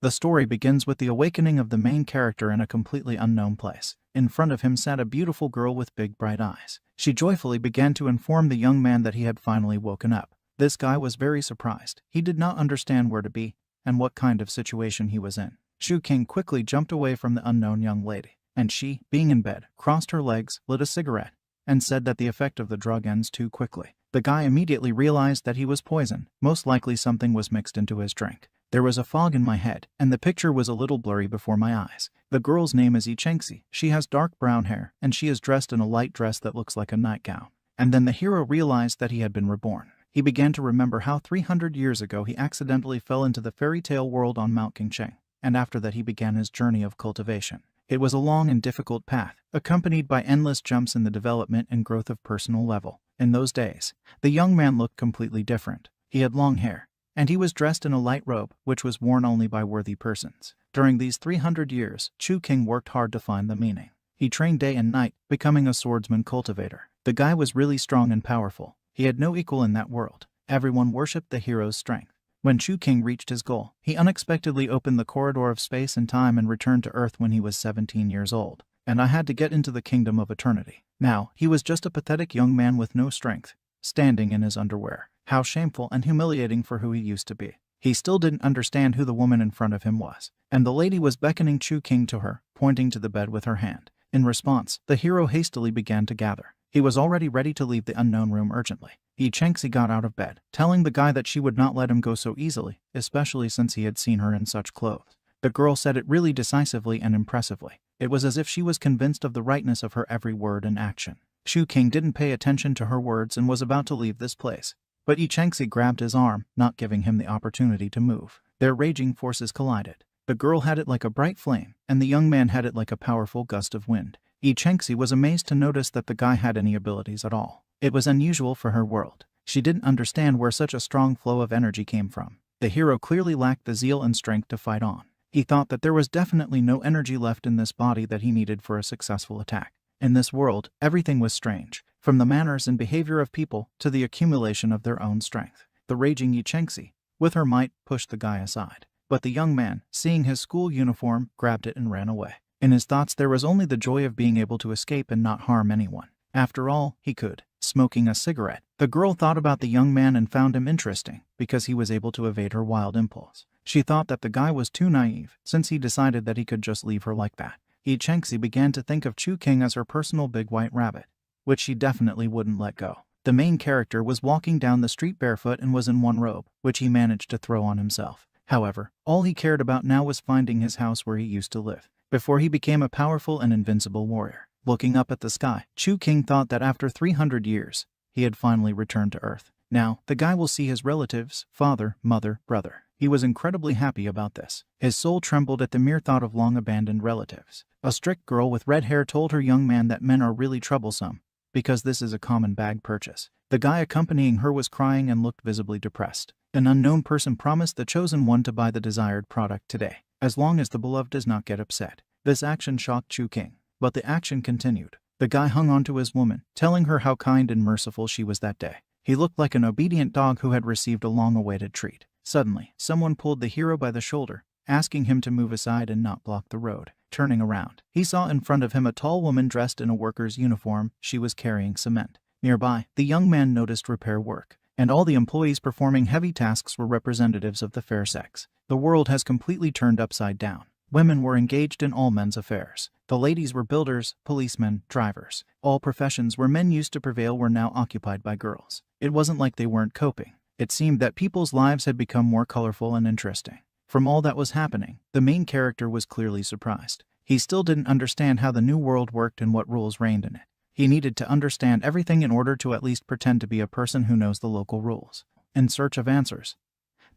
The story begins with the awakening of the main character in a completely unknown place. In front of him sat a beautiful girl with big bright eyes. She joyfully began to inform the young man that he had finally woken up. This guy was very surprised. He did not understand where to be and what kind of situation he was in. Shu King quickly jumped away from the unknown young lady, and she, being in bed, crossed her legs, lit a cigarette, and said that the effect of the drug ends too quickly. The guy immediately realized that he was poisoned. Most likely something was mixed into his drink. There was a fog in my head, and the picture was a little blurry before my eyes. The girl's name is Isekai'd. She has dark brown hair, and she is dressed in a light dress that looks like a nightgown. And then the hero realized that he had been reborn. He began to remember how 300 years ago he accidentally fell into the fairy tale world on Mount Qingcheng, and after that he began his journey of cultivation. It was a long and difficult path, accompanied by endless jumps in the development and growth of personal level. In those days, the young man looked completely different. He had long hair, and he was dressed in a light robe, which was worn only by worthy persons. During these 300 years, Shu King worked hard to find the meaning. He trained day and night, becoming a swordsman cultivator. The guy was really strong and powerful. He had no equal in that world. Everyone worshipped the hero's strength. When Shu King reached his goal, he unexpectedly opened the corridor of space and time and returned to Earth when he was 17 years old. And I had to get into the kingdom of eternity. Now, he was just a pathetic young man with no strength, standing in his underwear. How shameful and humiliating for who he used to be. He still didn't understand who the woman in front of him was. And the lady was beckoning Shu King to her, pointing to the bed with her hand. In response, the hero hastily began to gather. He was already ready to leave the unknown room urgently. Isekai'd got out of bed, telling the guy that she would not let him go so easily, especially since he had seen her in such clothes. The girl said it really decisively and impressively. It was as if she was convinced of the rightness of her every word and action. Shu King didn't pay attention to her words and was about to leave this place. But Isekai'd grabbed his arm, not giving him the opportunity to move. Their raging forces collided. The girl had it like a bright flame, and the young man had it like a powerful gust of wind. Isekai'd was amazed to notice that the guy had any abilities at all. It was unusual for her world. She didn't understand where such a strong flow of energy came from. The hero clearly lacked the zeal and strength to fight on. He thought that there was definitely no energy left in this body that he needed for a successful attack. In this world, everything was strange, from the manners and behavior of people to the accumulation of their own strength. The raging Isekai'd, with her might, pushed the guy aside. But the young man, seeing his school uniform, grabbed it and ran away. In his thoughts there was only the joy of being able to escape and not harm anyone. After all, he could. Smoking a cigarette, the girl thought about the young man and found him interesting because he was able to evade her wild impulse. She thought that the guy was too naive, since he decided that he could just leave her like that. Isekai'd began to think of Shu King as her personal big white rabbit, which she definitely wouldn't let go. The main character was walking down the street barefoot and was in one robe, which he managed to throw on himself. However, all he cared about now was finding his house where he used to live, before he became a powerful and invincible warrior. Looking up at the sky, Shu King thought that after 300 years, he had finally returned to Earth. Now, the guy will see his relatives, father, mother, brother. He was incredibly happy about this. His soul trembled at the mere thought of long-abandoned relatives. A strict girl with red hair told her young man that men are really troublesome, because this is a common bag purchase. The guy accompanying her was crying and looked visibly depressed. An unknown person promised the chosen one to buy the desired product today, as long as the beloved does not get upset. This action shocked Shu King, but the action continued. The guy hung on to his woman, telling her how kind and merciful she was that day. He looked like an obedient dog who had received a long-awaited treat. Suddenly, someone pulled the hero by the shoulder, asking him to move aside and not block the road. Turning around, he saw in front of him a tall woman dressed in a worker's uniform. She was carrying cement. Nearby, the young man noticed repair work, and all the employees performing heavy tasks were representatives of the fair sex. The world has completely turned upside down. Women were engaged in all men's affairs. The ladies were builders, policemen, drivers. All professions where men used to prevail were now occupied by girls. It wasn't like they weren't coping. It seemed that people's lives had become more colorful and interesting. From all that was happening, the main character was clearly surprised. He still didn't understand how the new world worked and what rules reigned in it. He needed to understand everything in order to at least pretend to be a person who knows the local rules. In search of answers,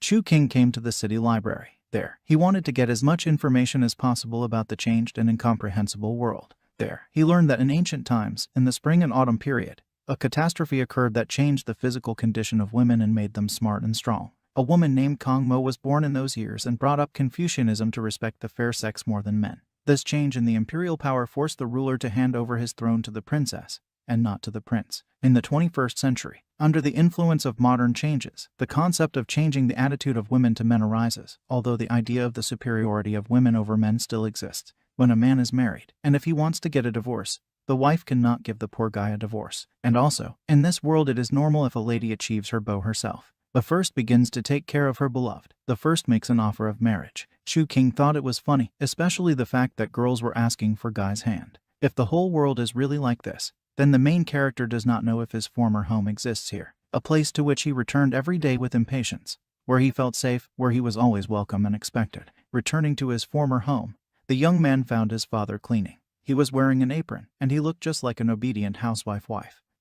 Shu King came to the city library. There, he wanted to get as much information as possible about the changed and incomprehensible world. There, he learned that in ancient times, in the spring and autumn period, a catastrophe occurred that changed the physical condition of women and made them smart and strong. A woman named Kong Mo was born in those years and brought up Confucianism to respect the fair sex more than men. This change in the imperial power forced the ruler to hand over his throne to the princess, and not to the prince. In the 21st century, under the influence of modern changes, the concept of changing the attitude of women to men arises, although the idea of the superiority of women over men still exists. When a man is married, and if he wants to get a divorce, the wife cannot give the poor guy a divorce. And also, in this world it is normal if a lady achieves her beau herself. The first begins to take care of her beloved. The first makes an offer of marriage. Shu King thought it was funny, especially the fact that girls were asking for guy's hand. If the whole world is really like this, then the main character does not know if his former home exists here, a place to which he returned every day with impatience, where he felt safe, where he was always welcome and expected. Returning to his former home, the young man found his father cleaning. He was wearing an apron, and he looked just like an obedient housewife.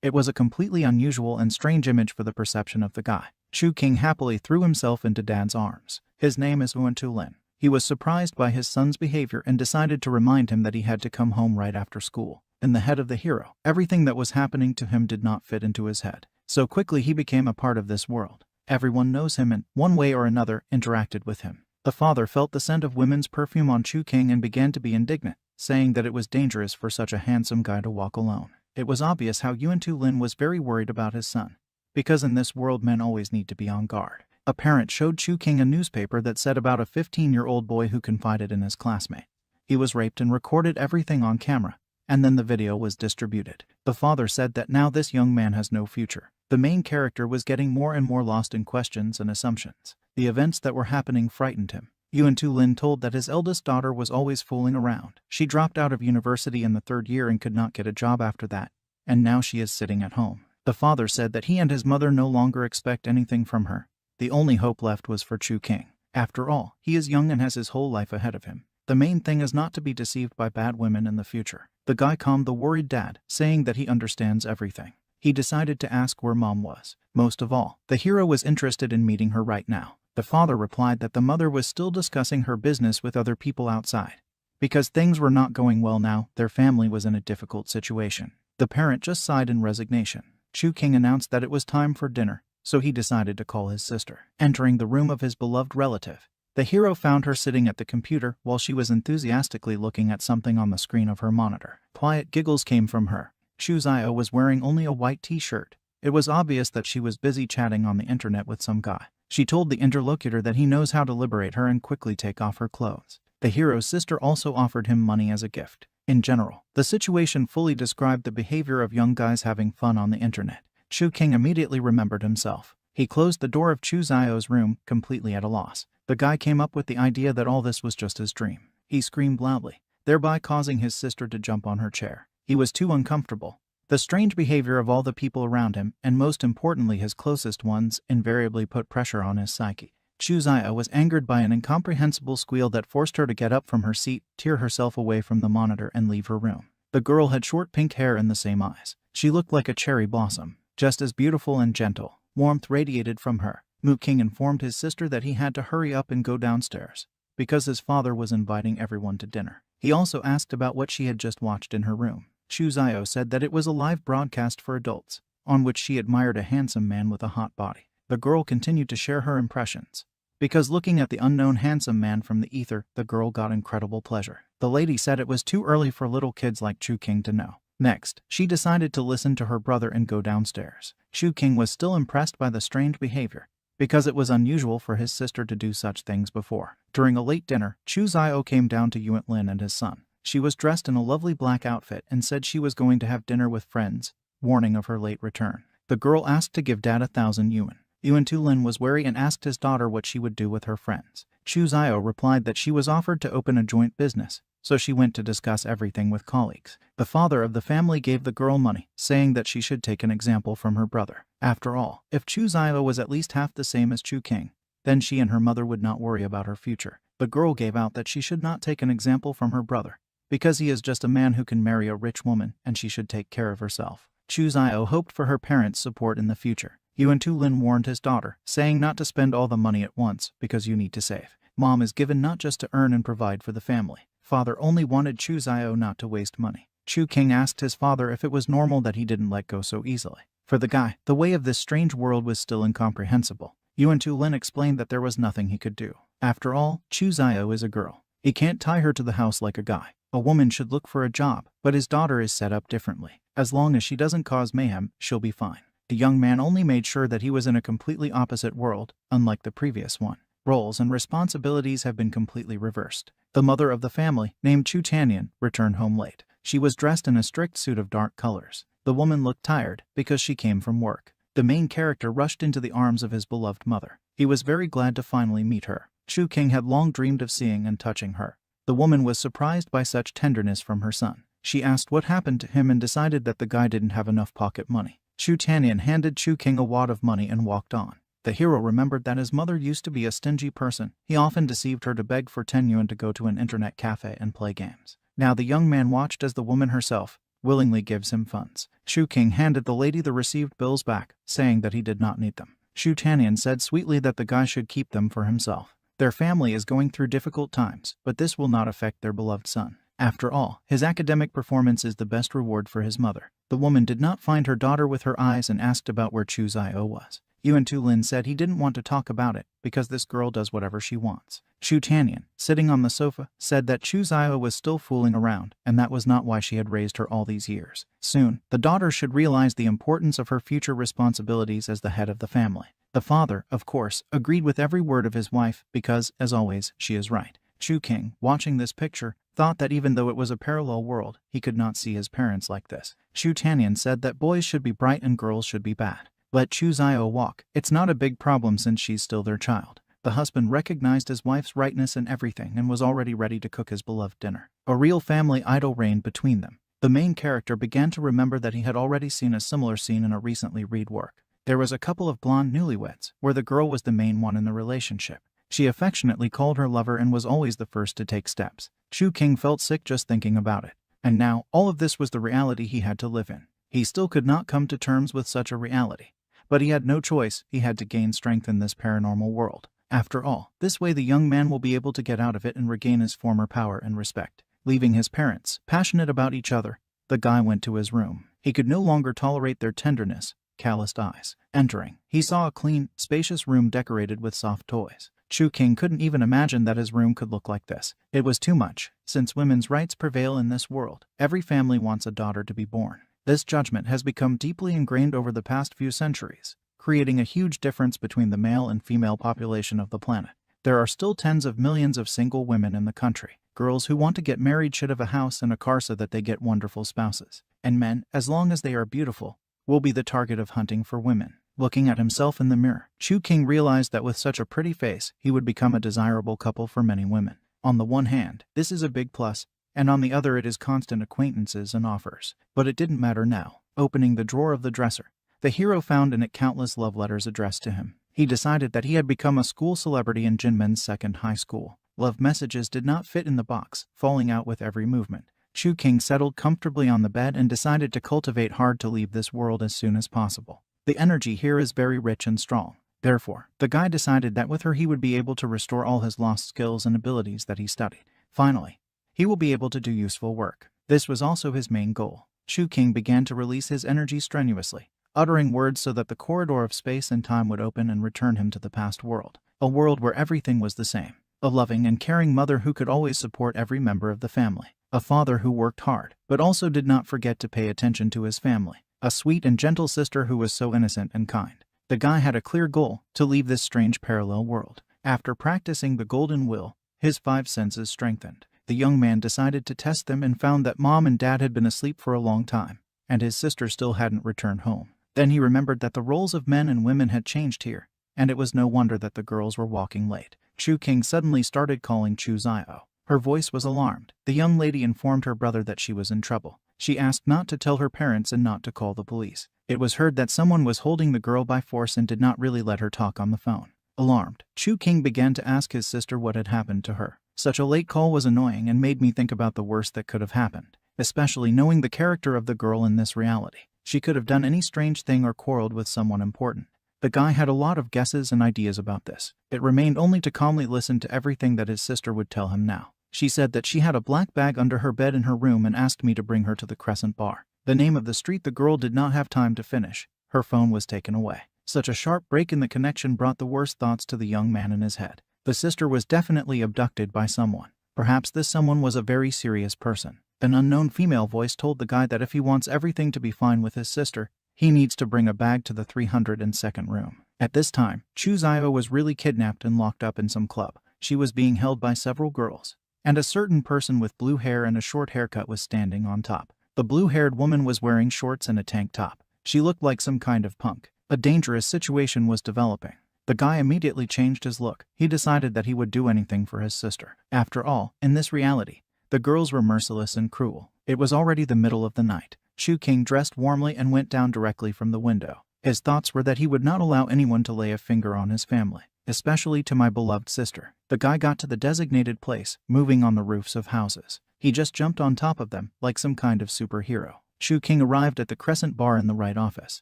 It was a completely unusual and strange image for the perception of the guy. Shu King happily threw himself into Dad's arms. His name is Lin. He was surprised by his son's behavior and decided to remind him that he had to come home right after school. In the head of the hero, everything that was happening to him did not fit into his head. So quickly he became a part of this world. Everyone knows him and, one way or another, interacted with him. The father felt the scent of women's perfume on Shu King and began to be indignant, saying that it was dangerous for such a handsome guy to walk alone. It was obvious how Lin was very worried about his son, because in this world men always need to be on guard. A parent showed Shu King a newspaper that said about a 15-year-old boy who confided in his classmate. He was raped and recorded everything on camera, and then the video was distributed. The father said that now this young man has no future. The main character was getting more and more lost in questions and assumptions. The events that were happening frightened him. Lin told that his eldest daughter was always fooling around. She dropped out of university in the 3rd year and could not get a job after that, and now she is sitting at home. The father said that he and his mother no longer expect anything from her. The only hope left was for Shu King. After all, he is young and has his whole life ahead of him. The main thing is not to be deceived by bad women in the future. The guy calmed the worried dad, saying that he understands everything. He decided to ask where mom was. Most of all, the hero was interested in meeting her right now. The father replied that the mother was still discussing her business with other people outside. Because things were not going well now, their family was in a difficult situation. The parent just sighed in resignation. Shu King announced that it was time for dinner, so he decided to call his sister. Entering the room of his beloved relative, the hero found her sitting at the computer while she was enthusiastically looking at something on the screen of her monitor. Quiet giggles came from her. Shu Zio was wearing only a white t-shirt. It was obvious that she was busy chatting on the internet with some guy. She told the interlocutor that he knows how to liberate her and quickly take off her clothes. The hero's sister also offered him money as a gift. In general, the situation fully described the behavior of young guys having fun on the internet. Shu King immediately remembered himself. He closed the door of Chu Zio's room, completely at a loss. The guy came up with the idea that all this was just his dream. He screamed loudly, thereby causing his sister to jump on her chair. He was too uncomfortable. The strange behavior of all the people around him, and most importantly his closest ones, invariably put pressure on his psyche. Chu Zio was angered by an incomprehensible squeal that forced her to get up from her seat, tear herself away from the monitor and leave her room. The girl had short pink hair and the same eyes. She looked like a cherry blossom, just as beautiful and gentle. Warmth radiated from her. Mu King informed his sister that he had to hurry up and go downstairs, because his father was inviting everyone to dinner. He also asked about what she had just watched in her room. Shu Zio said that it was a live broadcast for adults, on which she admired a handsome man with a hot body. The girl continued to share her impressions, because looking at the unknown handsome man from the ether, the girl got incredible pleasure. The lady said it was too early for little kids like Chu King to know. Next, she decided to listen to her brother and go downstairs. Shu King was still impressed by the strange behavior, because it was unusual for his sister to do such things before. During a late dinner, Chu Zio came down to Lin and his son. She was dressed in a lovely black outfit and said she was going to have dinner with friends, warning of her late return. The girl asked to give Dad 1,000 yuan. Lin was wary and asked his daughter what she would do with her friends. Chu Zio replied that she was offered to open a joint business, so she went to discuss everything with colleagues. The father of the family gave the girl money, saying that she should take an example from her brother. After all, if Chu Zio was at least half the same as Chu King, then she and her mother would not worry about her future. The girl gave out that she should not take an example from her brother, because he is just a man who can marry a rich woman and she should take care of herself. Chu Zio hoped for her parents' support in the future. Lin warned his daughter, saying not to spend all the money at once because you need to save. Mom is given not just to earn and provide for the family. Father only wanted Chu Zio not to waste money. Chu King asked his father if it was normal that he didn't let go so easily. For the guy, the way of this strange world was still incomprehensible. Lin explained that there was nothing he could do. After all, Chu Zio is a girl. He can't tie her to the house like a guy. A woman should look for a job, but his daughter is set up differently. As long as she doesn't cause mayhem, she'll be fine. The young man only made sure that he was in a completely opposite world, unlike the previous one. Roles and responsibilities have been completely reversed. The mother of the family, named Chu Tanyan, returned home late. She was dressed in a strict suit of dark colors. The woman looked tired because she came from work. The main character rushed into the arms of his beloved mother. He was very glad to finally meet her. Chu King had long dreamed of seeing and touching her. The woman was surprised by such tenderness from her son. She asked what happened to him and decided that the guy didn't have enough pocket money. Chu Tanyan handed Chu King a wad of money and walked on. The hero remembered that his mother used to be a stingy person. He often deceived her to beg for 10 yuan to go to an internet cafe and play games. Now the young man watched as the woman herself willingly gives him funds. Chu King handed the lady the received bills back, saying that he did not need them. Chu Tanyan said sweetly that the guy should keep them for himself. Their family is going through difficult times, but this will not affect their beloved son. After all, his academic performance is the best reward for his mother. The woman did not find her daughter with her eyes and asked about where Chu Zio was. Yuan Tulin said he didn't want to talk about it because this girl does whatever she wants. Chu Tanyan, sitting on the sofa, said that Chu Zio was still fooling around and that was not why she had raised her all these years. Soon, the daughter should realize the importance of her future responsibilities as the head of the family. The father, of course, agreed with every word of his wife because, as always, she is right. Chu King, watching this picture, thought that even though it was a parallel world, he could not see his parents like this. Chu Tanyan said that boys should be bright and girls should be bad. Let Chu Zio walk. It's not a big problem since she's still their child. The husband recognized his wife's rightness in everything and was already ready to cook his beloved dinner. A real family idyll reigned between them. The main character began to remember that he had already seen a similar scene in a recently read work. There was a couple of blonde newlyweds, where the girl was the main one in the relationship. She affectionately called her lover and was always the first to take steps. Chu King felt sick just thinking about it. And now, all of this was the reality he had to live in. He still could not come to terms with such a reality. But he had no choice, he had to gain strength in this paranormal world. After all, this way the young man will be able to get out of it and regain his former power and respect. Leaving his parents, passionate about each other, the guy went to his room. He could no longer tolerate their tenderness, calloused eyes. Entering, he saw a clean, spacious room decorated with soft toys. Chu King couldn't even imagine that his room could look like this. It was too much. Since women's rights prevail in this world, every family wants a daughter to be born. This judgment has become deeply ingrained over the past few centuries, creating a huge difference between the male and female population of the planet. There are still tens of millions of single women in the country. Girls who want to get married should have a house and a car so that they get wonderful spouses. And men, as long as they are beautiful, will be the target of hunting for women. Looking at himself in the mirror, Chu King realized that with such a pretty face, he would become a desirable couple for many women. On the one hand, this is a big plus, and on the other it is constant acquaintances and offers. But it didn't matter now. Opening the drawer of the dresser, the hero found in it countless love letters addressed to him. He decided that he had become a school celebrity in Jinmen's second high school. Love messages did not fit in the box, falling out with every movement. Chu King settled comfortably on the bed and decided to cultivate hard to leave this world as soon as possible. The energy here is very rich and strong. Therefore, the guy decided that with her he would be able to restore all his lost skills and abilities that he studied. Finally, he will be able to do useful work. This was also his main goal. Chu King began to release his energy strenuously, uttering words so that the corridor of space and time would open and return him to the past world. A world where everything was the same. A loving and caring mother who could always support every member of the family. A father who worked hard, but also did not forget to pay attention to his family. A sweet and gentle sister who was so innocent and kind. The guy had a clear goal, to leave this strange parallel world. After practicing the golden will, his 5 senses strengthened. The young man decided to test them and found that mom and dad had been asleep for a long time, and his sister still hadn't returned home. Then he remembered that the roles of men and women had changed here, and it was no wonder that the girls were walking late. Chu King suddenly started calling Chu Zio. Her voice was alarmed. The young lady informed her brother that she was in trouble. She asked not to tell her parents and not to call the police. It was heard that someone was holding the girl by force and did not really let her talk on the phone. Alarmed, Chu King began to ask his sister what had happened to her. Such a late call was annoying and made me think about the worst that could have happened, especially knowing the character of the girl in this reality. She could have done any strange thing or quarreled with someone important. The guy had a lot of guesses and ideas about this. It remained only to calmly listen to everything that his sister would tell him now. She said that she had a black bag under her bed in her room and asked me to bring her to the Crescent Bar. The name of the street the girl did not have time to finish. Her phone was taken away. Such a sharp break in the connection brought the worst thoughts to the young man in his head. The sister was definitely abducted by someone. Perhaps this someone was a very serious person. An unknown female voice told the guy that if he wants everything to be fine with his sister, he needs to bring a bag to the 302nd room. At this time, Chuzayo was really kidnapped and locked up in some club. She was being held by several girls, and a certain person with blue hair and a short haircut was standing on top. The blue-haired woman was wearing shorts and a tank top. She looked like some kind of punk. A dangerous situation was developing. The guy immediately changed his look. He decided that he would do anything for his sister. After all, in this reality, the girls were merciless and cruel. It was already the middle of the night. Shu King dressed warmly and went down directly from the window. His thoughts were that he would not allow anyone to lay a finger on his family, especially to my beloved sister. The guy got to the designated place, moving on the roofs of houses. He just jumped on top of them, like some kind of superhero. Shu King arrived at the Crescent Bar in the right office.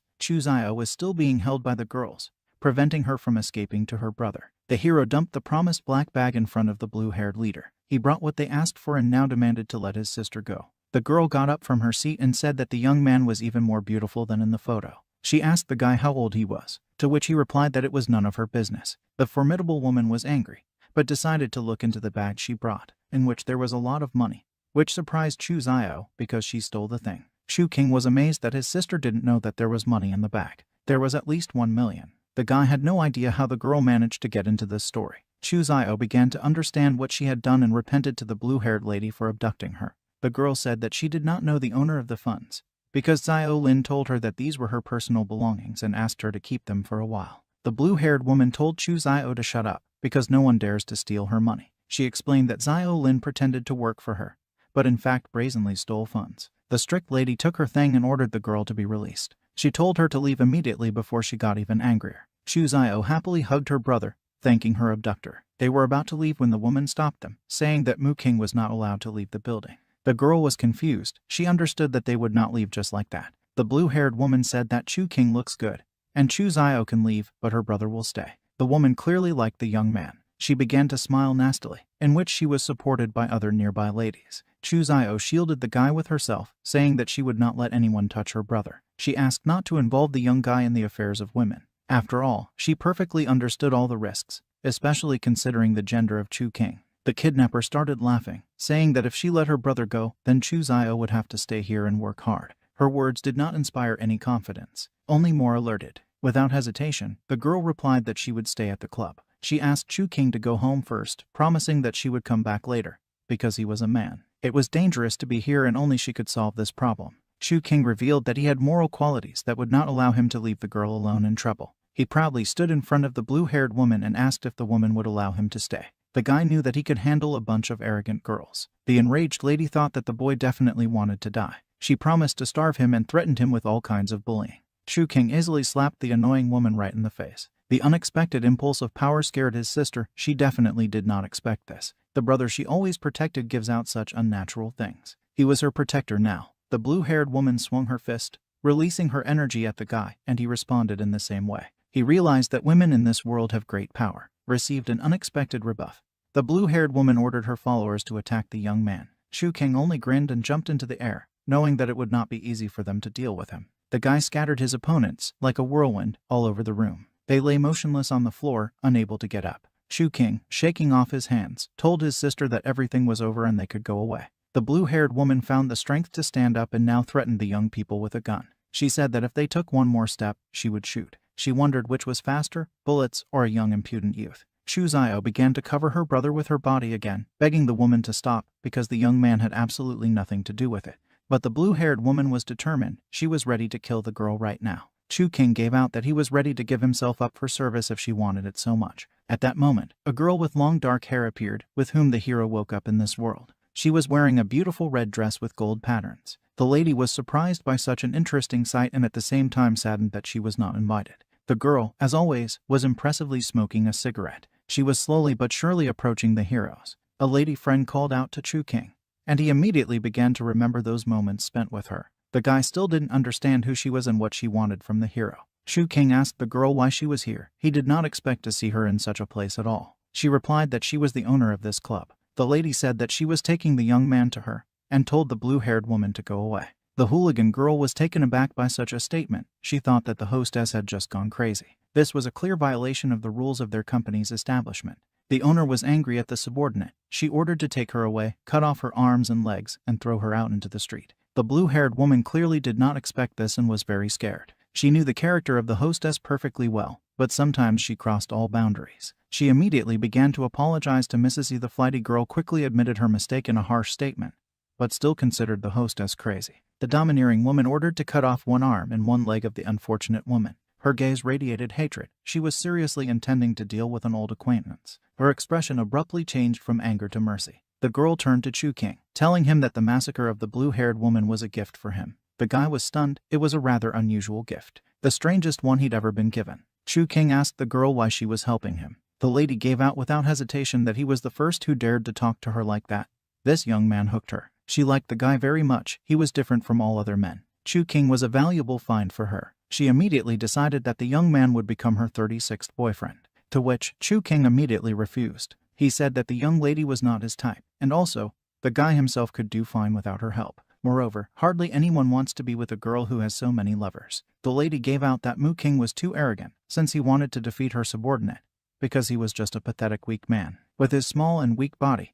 Chuzayo was still being held by the girls, preventing her from escaping to her brother. The hero dumped the promised black bag in front of the blue-haired leader. He brought what they asked for and now demanded to let his sister go. The girl got up from her seat and said that the young man was even more beautiful than in the photo. She asked the guy how old he was, to which he replied that it was none of her business. The formidable woman was angry, but decided to look into the bag she brought, in which there was a lot of money, which surprised Chuzayo because she stole the thing. Shu King was amazed that his sister didn't know that there was money in the bag. There was at least 1 million. The guy had no idea how the girl managed to get into this story. Chuzayo began to understand what she had done and repented to the blue-haired lady for abducting her. The girl said that she did not know the owner of the funds, because Zio Lin told her that these were her personal belongings and asked her to keep them for a while. The blue-haired woman told Chuzayo to shut up, because no one dares to steal her money. She explained that Zio Lin pretended to work for her, but in fact brazenly stole funds. The strict lady took her thing and ordered the girl to be released. She told her to leave immediately before she got even angrier. Chuzayo happily hugged her brother, thanking her abductor. They were about to leave when the woman stopped them, saying that Mu King was not allowed to leave the building. The girl was confused. She understood that they would not leave just like that. The blue-haired woman said that Chu King looks good, and Chuzayo can leave, but her brother will stay. The woman clearly liked the young man. She began to smile nastily, in which she was supported by other nearby ladies. Chuzayo shielded the guy with herself, saying that she would not let anyone touch her brother. She asked not to involve the young guy in the affairs of women. After all, she perfectly understood all the risks, especially considering the gender of Chu King. The kidnapper started laughing, saying that if she let her brother go, then Chuzayo would have to stay here and work hard. Her words did not inspire any confidence, only more alerted. Without hesitation, the girl replied that she would stay at the club. She asked Chu King to go home first, promising that she would come back later, because he was a man. It was dangerous to be here and only she could solve this problem. Chu King revealed that he had moral qualities that would not allow him to leave the girl alone in trouble. He proudly stood in front of the blue-haired woman and asked if the woman would allow him to stay. The guy knew that he could handle a bunch of arrogant girls. The enraged lady thought that the boy definitely wanted to die. She promised to starve him and threatened him with all kinds of bullying. Chu King easily slapped the annoying woman right in the face. The unexpected impulse of power scared his sister. She definitely did not expect this. The brother she always protected gives out such unnatural things. He was her protector now. The blue-haired woman swung her fist, releasing her energy at the guy, and he responded in the same way. He realized that women in this world have great power, received an unexpected rebuff. The blue-haired woman ordered her followers to attack the young man. Chu King only grinned and jumped into the air, knowing that it would not be easy for them to deal with him. The guy scattered his opponents, like a whirlwind, all over the room. They lay motionless on the floor, unable to get up. Chu King, shaking off his hands, told his sister that everything was over and they could go away. The blue-haired woman found the strength to stand up and now threatened the young people with a gun. She said that if they took one more step, she would shoot. She wondered which was faster, bullets or a young impudent youth. Chuzayo began to cover her brother with her body again, begging the woman to stop because the young man had absolutely nothing to do with it. But the blue-haired woman was determined. She was ready to kill the girl right now. Chu King gave out that he was ready to give himself up for service if she wanted it so much. At that moment, a girl with long dark hair appeared, with whom the hero woke up in this world. She was wearing a beautiful red dress with gold patterns. The lady was surprised by such an interesting sight and at the same time saddened that she was not invited. The girl, as always, was impressively smoking a cigarette. She was slowly but surely approaching the heroes. A lady friend called out to Chu King, and he immediately began to remember those moments spent with her. The guy still didn't understand who she was and what she wanted from the hero. Chu King asked the girl why she was here. He did not expect to see her in such a place at all. She replied that she was the owner of this club. The lady said that she was taking the young man to her, and told the blue-haired woman to go away. The hooligan girl was taken aback by such a statement. She thought that the hostess had just gone crazy. This was a clear violation of the rules of their company's establishment. The owner was angry at the subordinate. She ordered to take her away, cut off her arms and legs, and throw her out into the street. The blue-haired woman clearly did not expect this and was very scared. She knew the character of the hostess perfectly well, but sometimes she crossed all boundaries. She immediately began to apologize to Mrs. E. The flighty girl quickly admitted her mistake in a harsh statement, but still considered the hostess crazy. The domineering woman ordered to cut off one arm and one leg of the unfortunate woman. Her gaze radiated hatred. She was seriously intending to deal with an old acquaintance. Her expression abruptly changed from anger to mercy. The girl turned to Chu King, telling him that the massacre of the blue-haired woman was a gift for him. The guy was stunned. It was a rather unusual gift, the strangest one he'd ever been given. Chu King asked the girl why she was helping him. The lady gave out without hesitation that he was the first who dared to talk to her like that. This young man hooked her. She liked the guy very much. He was different from all other men. Chu King was a valuable find for her. She immediately decided that the young man would become her 36th boyfriend, to which Chu King immediately refused. He said that the young lady was not his type, and also, the guy himself could do fine without her help. Moreover, hardly anyone wants to be with a girl who has so many lovers. The lady gave out that Mu King was too arrogant, since he wanted to defeat her subordinate, because he was just a pathetic weak man. With his small and weak body,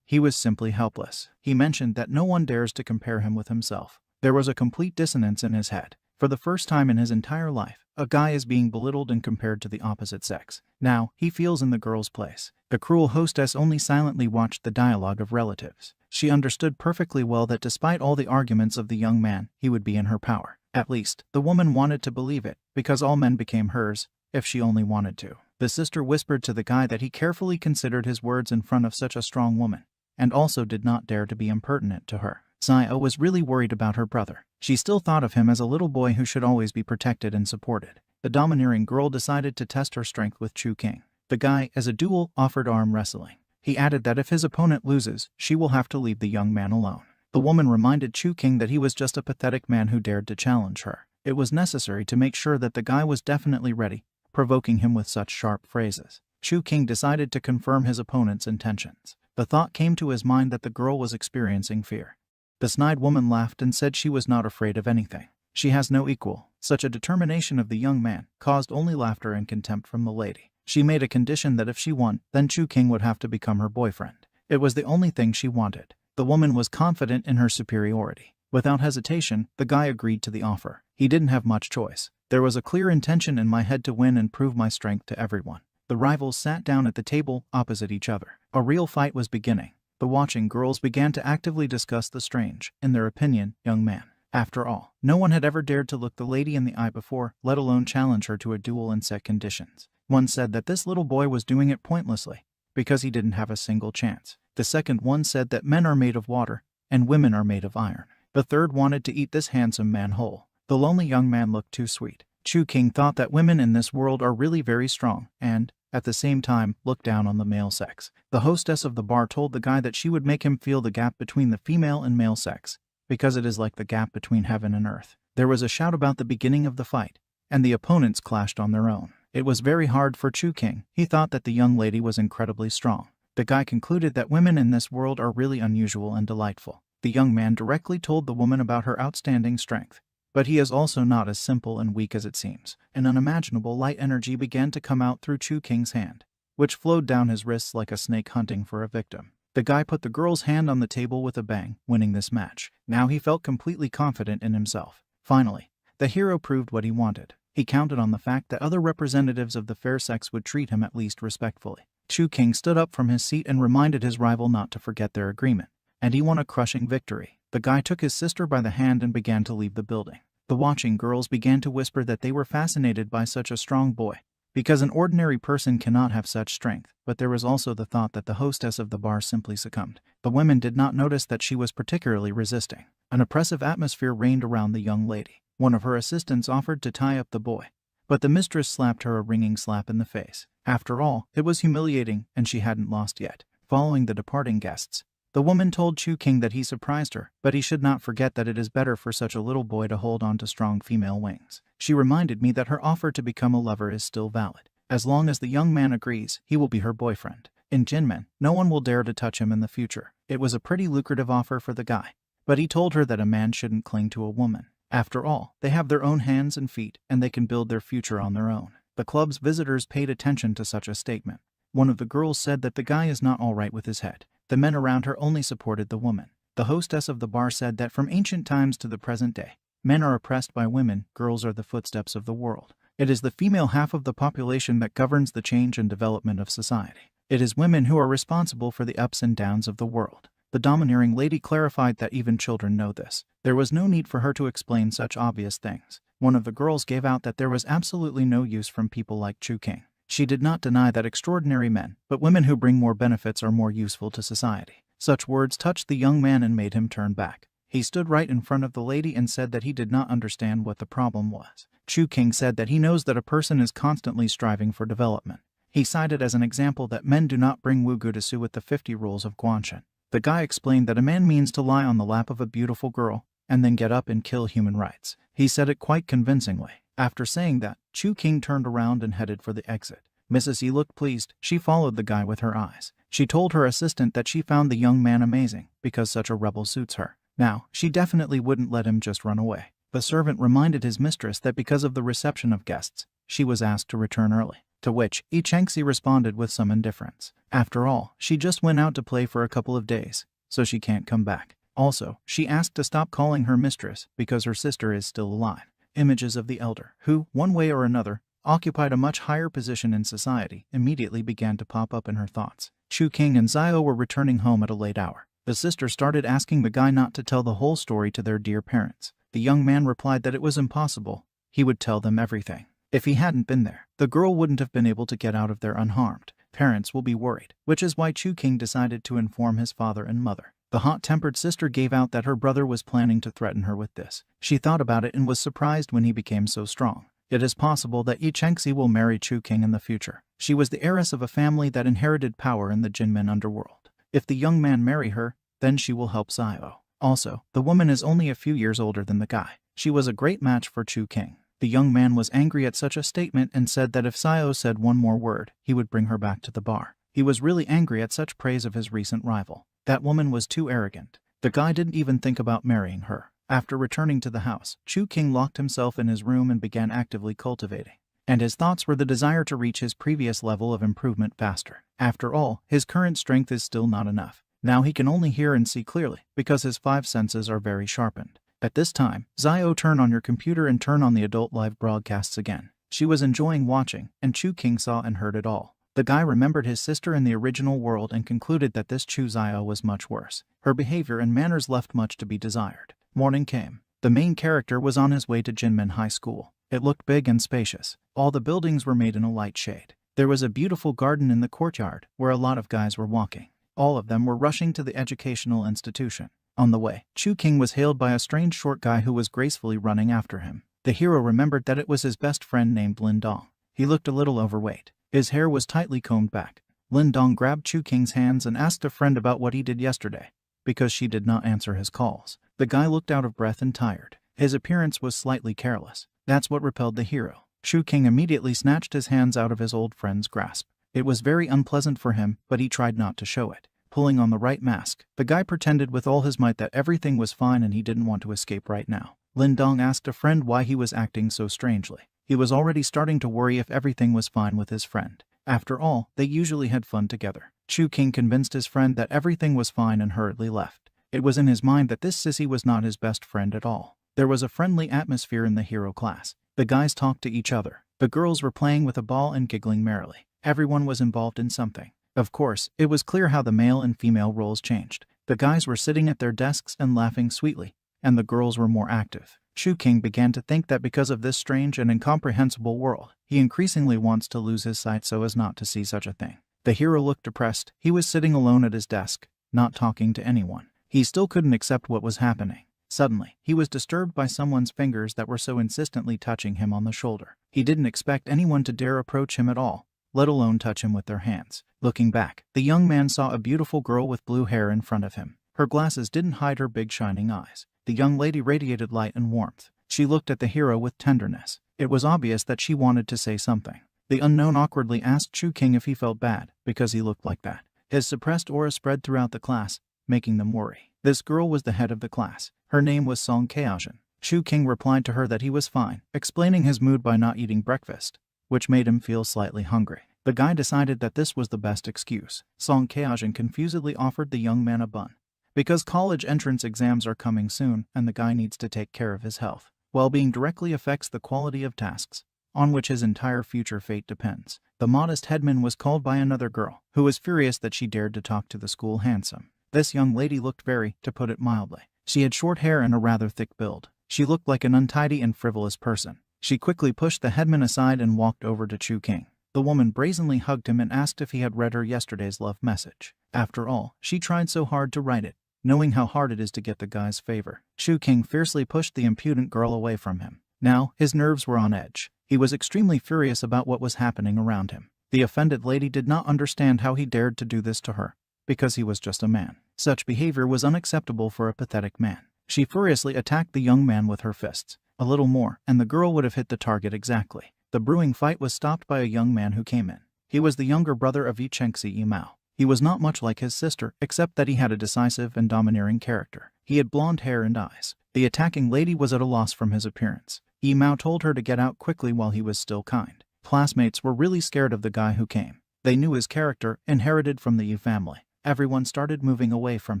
he was simply helpless. He mentioned that no one dares to compare him with himself. There was a complete dissonance in his head. For the first time in his entire life, a guy is being belittled and compared to the opposite sex. Now, he feels in the girl's place. The cruel hostess only silently watched the dialogue of relatives. She understood perfectly well that despite all the arguments of the young man, he would be in her power. At least, the woman wanted to believe it, because all men became hers, if she only wanted to. The sister whispered to the guy that he carefully considered his words in front of such a strong woman, and also did not dare to be impertinent to her. Zio was really worried about her brother. She still thought of him as a little boy who should always be protected and supported. The domineering girl decided to test her strength with Chu King. The guy, as a duel, offered arm wrestling. He added that if his opponent loses, she will have to leave the young man alone. The woman reminded Chu King that he was just a pathetic man who dared to challenge her. It was necessary to make sure that the guy was definitely ready, provoking him with such sharp phrases. Chu King decided to confirm his opponent's intentions. The thought came to his mind that the girl was experiencing fear. The snide woman laughed and said she was not afraid of anything. She has no equal. Such a determination of the young man caused only laughter and contempt from the lady. She made a condition that if she won, then Chu King would have to become her boyfriend. It was the only thing she wanted. The woman was confident in her superiority. Without hesitation, the guy agreed to the offer. He didn't have much choice. There was a clear intention in my head to win and prove my strength to everyone. The rivals sat down at the table opposite each other. A real fight was beginning. The watching girls began to actively discuss the strange, in their opinion, young man. After all, no one had ever dared to look the lady in the eye before, let alone challenge her to a duel in set conditions. One said that this little boy was doing it pointlessly, because he didn't have a single chance. The second one said that men are made of water, and women are made of iron. The third wanted to eat this handsome man whole. The lonely young man looked too sweet. Chu King thought that women in this world are really very strong, and, at the same time, looked down on the male sex. The hostess of the bar told the guy that she would make him feel the gap between the female and male sex, because it is like the gap between heaven and earth. There was a shout about the beginning of the fight, and the opponents clashed on their own. It was very hard for Chu King. He thought that the young lady was incredibly strong. The guy concluded that women in this world are really unusual and delightful. The young man directly told the woman about her outstanding strength. But he is also not as simple and weak as it seems. An unimaginable light energy began to come out through Chu King's hand, which flowed down his wrists like a snake hunting for a victim. The guy put the girl's hand on the table with a bang, winning this match. Now he felt completely confident in himself. Finally, the hero proved what he wanted. He counted on the fact that other representatives of the fair sex would treat him at least respectfully. Chu King stood up from his seat and reminded his rival not to forget their agreement, and he won a crushing victory. The guy took his sister by the hand and began to leave the building. The watching girls began to whisper that they were fascinated by such a strong boy, because an ordinary person cannot have such strength, but there was also the thought that the hostess of the bar simply succumbed. The women did not notice that she was particularly resisting. An oppressive atmosphere reigned around the young lady. One of her assistants offered to tie up the boy, but the mistress slapped her a ringing slap in the face. After all, it was humiliating, and she hadn't lost yet. Following the departing guests, the woman told Chu King that he surprised her, but he should not forget that it is better for such a little boy to hold on to strong female wings. She reminded me that her offer to become a lover is still valid. As long as the young man agrees, he will be her boyfriend. In Jinmen, no one will dare to touch him in the future. It was a pretty lucrative offer for the guy, but he told her that a man shouldn't cling to a woman. After all, they have their own hands and feet, and they can build their future on their own. The club's visitors paid attention to such a statement. One of the girls said that the guy is not all right with his head. The men around her only supported the woman. The hostess of the bar said that from ancient times to the present day, men are oppressed by women, girls are the footsteps of the world. It is the female half of the population that governs the change and development of society. It is women who are responsible for the ups and downs of the world. The domineering lady clarified that even children know this. There was no need for her to explain such obvious things. One of the girls gave out that there was absolutely no use from people like Chu King. She did not deny that extraordinary men, but women who bring more benefits are more useful to society. Such words touched the young man and made him turn back. He stood right in front of the lady and said that he did not understand what the problem was. Chu King said that he knows that a person is constantly striving for development. He cited as an example that men do not bring Wugu to sue with the 50 rules of Guanshan. The guy explained that a man means to lie on the lap of a beautiful girl and then get up and kill human rights. He said it quite convincingly. After saying that, Chu King turned around and headed for the exit. Mrs. Yi looked pleased. She followed the guy with her eyes. She told her assistant that she found the young man amazing because such a rebel suits her. Now, she definitely wouldn't let him just run away. The servant reminded his mistress that because of the reception of guests, she was asked to return early, to which Isekai'd responded with some indifference. After all, she just went out to play for a couple of days, so she can't come back. Also, she asked to stop calling her mistress because her sister is still alive. Images of the elder, who, one way or another, occupied a much higher position in society, immediately began to pop up in her thoughts. Chu King and Xiao were returning home at a late hour. The sister started asking the guy not to tell the whole story to their dear parents. The young man replied that it was impossible. He would tell them everything. If he hadn't been there, the girl wouldn't have been able to get out of there unharmed. Parents will be worried, which is why Chu King decided to inform his father and mother. The hot-tempered sister gave out that her brother was planning to threaten her with this. She thought about it and was surprised when he became so strong. It is possible that Isekai'd will marry Chu King in the future. She was the heiress of a family that inherited power in the Jinmen underworld. If the young man marry her, then she will help Xiao. Also, the woman is only a few years older than the guy. She was a great match for Chu King. The young man was angry at such a statement and said that if Xiao said one more word, he would bring her back to the bar. He was really angry at such praise of his recent rival. That woman was too arrogant. The guy didn't even think about marrying her. After returning to the house, Chu King locked himself in his room and began actively cultivating. And his thoughts were the desire to reach his previous level of improvement faster. After all, his current strength is still not enough. Now he can only hear and see clearly, because his 5 senses are very sharpened. At this time, Xiao, turn on your computer and turn on the adult live broadcasts again. She was enjoying watching, and Chu King saw and heard it all. The guy remembered his sister in the original world and concluded that this Chu Xiao was much worse. Her behavior and manners left much to be desired. Morning came. The main character was on his way to Jinmen High School. It looked big and spacious. All the buildings were made in a light shade. There was a beautiful garden in the courtyard, where a lot of guys were walking. All of them were rushing to the educational institution. On the way, Chu King was hailed by a strange short guy who was gracefully running after him. The hero remembered that it was his best friend named Lin Dong. He looked a little overweight. His hair was tightly combed back. Lin Dong grabbed Chu King's hands and asked a friend about what he did yesterday, because she did not answer his calls. The guy looked out of breath and tired. His appearance was slightly careless. That's what repelled the hero. Chu King immediately snatched his hands out of his old friend's grasp. It was very unpleasant for him, but he tried not to show it. Pulling on the right mask, the guy pretended with all his might that everything was fine and he didn't want to escape right now. Lin Dong asked a friend why he was acting so strangely. He was already starting to worry if everything was fine with his friend. After all, they usually had fun together. Chu King convinced his friend that everything was fine and hurriedly left. It was in his mind that this sissy was not his best friend at all. There was a friendly atmosphere in the hero class. The guys talked to each other. The girls were playing with a ball and giggling merrily. Everyone was involved in something. Of course, it was clear how the male and female roles changed. The guys were sitting at their desks and laughing sweetly, and the girls were more active. Chu King began to think that because of this strange and incomprehensible world, he increasingly wants to lose his sight so as not to see such a thing. The hero looked depressed. He was sitting alone at his desk, not talking to anyone. He still couldn't accept what was happening. Suddenly, he was disturbed by someone's fingers that were so insistently touching him on the shoulder. He didn't expect anyone to dare approach him at all, let alone touch him with their hands. Looking back, the young man saw a beautiful girl with blue hair in front of him. Her glasses didn't hide her big shining eyes. The young lady radiated light and warmth. She looked at the hero with tenderness. It was obvious that she wanted to say something. The unknown awkwardly asked Chu King if he felt bad, because he looked like that. His suppressed aura spread throughout the class, making them worry. This girl was the head of the class. Her name was Song Kaojin. Chu King replied to her that he was fine, explaining his mood by not eating breakfast, which made him feel slightly hungry. The guy decided that this was the best excuse. Song Kaejin confusedly offered the young man a bun. Because college entrance exams are coming soon and the guy needs to take care of his health. Well-being directly affects the quality of tasks, on which his entire future fate depends. The modest headman was called by another girl, who was furious that she dared to talk to the school handsome. This young lady looked very, to put it mildly. She had short hair and a rather thick build. She looked like an untidy and frivolous person. She quickly pushed the headman aside and walked over to Chu King. The woman brazenly hugged him and asked if he had read her yesterday's love message. After all, she tried so hard to write it, knowing how hard it is to get the guy's favor. Chu King fiercely pushed the impudent girl away from him. Now, his nerves were on edge. He was extremely furious about what was happening around him. The offended lady did not understand how he dared to do this to her, because he was just a man. Such behavior was unacceptable for a pathetic man. She furiously attacked the young man with her fists. A little more, and the girl would have hit the target exactly. The brewing fight was stopped by a young man who came in. He was the younger brother of Isekai'd. He was not much like his sister, except that he had a decisive and domineering character. He had blonde hair and eyes. The attacking lady was at a loss from his appearance. Imao told her to get out quickly while he was still kind. Classmates were really scared of the guy who came. They knew his character, inherited from the Yu family. Everyone started moving away from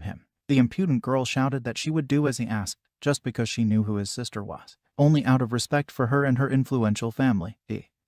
him. The impudent girl shouted that she would do as he asked, just because she knew who his sister was. Only out of respect for her and her influential family.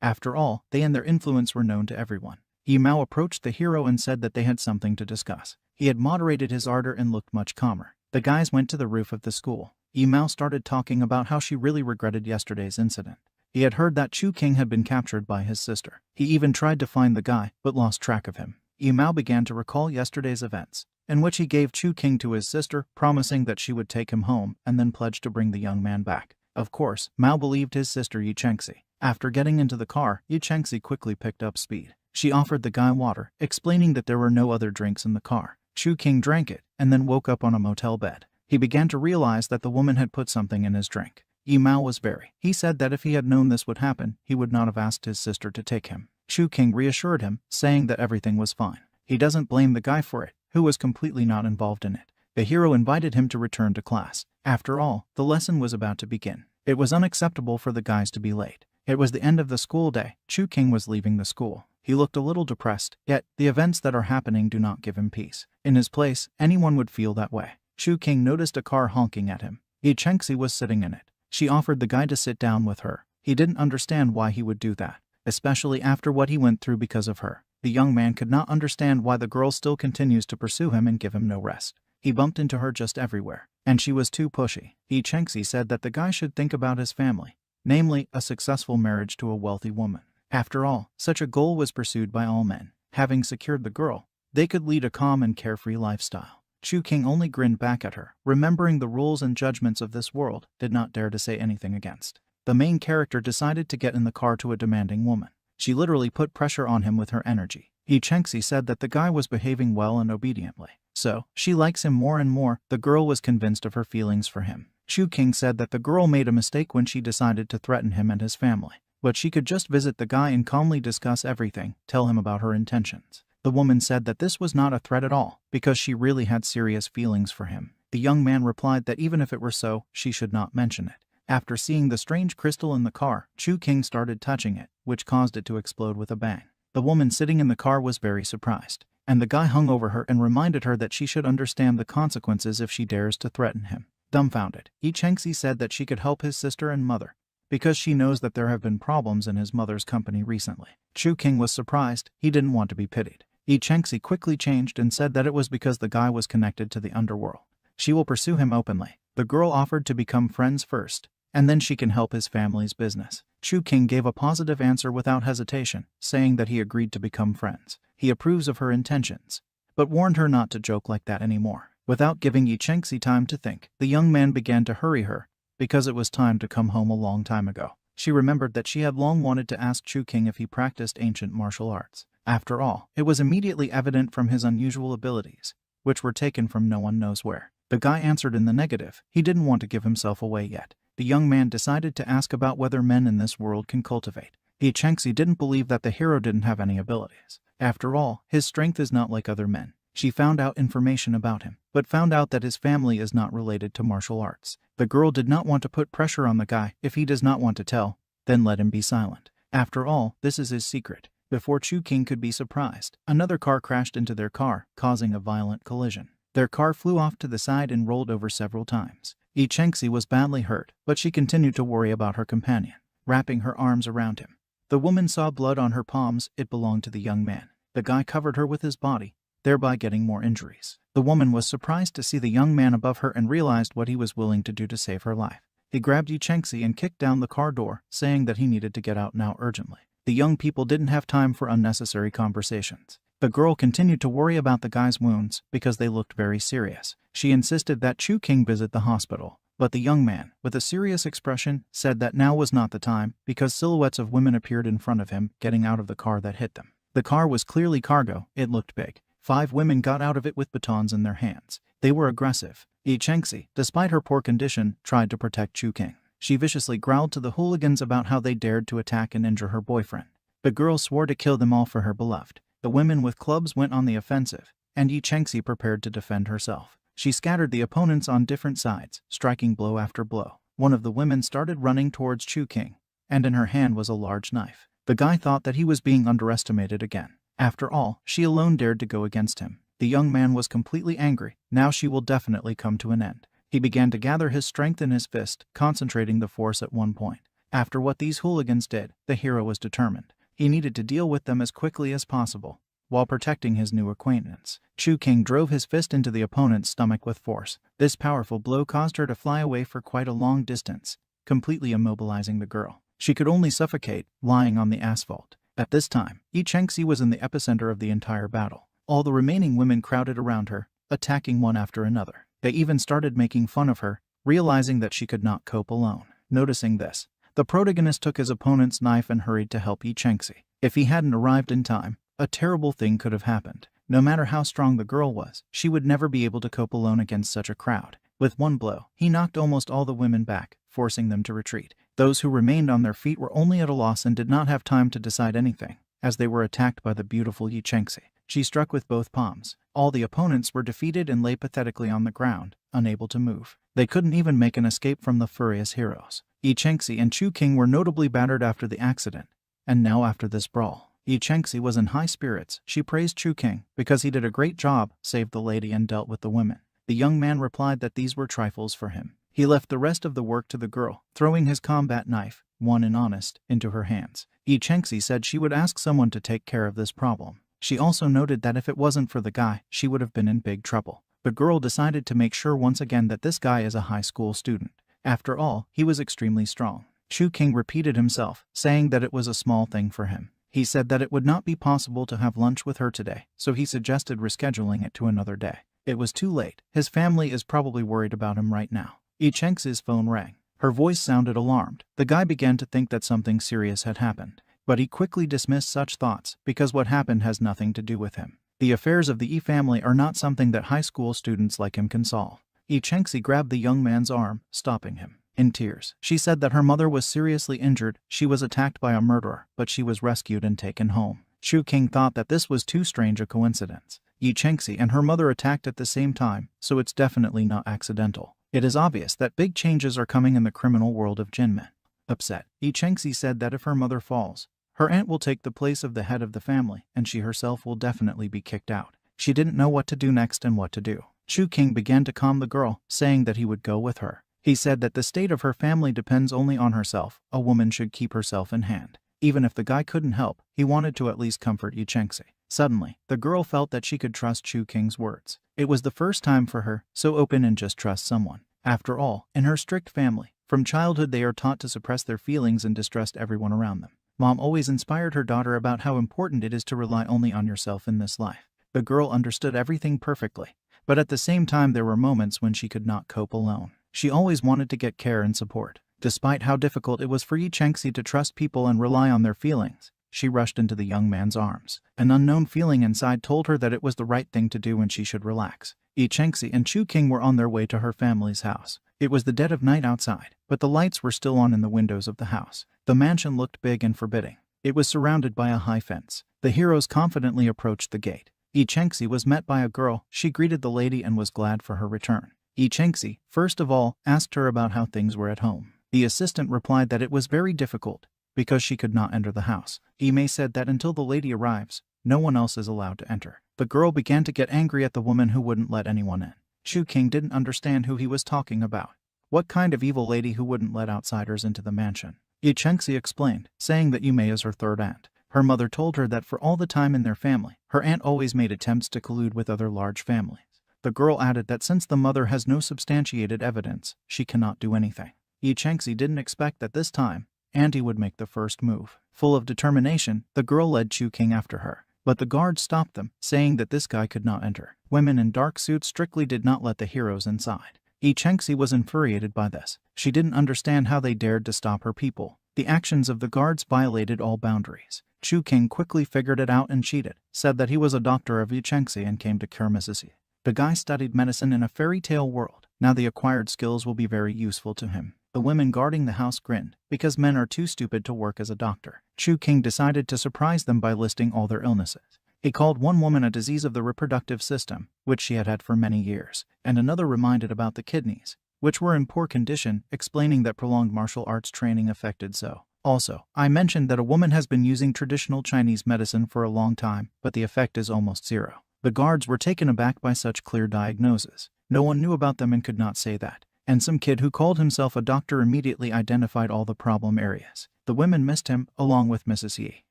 After all, they and their influence were known to everyone. Imao approached the hero and said that they had something to discuss. He had moderated his ardor and looked much calmer. The guys went to the roof of the school. Imao started talking about how she really regretted yesterday's incident. He had heard that Chu King had been captured by his sister. He even tried to find the guy, but lost track of him. Imao began to recall yesterday's events, in which he gave Chu King to his sister, promising that she would take him home and then pledged to bring the young man back. Of course, Mao believed his sister Isekai'd. After getting into the car, Isekai'd quickly picked up speed. She offered the guy water, explaining that there were no other drinks in the car. Chu King drank it, and then woke up on a motel bed. He began to realize that the woman had put something in his drink. Imao was very. He said that if he had known this would happen, he would not have asked his sister to take him. Chu King reassured him, saying that everything was fine. He doesn't blame the guy for it, who was completely not involved in it. The hero invited him to return to class. After all, the lesson was about to begin. It was unacceptable for the guys to be late. It was the end of the school day. Chu King was leaving the school. He looked a little depressed, yet the events that are happening do not give him peace. In his place, anyone would feel that way. Chu King noticed a car honking at him. Isekai'd was sitting in it. She offered the guy to sit down with her. He didn't understand why he would do that, especially after what he went through because of her. The young man could not understand why the girl still continues to pursue him and give him no rest. He bumped into her just everywhere, and she was too pushy. Isekai'd said that the guy should think about his family, namely, a successful marriage to a wealthy woman. After all, such a goal was pursued by all men. Having secured the girl, they could lead a calm and carefree lifestyle. Chu King only grinned back at her, remembering the rules and judgments of this world, did not dare to say anything against. The main character decided to get in the car to a demanding woman. She literally put pressure on him with her energy. Isekai'd said that the guy was behaving well and obediently. So, she likes him more and more. The girl was convinced of her feelings for him. Chu King said that the girl made a mistake when she decided to threaten him and his family. But she could just visit the guy and calmly discuss everything, tell him about her intentions. The woman said that this was not a threat at all, because she really had serious feelings for him. The young man replied that even if it were so, she should not mention it. After seeing the strange crystal in the car, Chu King started touching it, which caused it to explode with a bang. The woman sitting in the car was very surprised, and the guy hung over her and reminded her that she should understand the consequences if she dares to threaten him. Dumbfounded, Isekai'd said that she could help his sister and mother, because she knows that there have been problems in his mother's company recently. Chu King was surprised. He didn't want to be pitied. Isekai'd quickly changed and said that it was because the guy was connected to the underworld. She will pursue him openly. The girl offered to become friends first, and then she can help his family's business. Chu King gave a positive answer without hesitation, saying that he agreed to become friends. He approves of her intentions, but warned her not to joke like that anymore. Without giving Isekai'd time to think, the young man began to hurry her, because it was time to come home a long time ago. She remembered that she had long wanted to ask Chu King if he practiced ancient martial arts. After all, it was immediately evident from his unusual abilities, which were taken from no one knows where. The guy answered in the negative. He didn't want to give himself away yet. The young man decided to ask about whether men in this world can cultivate. Isekai'd didn't believe that the hero didn't have any abilities. After all, his strength is not like other men. She found out information about him, but found out that his family is not related to martial arts. The girl did not want to put pressure on the guy. If he does not want to tell, then let him be silent. After all, this is his secret. Before Chu King could be surprised, another car crashed into their car, causing a violent collision. Their car flew off to the side and rolled over several times. Isekai'd was badly hurt, but she continued to worry about her companion, wrapping her arms around him. The woman saw blood on her palms. It belonged to the young man. The guy covered her with his body, thereby getting more injuries. The woman was surprised to see the young man above her and realized what he was willing to do to save her life. He grabbed Isekai'd and kicked down the car door, saying that he needed to get out now urgently. The young people didn't have time for unnecessary conversations. The girl continued to worry about the guy's wounds because they looked very serious. She insisted that Chu King visit the hospital, but the young man, with a serious expression, said that now was not the time because silhouettes of women appeared in front of him, getting out of the car that hit them. The car was clearly cargo. It looked big. 5 women got out of it with batons in their hands. They were aggressive. Isekai'd, despite her poor condition, tried to protect Chu King. She viciously growled to the hooligans about how they dared to attack and injure her boyfriend. The girl swore to kill them all for her beloved. The women with clubs went on the offensive, and Isekai'd prepared to defend herself. She scattered the opponents on different sides, striking blow after blow. One of the women started running towards Chu King, and in her hand was a large knife. The guy thought that he was being underestimated again. After all, she alone dared to go against him. The young man was completely angry. Now she will definitely come to an end. He began to gather his strength in his fist, concentrating the force at one point. After what these hooligans did, the hero was determined. He needed to deal with them as quickly as possible, while protecting his new acquaintance. Chu King drove his fist into the opponent's stomach with force. This powerful blow caused her to fly away for quite a long distance, completely immobilizing the girl. She could only suffocate, lying on the asphalt. At this time, Isekai'd was in the epicenter of the entire battle. All the remaining women crowded around her, attacking one after another. They even started making fun of her, realizing that she could not cope alone. Noticing this, the protagonist took his opponent's knife and hurried to help Isekai'd. If he hadn't arrived in time, a terrible thing could have happened. No matter how strong the girl was, she would never be able to cope alone against such a crowd. With one blow, he knocked almost all the women back, forcing them to retreat. Those who remained on their feet were only at a loss and did not have time to decide anything, as they were attacked by the beautiful Isekai'd. She struck with both palms. All the opponents were defeated and lay pathetically on the ground, unable to move. They couldn't even make an escape from the furious heroes. Isekai'd and Chu King were notably battered after the accident, and now after this brawl. Isekai'd was in high spirits. She praised Chu King because he did a great job, saved the lady and dealt with the women. The young man replied that these were trifles for him. He left the rest of the work to the girl, throwing his combat knife, one in honest, into her hands. Isekai'd said she would ask someone to take care of this problem. She also noted that if it wasn't for the guy, she would have been in big trouble. The girl decided to make sure once again that this guy is a high school student. After all, he was extremely strong. Chu King repeated himself, saying that it was a small thing for him. He said that it would not be possible to have lunch with her today, so he suggested rescheduling it to another day. It was too late. His family is probably worried about him right now. Isekai'd's phone rang. Her voice sounded alarmed. The guy began to think that something serious had happened, but he quickly dismissed such thoughts because what happened has nothing to do with him. The affairs of the E family are not something that high school students like him can solve. Isekai'd grabbed the young man's arm, stopping him. In tears, she said that her mother was seriously injured. She was attacked by a murderer, but she was rescued and taken home. Chu King thought that this was too strange a coincidence. Isekai'd and her mother attacked at the same time, so it's definitely not accidental. It is obvious that big changes are coming in the criminal world of Jinmen. Upset, Isekai'd said that if her mother falls, her aunt will take the place of the head of the family, and she herself will definitely be kicked out. She didn't know what to do next and what to do. Chu King began to calm the girl, saying that he would go with her. He said that the state of her family depends only on herself. A woman should keep herself in hand. Even if the guy couldn't help, he wanted to at least comfort Isekai'd. Suddenly, the girl felt that she could trust Chu King's words. It was the first time for her, so open and just trust someone. After all, in her strict family, from childhood they are taught to suppress their feelings and distrust everyone around them. Mom always inspired her daughter about how important it is to rely only on yourself in this life. The girl understood everything perfectly, but at the same time there were moments when she could not cope alone. She always wanted to get care and support. Despite how difficult it was for Isekai'd to trust people and rely on their feelings, she rushed into the young man's arms. An unknown feeling inside told her that it was the right thing to do and she should relax. Isekai'd and Chu King were on their way to her family's house. It was the dead of night outside, but the lights were still on in the windows of the house. The mansion looked big and forbidding. It was surrounded by a high fence. The heroes confidently approached the gate. Isekai'd was met by a girl. She greeted the lady and was glad for her return. Isekai'd, first of all, asked her about how things were at home. The assistant replied that it was very difficult, because she could not enter the house. Ime said that until the lady arrives, no one else is allowed to enter. The girl began to get angry at the woman who wouldn't let anyone in. Chu King didn't understand who he was talking about. What kind of evil lady who wouldn't let outsiders into the mansion? Isekai'd explained, saying that Yume is her third aunt. Her mother told her that for all the time in their family, her aunt always made attempts to collude with other large families. The girl added that since the mother has no substantiated evidence, she cannot do anything. Isekai'd didn't expect that this time, Auntie would make the first move. Full of determination, the girl led Chu King after her. But the guards stopped them, saying that this guy could not enter. Women in dark suits strictly did not let the heroes inside. Isekai'd was infuriated by this. She didn't understand how they dared to stop her people. The actions of the guards violated all boundaries. Chu King quickly figured it out and cheated, said that he was a doctor of Isekai'd and came to cure Mrs. E. The guy studied medicine in a fairy tale world. Now the acquired skills will be very useful to him. The women guarding the house grinned, because men are too stupid to work as a doctor. Chu King decided to surprise them by listing all their illnesses. He called one woman a disease of the reproductive system, which she had had for many years, and another reminded about the kidneys, which were in poor condition, explaining that prolonged martial arts training affected so. Also, I mentioned that a woman has been using traditional Chinese medicine for a long time, but the effect is almost zero. The guards were taken aback by such clear diagnoses. No one knew about them and could not say that. And some kid who called himself a doctor immediately identified all the problem areas. The women missed him, along with Mrs. Yi.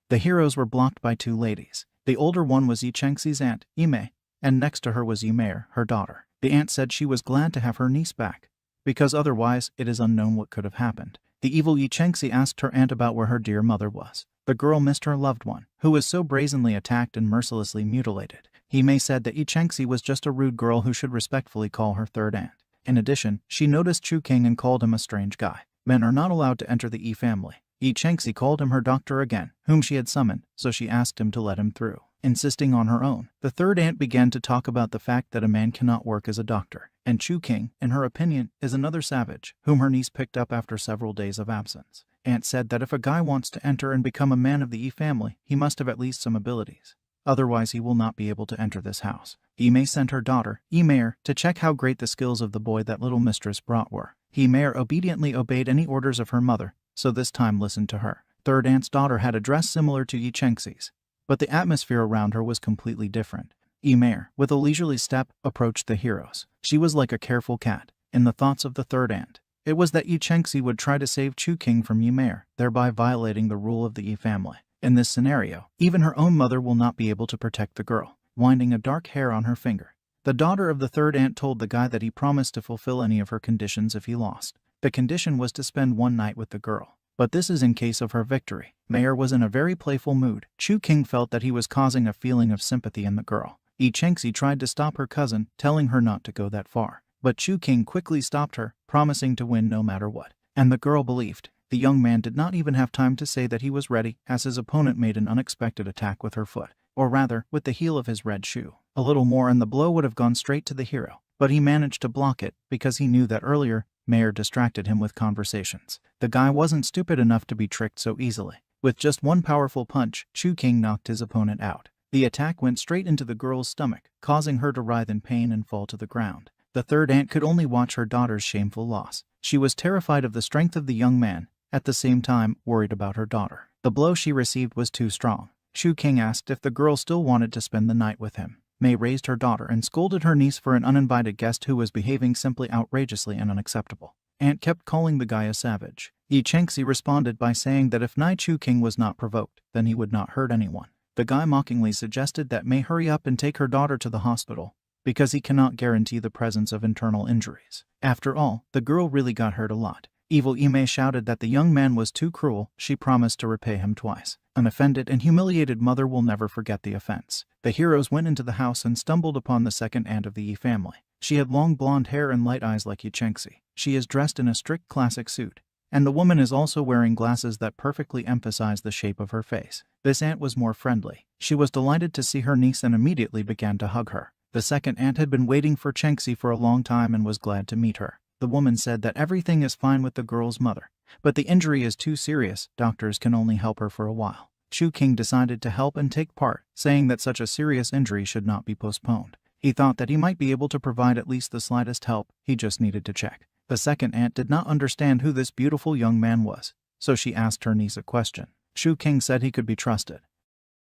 The heroes were blocked by two ladies. The older one was Isekai'd's aunt, Ime, and next to her was Yume, her daughter. The aunt said she was glad to have her niece back, because otherwise it is unknown what could have happened. The evil Isekai'd asked her aunt about where her dear mother was. The girl missed her loved one, who was so brazenly attacked and mercilessly mutilated. Ime said that Isekai'd was just a rude girl who should respectfully call her third aunt. In addition, she noticed Chu King and called him a strange guy. Men are not allowed to enter the E family. Isekai'd called him her doctor again, whom she had summoned, so she asked him to let him through. Insisting on her own, the third aunt began to talk about the fact that a man cannot work as a doctor, and Chu King, in her opinion, is another savage, whom her niece picked up after several days of absence. Aunt said that if a guy wants to enter and become a man of the E family, he must have at least some abilities. Otherwise he will not be able to enter this house. Ime sent her daughter, Ymare, to check how great the skills of the boy that little mistress brought were. Ymare obediently obeyed any orders of her mother, so this time listened to her. Third aunt's daughter had a dress similar to Isekai'd's, but the atmosphere around her was completely different. Ymare, with a leisurely step, approached the heroes. She was like a careful cat. In the thoughts of the third aunt, it was that Isekai'd would try to save Chu King from Ymare, thereby violating the rule of the E family. In this scenario, even her own mother will not be able to protect the girl. Winding a dark hair on her finger, the daughter of the third aunt told the guy that he promised to fulfill any of her conditions if he lost. The condition was to spend one night with the girl. But this is in case of her victory. Mayor was in a very playful mood. Chu King felt that he was causing a feeling of sympathy in the girl. Isekai'd tried to stop her cousin, telling her not to go that far. But Chu King quickly stopped her, promising to win no matter what. And the girl believed. The young man did not even have time to say that he was ready, as his opponent made an unexpected attack with her foot, or rather, with the heel of his red shoe. A little more and the blow would have gone straight to the hero, but he managed to block it, because he knew that earlier, Mayor distracted him with conversations. The guy wasn't stupid enough to be tricked so easily. With just one powerful punch, Chu King knocked his opponent out. The attack went straight into the girl's stomach, causing her to writhe in pain and fall to the ground. The third aunt could only watch her daughter's shameful loss. She was terrified of the strength of the young man, at the same time worried about her daughter. The blow she received was too strong. Chu King asked if the girl still wanted to spend the night with him. Mei raised her daughter and scolded her niece for an uninvited guest who was behaving simply outrageously and unacceptable. Aunt kept calling the guy a savage. Isekai'd responded by saying that if Chu King was not provoked, then he would not hurt anyone. The guy mockingly suggested that Mei hurry up and take her daughter to the hospital, because he cannot guarantee the presence of internal injuries. After all, the girl really got hurt a lot. Evil Ime shouted that the young man was too cruel. She promised to repay him twice. An offended and humiliated mother will never forget the offense. The heroes went into the house and stumbled upon the second aunt of the Yi family. She had long blonde hair and light eyes like Isekai'd. She is dressed in a strict classic suit, and the woman is also wearing glasses that perfectly emphasize the shape of her face. This aunt was more friendly. She was delighted to see her niece and immediately began to hug her. The second aunt had been waiting for Isekai'd for a long time and was glad to meet her. The woman said that everything is fine with the girl's mother, but the injury is too serious. Doctors can only help her for a while. Chu King decided to help and take part, saying that such a serious injury should not be postponed. He thought that he might be able to provide at least the slightest help. He just needed to check. The second aunt did not understand who this beautiful young man was. so she asked her niece a question. Chu King said he could be trusted.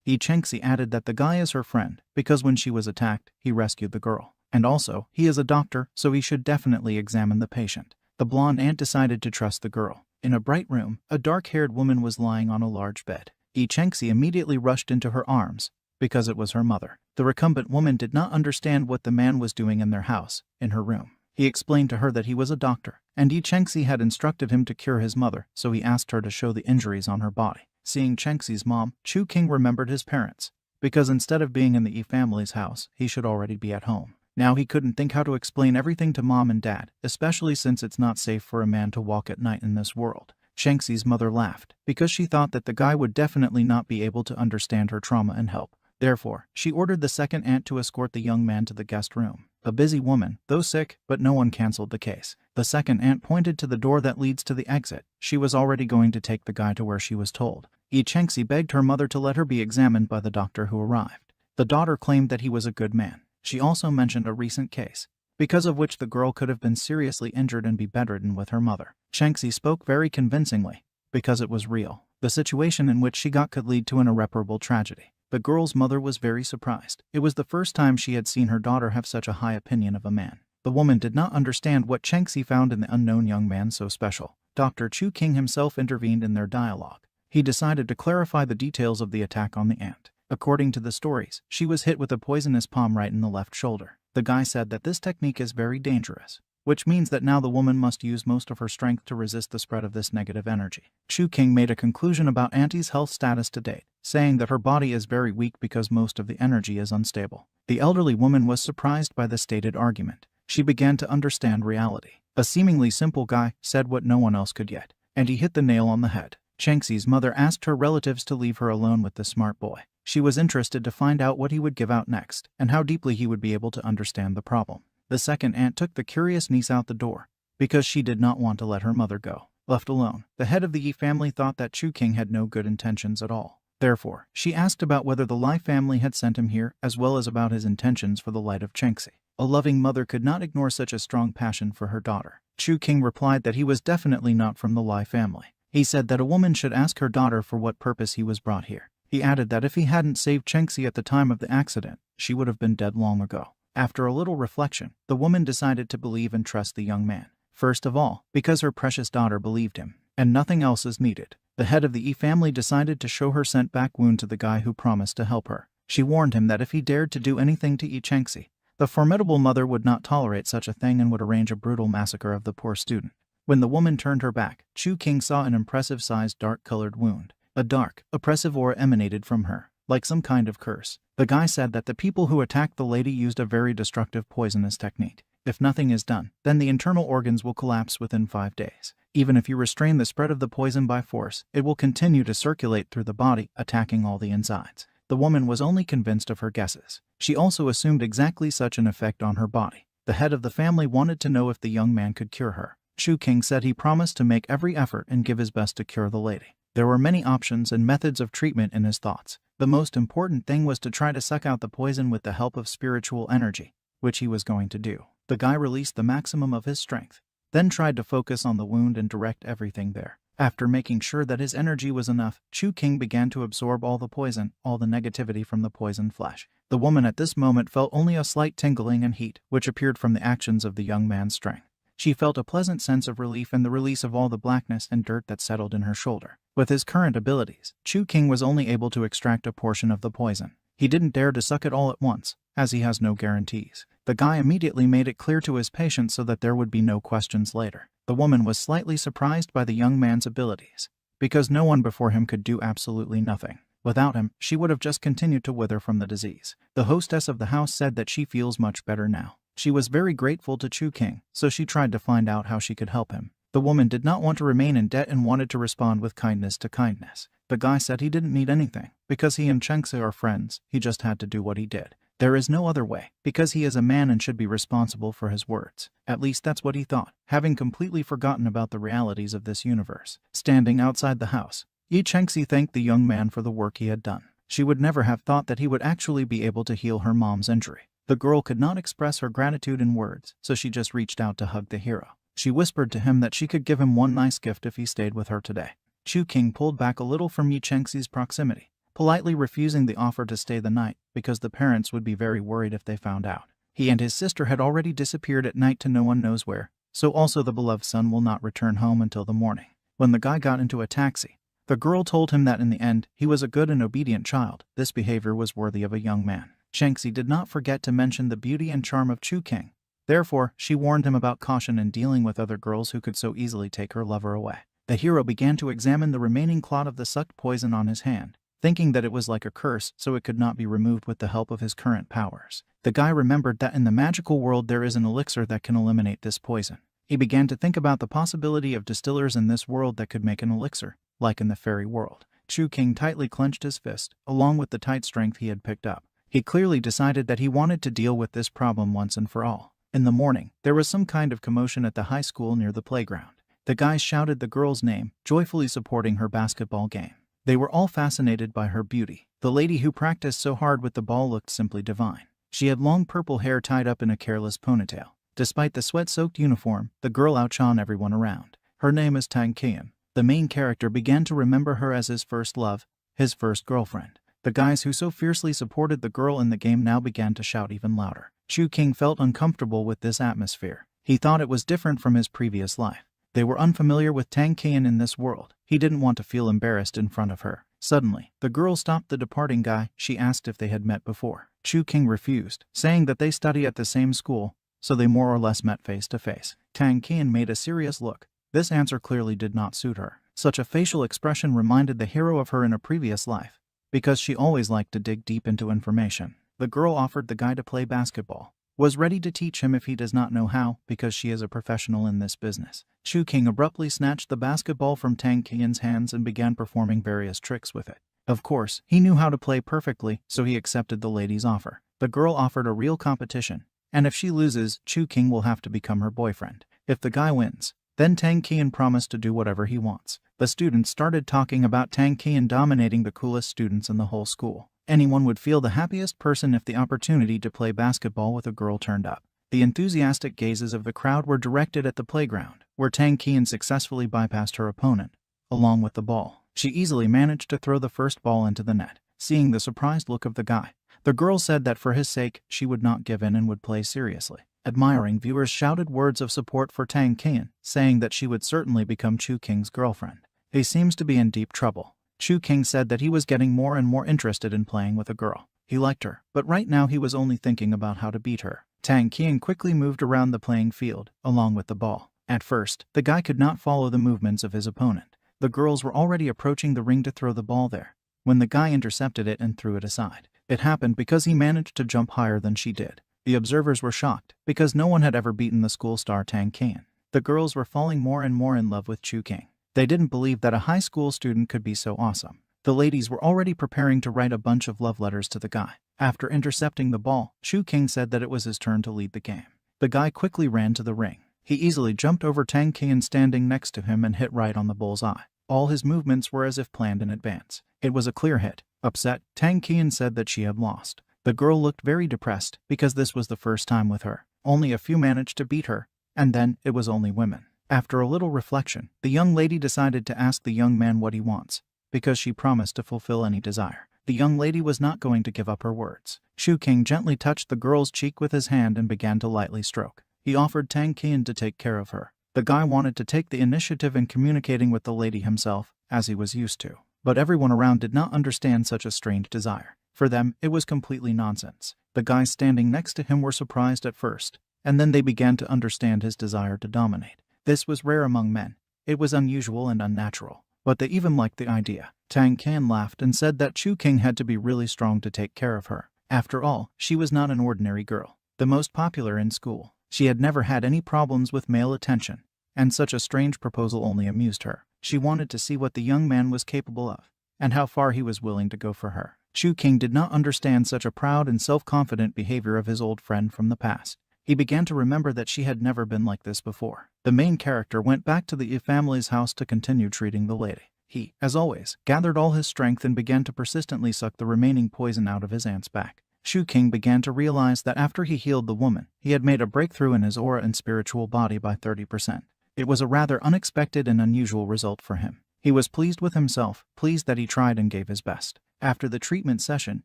Isekai'd added that the guy is her friend because when she was attacked, he rescued the girl. And also, he is a doctor, so he should definitely examine the patient. The blonde aunt decided to trust the girl. In a bright room, a dark-haired woman was lying on a large bed. Isekai'd immediately rushed into her arms because it was her mother. The recumbent woman did not understand what the man was doing in their house, in her room. He explained to her that he was a doctor, and Isekai'd had instructed him to cure his mother, so he asked her to show the injuries on her body. Seeing Isekai'd's mom, Chu King remembered his parents, because instead of being in the family's house, he should already be at home. Now he couldn't think how to explain everything to mom and dad, especially since it's not safe for a man to walk at night in this world. Isekai'd's mother laughed, because she thought that the guy would definitely not be able to understand her trauma and help. Therefore, she ordered the second aunt to escort the young man to the guest room. A busy woman, though sick, but no one cancelled the case. The second aunt pointed to the door that leads to the exit. She was already going to take the guy to where she was told. Isekai'd begged her mother to let her be examined by the doctor who arrived. The daughter claimed that he was a good man. She also mentioned a recent case, because of which the girl could have been seriously injured and be bedridden with her mother. Isekai'd spoke very convincingly, because it was real. The situation in which she got could lead to an irreparable tragedy. The girl's mother was very surprised. It was the first time she had seen her daughter have such a high opinion of a man. The woman did not understand what Isekai'd found in the unknown young man so special. Dr. Chu King himself intervened in their dialogue. He decided to clarify the details of the attack on the aunt. According to the stories, she was hit with a poisonous palm right in the left shoulder. The guy said that this technique is very dangerous, which means that now the woman must use most of her strength to resist the spread of this negative energy. Chu King made a conclusion about Auntie's health status to date, saying that her body is very weak because most of the energy is unstable. The elderly woman was surprised by the stated argument. She began to understand reality. A seemingly simple guy said what no one else could yet, and he hit the nail on the head. Isekai'd's mother asked her relatives to leave her alone with the smart boy. She was interested to find out what he would give out next, and how deeply he would be able to understand the problem. The second aunt took the curious niece out the door, because she did not want to let her mother go. Left alone, the head of the Yi family thought that Chu King had no good intentions at all. Therefore, she asked about whether the Lai family had sent him here, as well as about his intentions for the light of Isekai'd. A loving mother could not ignore such a strong passion for her daughter. Chu King replied that he was definitely not from the Lai family. He said that a woman should ask her daughter for what purpose he was brought here. He added that if he hadn't saved Isekai'd at the time of the accident, she would have been dead long ago. After a little reflection, the woman decided to believe and trust the young man. First of all, because her precious daughter believed him, and nothing else is needed. The head of the Yi family decided to show her sent-back wound to the guy who promised to help her. She warned him that if he dared to do anything to Isekai'd, the formidable mother would not tolerate such a thing and would arrange a brutal massacre of the poor student. When the woman turned her back, Chu King saw an impressive-sized dark-colored wound. A dark, oppressive aura emanated from her, like some kind of curse. The guy said that the people who attacked the lady used a very destructive poisonous technique. If nothing is done, then the internal organs will collapse within 5 days. Even if you restrain the spread of the poison by force, it will continue to circulate through the body, attacking all the insides. The woman was only convinced of her guesses. She also assumed exactly such an effect on her body. The head of the family wanted to know if the young man could cure her. Chu King said he promised to make every effort and give his best to cure the lady. There were many options and methods of treatment in his thoughts. The most important thing was to try to suck out the poison with the help of spiritual energy, which he was going to do. The guy released the maximum of his strength, then tried to focus on the wound and direct everything there. After making sure that his energy was enough, Chu King began to absorb all the poison, all the negativity from the poisoned flesh. The woman at this moment felt only a slight tingling and heat, which appeared from the actions of the young man's strength. She felt a pleasant sense of relief and the release of all the blackness and dirt that settled in her shoulder. With his current abilities, Chu King was only able to extract a portion of the poison. He didn't dare to suck it all at once, as he has no guarantees. The guy immediately made it clear to his patient so that there would be no questions later. The woman was slightly surprised by the young man's abilities, because no one before him could do absolutely nothing. Without him, she would have just continued to wither from the disease. The hostess of the house said that she feels much better now. She was very grateful to Chu King, so she tried to find out how she could help him. The woman did not want to remain in debt and wanted to respond with kindness to kindness. The guy said he didn't need anything, because he and Isekai'd are friends, he just had to do what he did. There is no other way, because he is a man and should be responsible for his words. At least that's what he thought, having completely forgotten about the realities of this universe. Standing outside the house, Isekai'd thanked the young man for the work he had done. She would never have thought that he would actually be able to heal her mom's injury. The girl could not express her gratitude in words, so she just reached out to hug the hero. She whispered to him that she could give him one nice gift if he stayed with her today. Chu King pulled back a little from Yi Chengxi's proximity, politely refusing the offer to stay the night because the parents would be very worried if they found out. He and his sister had already disappeared at night to no one knows where, so also the beloved son will not return home until the morning. When the guy got into a taxi, the girl told him that in the end, he was a good and obedient child. This behavior was worthy of a young man. Chengxi did not forget to mention the beauty and charm of Chu King. Therefore, she warned him about caution in dealing with other girls who could so easily take her lover away. The hero began to examine the remaining clot of the sucked poison on his hand, thinking that it was like a curse so it could not be removed with the help of his current powers. The guy remembered that in the magical world there is an elixir that can eliminate this poison. He began to think about the possibility of distillers in this world that could make an elixir, like in the fairy world. Chu King tightly clenched his fist, along with the tight strength he had picked up. He clearly decided that he wanted to deal with this problem once and for all. In the morning, there was some kind of commotion at the high school near the playground. The guys shouted the girl's name, joyfully supporting her basketball game. They were all fascinated by her beauty. The lady who practiced so hard with the ball looked simply divine. She had long purple hair tied up in a careless ponytail. Despite the sweat-soaked uniform, the girl outshone everyone around. Her name is Tang Qian. The main character began to remember her as his first love, his first girlfriend. The guys who so fiercely supported the girl in the game now began to shout even louder. Chu King felt uncomfortable with this atmosphere. He thought it was different from his previous life. They were unfamiliar with Tang Qian in this world. He didn't want to feel embarrassed in front of her. Suddenly, the girl stopped the departing guy. She asked if they had met before. Chu King refused, saying that they study at the same school, so they more or less met face to face. Tang Qian made a serious look. This answer clearly did not suit her. Such a facial expression reminded the hero of her in a previous life, because she always liked to dig deep into information. The girl offered the guy to play basketball, was ready to teach him if he does not know how, because she is a professional in this business. Chu King abruptly snatched the basketball from Tang Qian's hands and began performing various tricks with it. Of course, he knew how to play perfectly, so he accepted the lady's offer. The girl offered a real competition, and if she loses, Chu King will have to become her boyfriend. If the guy wins, then Tang Qian promised to do whatever he wants. The students started talking about Tang Qian dominating the coolest students in the whole school. Anyone would feel the happiest person if the opportunity to play basketball with a girl turned up. The enthusiastic gazes of the crowd were directed at the playground, where Tang Qian successfully bypassed her opponent, along with the ball. She easily managed to throw the first ball into the net. Seeing the surprised look of the guy, the girl said that for his sake, she would not give in and would play seriously. Admiring viewers shouted words of support for Tang Qian, saying that she would certainly become Chu King's girlfriend. He seems to be in deep trouble. Chu King said that he was getting more and more interested in playing with a girl. He liked her, but right now he was only thinking about how to beat her. Tang Qian quickly moved around the playing field, along with the ball. At first, the guy could not follow the movements of his opponent. The girls were already approaching the ring to throw the ball there, when the guy intercepted it and threw it aside. It happened because he managed to jump higher than she did. The observers were shocked, because no one had ever beaten the school star Tang Qian. The girls were falling more and more in love with Chu King. They didn't believe that a high school student could be so awesome. The ladies were already preparing to write a bunch of love letters to the guy. After intercepting the ball, Chu King said that it was his turn to lead the game. The guy quickly ran to the ring. He easily jumped over Tang Qian standing next to him and hit right on the bull's eye. All his movements were as if planned in advance. It was a clear hit. Upset, Tang Qian said that she had lost. The girl looked very depressed, because this was the first time with her. Only a few managed to beat her, and then it was only women. After a little reflection, the young lady decided to ask the young man what he wants, because she promised to fulfill any desire. The young lady was not going to give up her words. Chu King gently touched the girl's cheek with his hand and began to lightly stroke. He offered Tang Qian to take care of her. The guy wanted to take the initiative in communicating with the lady himself, as he was used to. But everyone around did not understand such a strange desire. For them, it was completely nonsense. The guys standing next to him were surprised at first, and then they began to understand his desire to dominate. This was rare among men. It was unusual and unnatural, but they even liked the idea. Tang Qian laughed and said that Chu King had to be really strong to take care of her. After all, she was not an ordinary girl, the most popular in school. She had never had any problems with male attention, and such a strange proposal only amused her. She wanted to see what the young man was capable of, and how far he was willing to go for her. Chu King did not understand such a proud and self-confident behavior of his old friend from the past. He began to remember that she had never been like this before. The main character went back to the Yi family's house to continue treating the lady. He, as always, gathered all his strength and began to persistently suck the remaining poison out of his aunt's back. Chu King began to realize that after he healed the woman, he had made a breakthrough in his aura and spiritual body by 30%. It was a rather unexpected and unusual result for him. He was pleased with himself, pleased that he tried and gave his best. After the treatment session,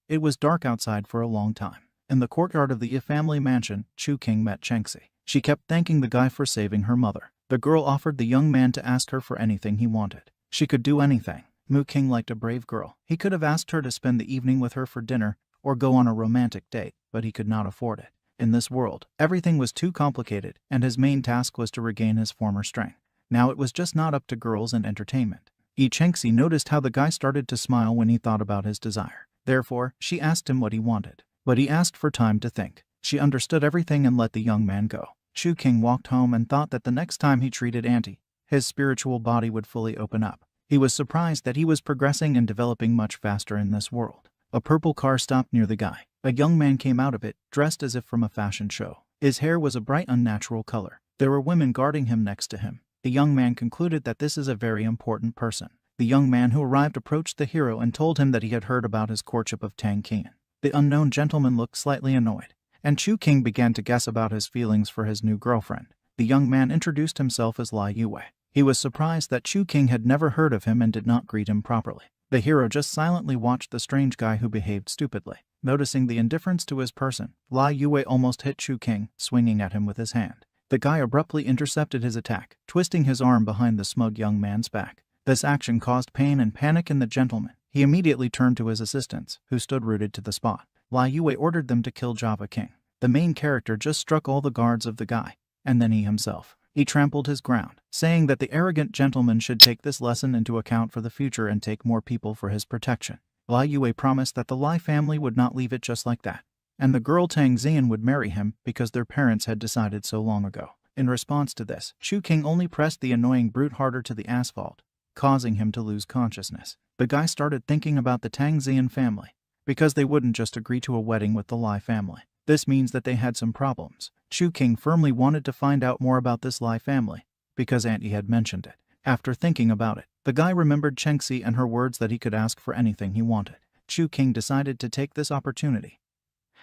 it was dark outside for a long time. In the courtyard of the family mansion, Chu King met Chengxi. She kept thanking the guy for saving her mother. The girl offered the young man to ask her for anything he wanted. She could do anything. Mu King liked a brave girl. He could have asked her to spend the evening with her for dinner or go on a romantic date, but he could not afford it. In this world, everything was too complicated, and his main task was to regain his former strength. Now it was just not up to girls and entertainment. Chengxi noticed how the guy started to smile when he thought about his desire. Therefore, she asked him what he wanted. But he asked for time to think. She understood everything and let the young man go. Chu King walked home and thought that the next time he treated Auntie, his spiritual body would fully open up. He was surprised that he was progressing and developing much faster in this world. A purple car stopped near the guy. A young man came out of it, dressed as if from a fashion show. His hair was a bright unnatural color. There were women guarding him next to him. The young man concluded that this is a very important person. The young man who arrived approached the hero and told him that he had heard about his courtship of Tang Qian. The unknown gentleman looked slightly annoyed, and Chu King began to guess about his feelings for his new girlfriend. The young man introduced himself as Lai Yue. He was surprised that Chu King had never heard of him and did not greet him properly. The hero just silently watched the strange guy who behaved stupidly. Noticing the indifference to his person, Lai Yue almost hit Chu King, swinging at him with his hand. The guy abruptly intercepted his attack, twisting his arm behind the smug young man's back. This action caused pain and panic in the gentleman. He immediately turned to his assistants, who stood rooted to the spot. Lai Yue ordered them to kill Java King. The main character just struck all the guards of the guy, and then he himself. He trampled his ground, saying that the arrogant gentleman should take this lesson into account for the future and take more people for his protection. Lai Yue promised that the Lai family would not leave it just like that, and the girl Tang Xian would marry him because their parents had decided so long ago. In response to this, Chu King only pressed the annoying brute harder to the asphalt, causing him to lose consciousness. The guy started thinking about the Tang Xian family, because they wouldn't just agree to a wedding with the Lai family. This means that they had some problems. Chu King firmly wanted to find out more about this Lai family, because Auntie had mentioned it. After thinking about it, the guy remembered Chengxi and her words that he could ask for anything he wanted. Chu King decided to take this opportunity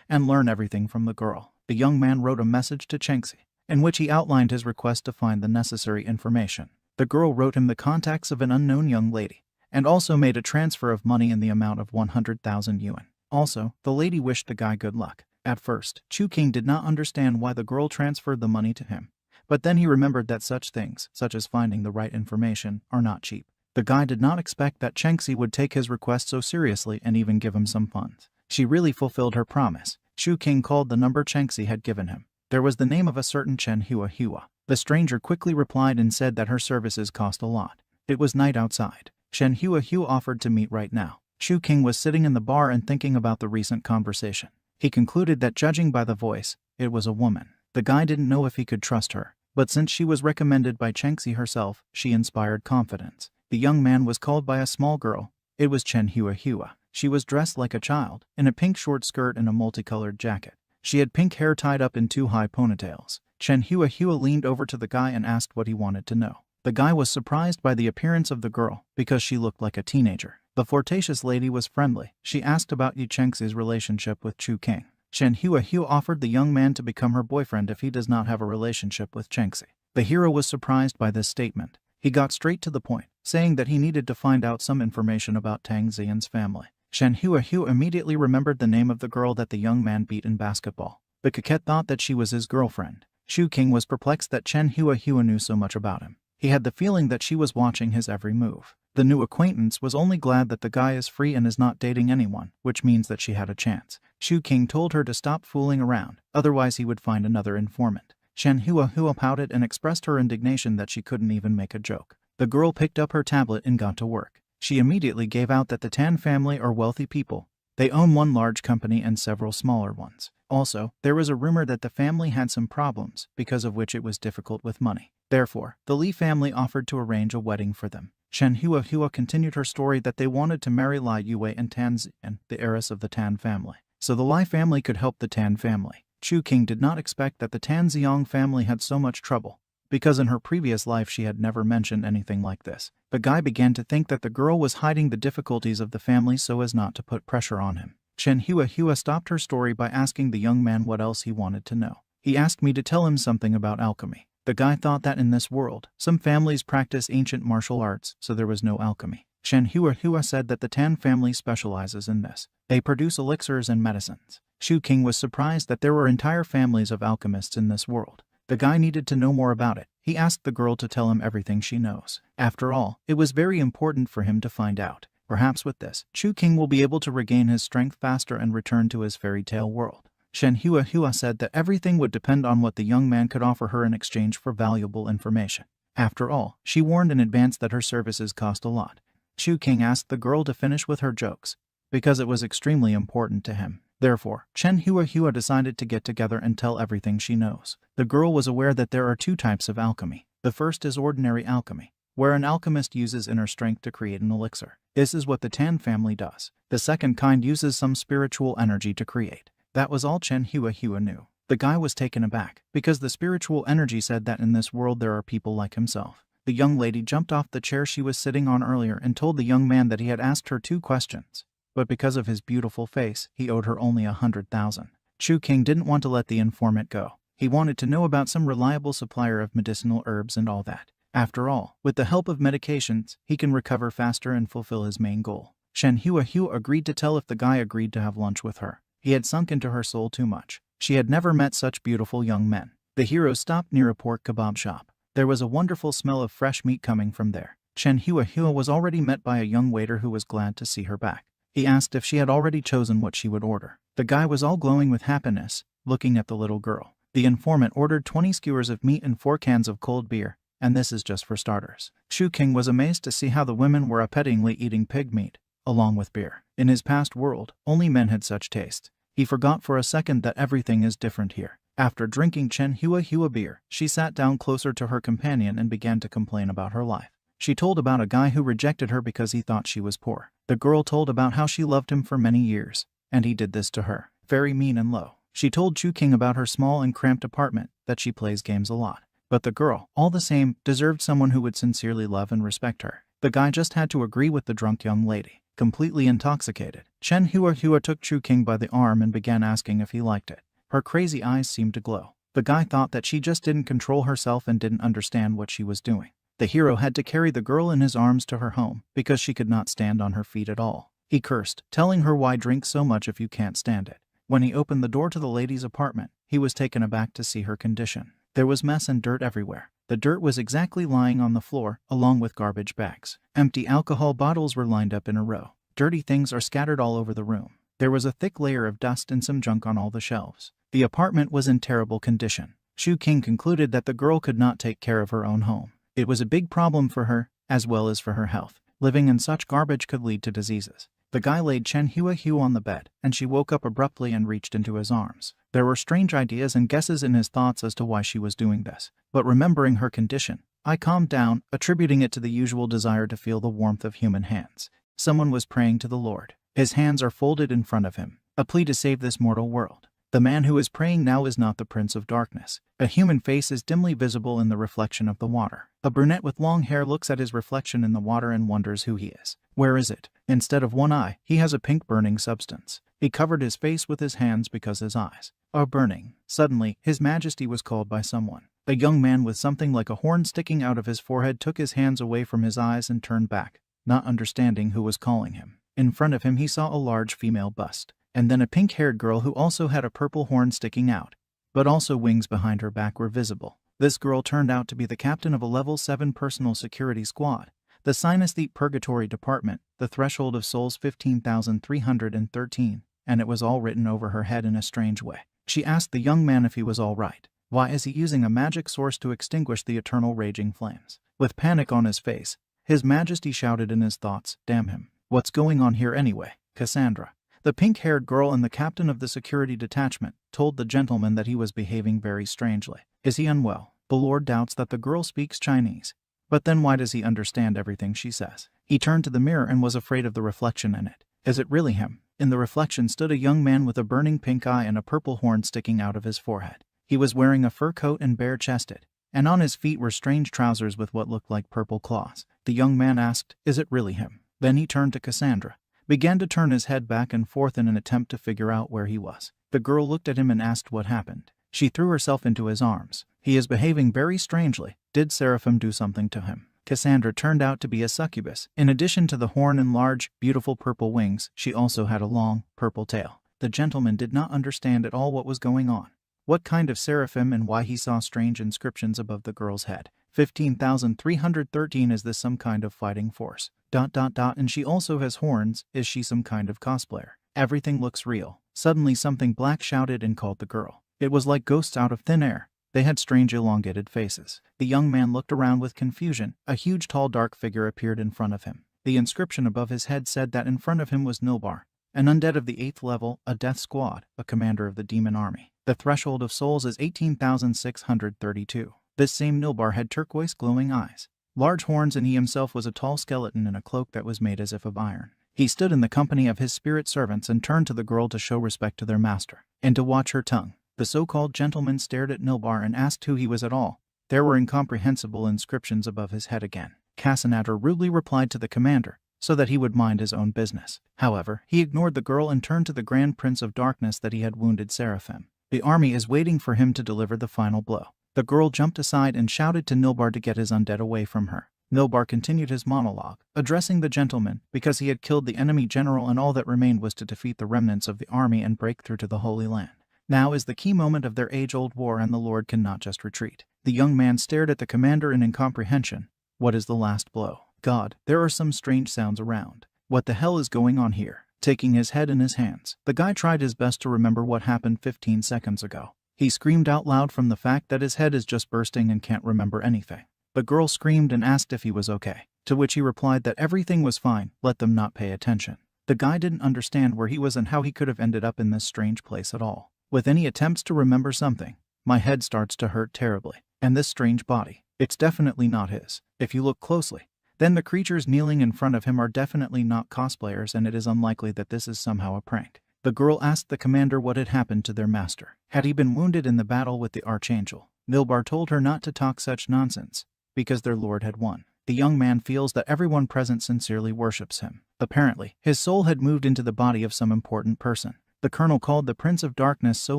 and learn everything from the girl. The young man wrote a message to Chengxi, in which he outlined his request to find the necessary information. The girl wrote him the contacts of an unknown young lady, and also made a transfer of money in the amount of 100,000 yuan. Also, the lady wished the guy good luck. At first, Chu King did not understand why the girl transferred the money to him, but then he remembered that such things, such as finding the right information, are not cheap. The guy did not expect that Chengxi would take his request so seriously and even give him some funds. She really fulfilled her promise. Chu King called the number Chengxi had given him. There was the name of a certain Chen Hua. The stranger quickly replied and said that her services cost a lot. It was night outside. Chen Hua offered to meet right now. Chu King was sitting in the bar and thinking about the recent conversation. He concluded that judging by the voice, it was a woman. The guy didn't know if he could trust her, but since she was recommended by Chengxi herself, she inspired confidence. The young man was called by a small girl. It was Chen Hua. She was dressed like a child, in a pink short skirt and a multicolored jacket. She had pink hair tied up in two high ponytails. Chen Hua leaned over to the guy and asked what he wanted to know. The guy was surprised by the appearance of the girl, because she looked like a teenager. The flirtatious lady was friendly. She asked about Chengxi's relationship with Chu King. Chen Hua offered the young man to become her boyfriend if he does not have a relationship with Chengxi. The hero was surprised by this statement. He got straight to the point, saying that he needed to find out some information about Tang Xian's family. Chen Hua immediately remembered the name of the girl that the young man beat in basketball. The coquette thought that she was his girlfriend. Chu King was perplexed that Chen Hua knew so much about him. He had the feeling that she was watching his every move. The new acquaintance was only glad that the guy is free and is not dating anyone, which means that she had a chance. Chu King told her to stop fooling around, otherwise he would find another informant. Chen Hua pouted and expressed her indignation that she couldn't even make a joke. The girl picked up her tablet and got to work. She immediately gave out that the Tan family are wealthy people. They own one large company and several smaller ones. Also, there was a rumor that the family had some problems, because of which it was difficult with money. Therefore, the Li family offered to arrange a wedding for them. Chen Hua continued her story that they wanted to marry Lai Yue and Tan Xian, the heiress of the Tan family, so the Lai family could help the Tan family. Chu King did not expect that the Tan Xiang family had so much trouble, because in her previous life she had never mentioned anything like this. The guy began to think that the girl was hiding the difficulties of the family so as not to put pressure on him. Chen Hua stopped her story by asking the young man what else he wanted to know. He asked me to tell him something about alchemy. The guy thought that in this world, some families practice ancient martial arts, so there was no alchemy. Manhwa said that the Tan family specializes in this. They produce elixirs and medicines. Shu King was surprised that there were entire families of alchemists in this world. The guy needed to know more about it. He asked the girl to tell him everything she knows. After all, it was very important for him to find out. Perhaps with this, Shu King will be able to regain his strength faster and return to his fairy tale world. Manhwa said that everything would depend on what the young man could offer her in exchange for valuable information. After all, she warned in advance that her services cost a lot. Shu King asked the girl to finish with her jokes, because it was extremely important to him. Therefore, Manhwa decided to get together and tell everything she knows. The girl was aware that there are two types of alchemy. The first is ordinary alchemy, where an alchemist uses inner strength to create an elixir. This is what the Tan family does. The second kind uses some spiritual energy to create. That was all Manhwa knew. The guy was taken aback, because the spiritual energy said that in this world there are people like himself. The young lady jumped off the chair she was sitting on earlier and told the young man that he had asked her 2 questions. But because of his beautiful face, he owed her only 100,000. Shu King didn't want to let the informant go. He wanted to know about some reliable supplier of medicinal herbs and all that. After all, with the help of medications, he can recover faster and fulfill his main goal. Manhwa agreed to tell if the guy agreed to have lunch with her. He had sunk into her soul too much. She had never met such beautiful young men. The hero stopped near a pork kebab shop. There was a wonderful smell of fresh meat coming from there. Manhwa was already met by a young waiter who was glad to see her back. He asked if she had already chosen what she would order. The guy was all glowing with happiness, looking at the little girl. The informant ordered 20 skewers of meat and 4 cans of cold beer, and this is just for starters. Shu King was amazed to see how the women were appetitingly eating pig meat, along with beer. In his past world, only men had such tastes. He forgot for a second that everything is different here. After drinking Manhwa beer, she sat down closer to her companion and began to complain about her life. She told about a guy who rejected her because he thought she was poor. The girl told about how she loved him for many years, and he did this to her. Very mean and low. She told Shu King about her small and cramped apartment, that she plays games a lot. But the girl, all the same, deserved someone who would sincerely love and respect her. The guy just had to agree with the drunk young lady. Completely intoxicated, Manhwa took Shu King by the arm and began asking if he liked it. Her crazy eyes seemed to glow. The guy thought that she just didn't control herself and didn't understand what she was doing. The hero had to carry the girl in his arms to her home, because she could not stand on her feet at all. He cursed, telling her, "Why drink so much if you can't stand it?" When he opened the door to the lady's apartment, he was taken aback to see her condition. There was mess and dirt everywhere. The dirt was exactly lying on the floor, along with garbage bags. Empty alcohol bottles were lined up in a row. Dirty things are scattered all over the room. There was a thick layer of dust and some junk on all the shelves. The apartment was in terrible condition. Shu King concluded that the girl could not take care of her own home. It was a big problem for her, as well as for her health. Living in such garbage could lead to diseases. The guy laid Manhwa on the bed, and she woke up abruptly and reached into his arms. There were strange ideas and guesses in his thoughts as to why she was doing this. But remembering her condition, I calmed down, attributing it to the usual desire to feel the warmth of human hands. Someone was praying to the Lord. His hands are folded in front of him, a plea to save this mortal world. The man who is praying now is not the Prince of Darkness. A human face is dimly visible in the reflection of the water. A brunette with long hair looks at his reflection in the water and wonders who he is. Where is it? Instead of one eye, he has a pink burning substance. He covered his face with his hands because his eyes are burning. Suddenly, His Majesty was called by someone. A young man with something like a horn sticking out of his forehead took his hands away from his eyes and turned back, not understanding who was calling him. In front of him he saw a large female bust, and then a pink-haired girl who also had a purple horn sticking out, but also wings behind her back were visible. This girl turned out to be the captain of a level 7 personal security squad. The Synesthete Purgatory Department, the threshold of souls 15,313, and it was all written over her head in a strange way. She asked the young man if he was all right. Why is he using a magic source to extinguish the eternal raging flames? With panic on his face, His Majesty shouted in his thoughts, "Damn him. What's going on here anyway?" Cassandra, the pink-haired girl and the captain of the security detachment, told the gentleman that he was behaving very strangely. Is he unwell? The Lord doubts that the girl speaks Chinese. But then why does he understand everything she says? He turned to the mirror and was afraid of the reflection in it. Is it really him? In the reflection stood a young man with a burning pink eye and a purple horn sticking out of his forehead. He was wearing a fur coat and bare-chested, and on his feet were strange trousers with what looked like purple claws. The young man asked, "Is it really him?" Then he turned to Cassandra, began to turn his head back and forth in an attempt to figure out where he was. The girl looked at him and asked what happened. She threw herself into his arms. He is behaving very strangely. Did Seraphim do something to him? Cassandra turned out to be a succubus. In addition to the horn and large, beautiful purple wings, she also had a long, purple tail. The gentleman did not understand at all what was going on. What kind of seraphim and why he saw strange inscriptions above the girl's head. 15,313. Is this some kind of fighting force? ... And she also has horns. Is she some kind of cosplayer? Everything looks real. Suddenly something black shouted and called the girl. It was like ghosts out of thin air. They had strange elongated faces. The young man looked around with confusion. A huge tall dark figure appeared in front of him. The inscription above his head said that in front of him was Nilbar, an undead of the 8th level, a death squad, a commander of the demon army. The threshold of souls is 18,632. This same Nilbar had turquoise glowing eyes, large horns, and he himself was a tall skeleton in a cloak that was made as if of iron. He stood in the company of his spirit servants and turned to the girl to show respect to their master, and to watch her tongue. The so-called gentleman stared at Nilbar and asked who he was at all. There were incomprehensible inscriptions above his head again. Cassandra rudely replied to the commander, so that he would mind his own business. However, he ignored the girl and turned to the Grand Prince of Darkness that he had wounded Seraphim. The army is waiting for him to deliver the final blow. The girl jumped aside and shouted to Nilbar to get his undead away from her. Nilbar continued his monologue, addressing the gentleman, because he had killed the enemy general and all that remained was to defeat the remnants of the army and break through to the Holy Land. Now is the key moment of their age-old war, and the Lord cannot just retreat. The young man stared at the commander in incomprehension. What is the last blow? God, there are some strange sounds around. What the hell is going on here? Taking his head in his hands, the guy tried his best to remember what happened 15 seconds ago. He screamed out loud from the fact that his head is just bursting and can't remember anything. The girl screamed and asked if he was okay, to which he replied that everything was fine, let them not pay attention. The guy didn't understand where he was and how he could have ended up in this strange place at all. With any attempts to remember something, my head starts to hurt terribly. And this strange body, it's definitely not his. If you look closely, then the creatures kneeling in front of him are definitely not cosplayers, and it is unlikely that this is somehow a prank. The girl asked the commander what had happened to their master. Had he been wounded in the battle with the Archangel? Nilbar told her not to talk such nonsense, because their lord had won. The young man feels that everyone present sincerely worships him. Apparently, his soul had moved into the body of some important person. The colonel called the Prince of Darkness so